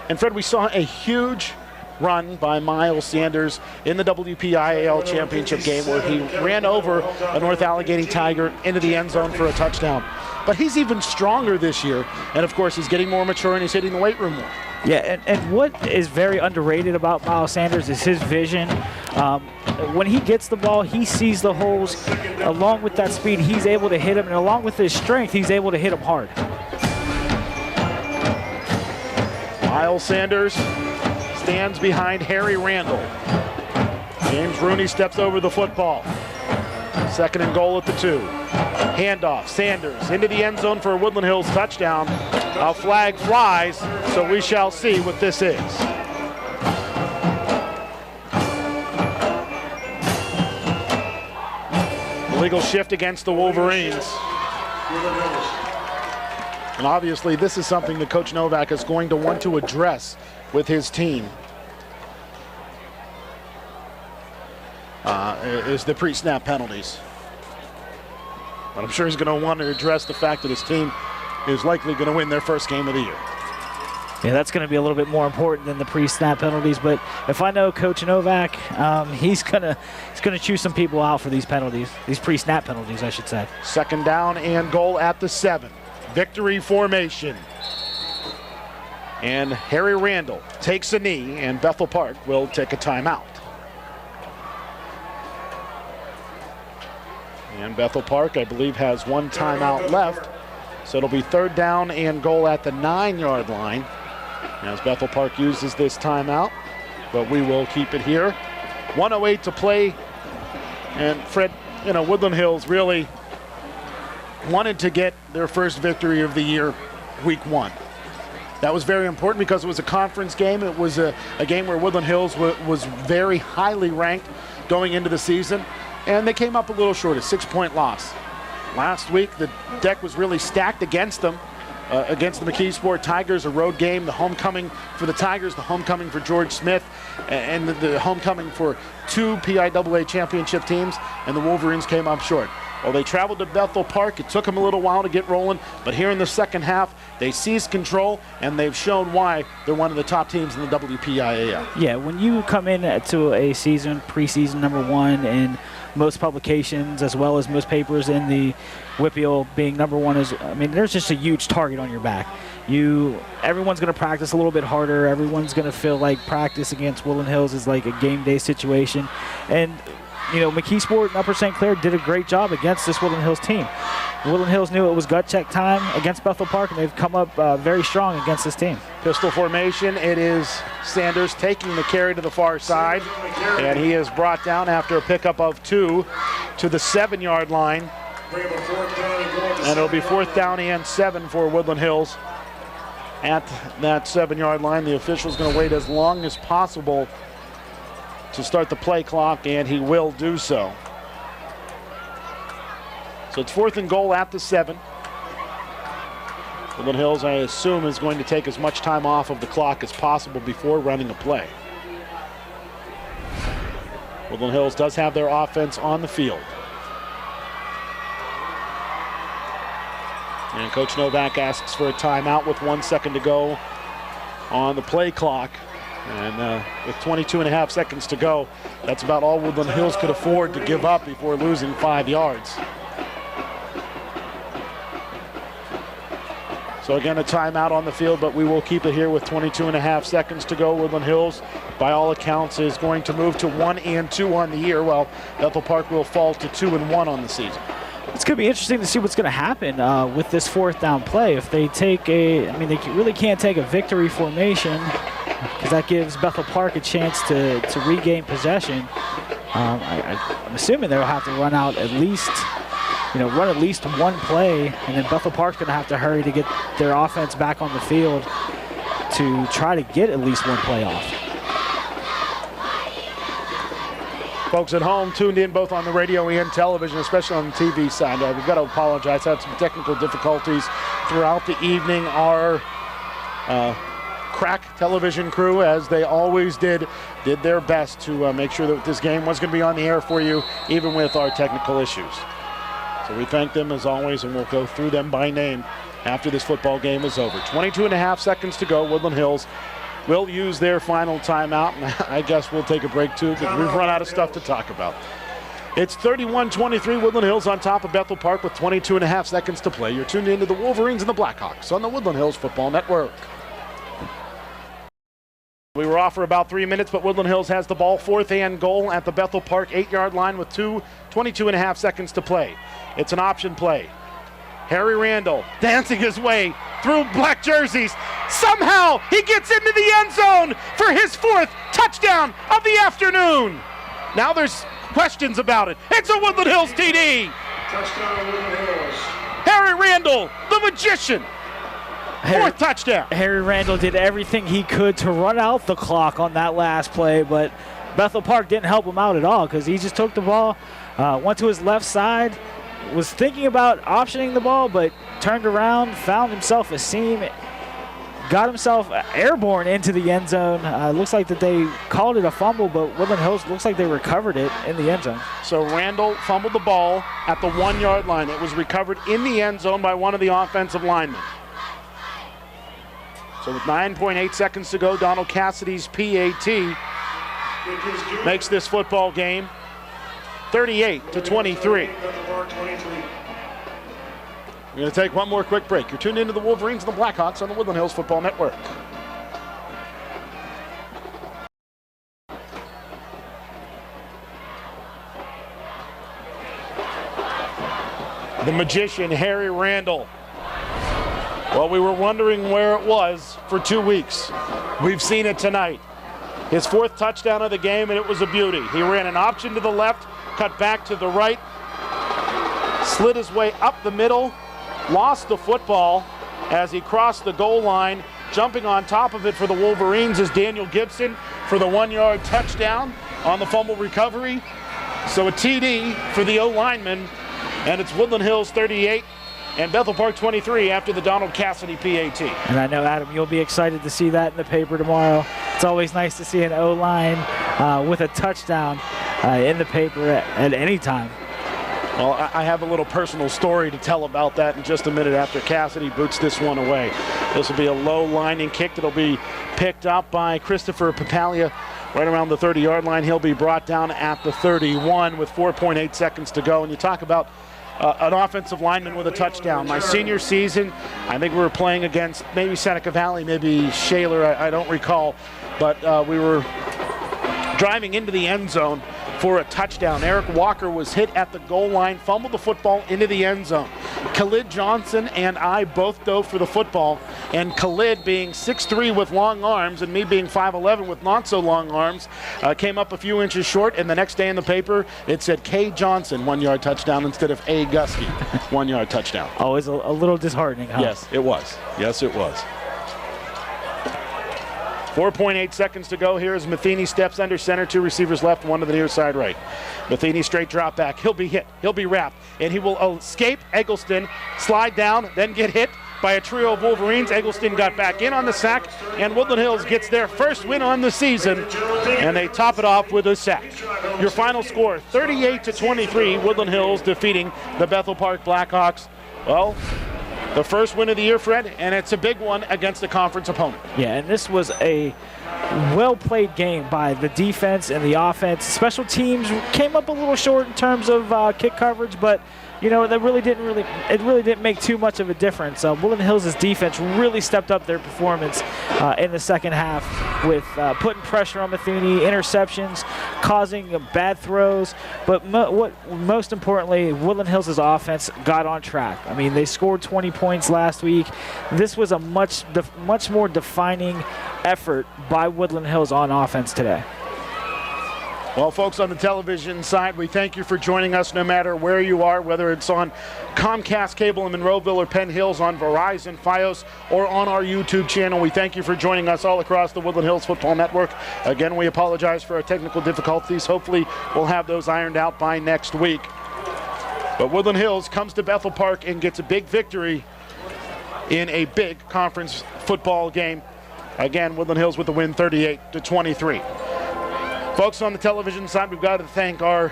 And Fred, we saw a huge run by Miles Sanders in the WPIAL championship game where he ran over a North Allegheny Tiger into the end zone for a touchdown. But he's even stronger this year. And of course, he's getting more mature and he's hitting the weight room more. Yeah, and what is very underrated about Miles Sanders is his vision. When he gets the ball, he sees the holes. Along with that speed, he's able to hit him, and along with his strength, he's able to hit him hard. Miles Sanders stands behind Harry Randall. James Rooney steps over the football. Second and goal at the 2. Handoff, Sanders into the end zone for a Woodland Hills touchdown. A flag flies, so we shall see what this is. Illegal shift against the Wolverines. And obviously this is something that Coach Novak is going to want to address with his team. Is the pre-snap penalties. But I'm sure he's going to want to address the fact that his team is likely going to win their first game of the year. Yeah, that's going to be a little bit more important than the pre-snap penalties. But if I know Coach Novak, he's gonna choose some people out for these penalties, these pre-snap penalties, I should say. Second down and goal at the 7. Victory formation. And Harry Randall takes a knee, and Bethel Park will take a timeout. And Bethel Park, I believe, has one timeout left. So it'll be third down and goal at the 9-yard line as Bethel Park uses this timeout. But we will keep it here. 1:08 to play. And Fred, Woodland Hills really wanted to get their first victory of the year week 1. That was very important because it was a conference game. It was a game where Woodland Hills was very highly ranked going into the season. And they came up a little short, a 6-point loss. Last week, the deck was really stacked against them, against the McKeesport Tigers, a road game, the homecoming for the Tigers, the homecoming for George Smith, and the homecoming for 2 PIAA championship teams, and the Wolverines came up short. Well, they traveled to Bethel Park. It took them a little while to get rolling, but here in the second half, they seized control, and they've shown why they're one of the top teams in the WPIAL. Yeah, when you come in to a season, preseason #1 in most publications, as well as most papers in the WPIAL being #1 there's just a huge target on your back. Everyone's going to practice a little bit harder. Everyone's going to feel like practice against Woodland Hills is like a game day situation. And McKeesport and Upper St. Clair did a great job against this Woodland Hills team. Woodland Hills knew it was gut check time against Bethel Park, and they've come up very strong against this team. Pistol formation, it is Sanders taking the carry to the far side, and he is brought down after a pickup of 2 to the 7-yard line. And it'll be 4th down and 7 for Woodland Hills at that 7-yard line. The official's going to wait as long as possible to start the play clock, and he will do so. So it's 4th and goal at the 7. Woodland Hills, I assume, is going to take as much time off of the clock as possible before running a play. Woodland Hills does have their offense on the field. And Coach Novak asks for a timeout with 1 second to go on the play clock. And with 22.5 seconds to go, that's about all Woodland Hills could afford to give up before losing 5 yards. So again, a timeout on the field, but we will keep it here with 22.5 seconds to go. Woodland Hills, by all accounts, is going to move to 1-2 on the year, while Bethel Park will fall to 2-1 on the season. It's going to be interesting to see what's going to happen with this 4th down play. If they take they really can't take a victory formation, because that gives Bethel Park a chance to regain possession. I'm assuming they'll have to run out at least, run at least one play, and then Bethel Park's going to have to hurry to get their offense back on the field to try to get at least one play off. Folks at home tuned in both on the radio and television, especially on the TV side. We've got to apologize. Had some technical difficulties throughout the evening. Our crack television crew, as they always did their best to make sure that this game was going to be on the air for you, even with our technical issues. So we thank them as always, and we'll go through them by name after this football game is over. 22.5 seconds to go. Woodland Hills will use their final timeout, and I guess we'll take a break too, because we've run out of stuff to talk about. It's 31-23, Woodland Hills on top of Bethel Park with 22.5 seconds to play. You're tuned into the Wolverines and the Blackhawks on the Woodland Hills Football Network. We were off for about 3 minutes, but Woodland Hills has the ball. 4th and goal at the Bethel Park 8-yard line with 22.5 seconds to play. It's an option play. Harry Randall dancing his way through black jerseys. Somehow he gets into the end zone for his 4th touchdown of the afternoon. Now there's questions about it. It's a Woodland Hills TD. Touchdown Woodland Hills. Harry Randall, the magician. 4th touchdown. Harry Randall did everything he could to run out the clock on that last play, but Bethel Park didn't help him out at all, because he just took the ball, went to his left side, was thinking about optioning the ball, but turned around, found himself a seam, got himself airborne into the end zone. Looks like that they called it a fumble, but Woodland Hills looks like they recovered it in the end zone. So Randall fumbled the ball at the 1-yard line. It was recovered in the end zone by one of the offensive linemen. So with 9.8 seconds to go, Donald Cassidy's PAT makes this football game 38-23. We're going to take one more quick break. You're tuned into the Wolverines and the Blackhawks on the Woodland Hills Football Network. The magician, Harry Randall. Well, we were wondering where it was for 2 weeks. We've seen it tonight. His 4th touchdown of the game, and it was a beauty. He ran an option to the left, cut back to the right, slid his way up the middle, lost the football as he crossed the goal line. Jumping on top of it for the Wolverines is Daniel Gibson for the 1-yard touchdown on the fumble recovery. So a TD for the O-lineman, and it's Woodland Hills 38 and Bethel Park 23 after the Donald Cassidy PAT. And I know, Adam, you'll be excited to see that in the paper tomorrow. It's always nice to see an O-line with a touchdown in the paper at any time. Well, I have a little personal story to tell about that in just a minute after Cassidy boots this one away. This will be a low lining kick that'll be picked up by Christopher Papalia right around the 30-yard line. He'll be brought down at the 31 with 4.8 seconds to go. And you talk about an offensive lineman with a touchdown. My senior season, I think we were playing against maybe Seneca Valley, maybe Shaler, I don't recall. But we were driving into the end zone for a touchdown. Eric Walker was hit at the goal line, fumbled the football into the end zone. Khalid Johnson and I both dove for the football, and Khalid, being 6'3" with long arms and me being 5'11" with not so long arms, came up a few inches short, and the next day in the paper it said K. Johnson 1-yard touchdown instead of A. Gusky 1-yard touchdown. Always a little disheartening, huh? Yes, it was. Yes, it was. 4.8 seconds to go here as Matheny steps under center, 2 receivers left, 1 to the near side right. Matheny straight drop back. He'll be hit. He'll be wrapped. And he will escape Eggleston, slide down, then get hit by a trio of Wolverines. Eggleston got back in on the sack, and Woodland Hills gets their first win on the season, and they top it off with a sack. Your final score, 38-23, Woodland Hills defeating the Bethel Park Blackhawks. Well, the first win of the year, Fred, and it's a big one against a conference opponent. Yeah, and this was a well-played game by the defense and the offense. Special teams came up a little short in terms of kick coverage, but you know, it really didn't make too much of a difference. Woodland Hills' defense really stepped up their performance in the second half with putting pressure on Matheny, interceptions, causing bad throws. But most importantly, Woodland Hills' offense got on track. I mean, they scored 20 points last week. This was a much more defining effort by Woodland Hills on offense today. Well, folks on the television side, we thank you for joining us no matter where you are, whether it's on Comcast Cable in Monroeville or Penn Hills, on Verizon, Fios, or on our YouTube channel. We thank you for joining us all across the Woodland Hills Football Network. Again, we apologize for our technical difficulties. Hopefully, we'll have those ironed out by next week. But Woodland Hills comes to Bethel Park and gets a big victory in a big conference football game. Again, Woodland Hills with the win, 38-23. Folks on the television side, we've got to thank our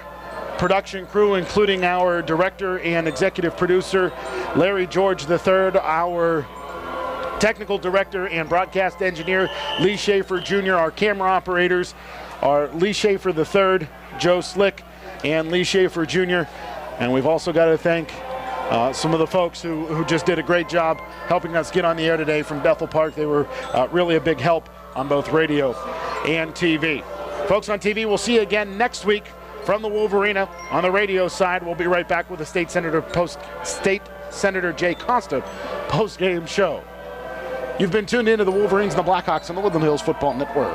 production crew, including our director and executive producer, Larry George III, our technical director and broadcast engineer, Lee Schaefer Jr., our camera operators are Lee Schaefer III, Joe Slick, and Lee Schaefer Jr. And we've also got to thank some of the folks who just did a great job helping us get on the air today from Bethel Park. They were really a big help on both radio and TV. Folks on TV, we'll see you again next week from the Wolverina. On the radio side, we'll be right back with the State Senator Jay Costa post-game show. You've been tuned into the Wolverines and the Blackhawks on the Woodland Hills Football Network.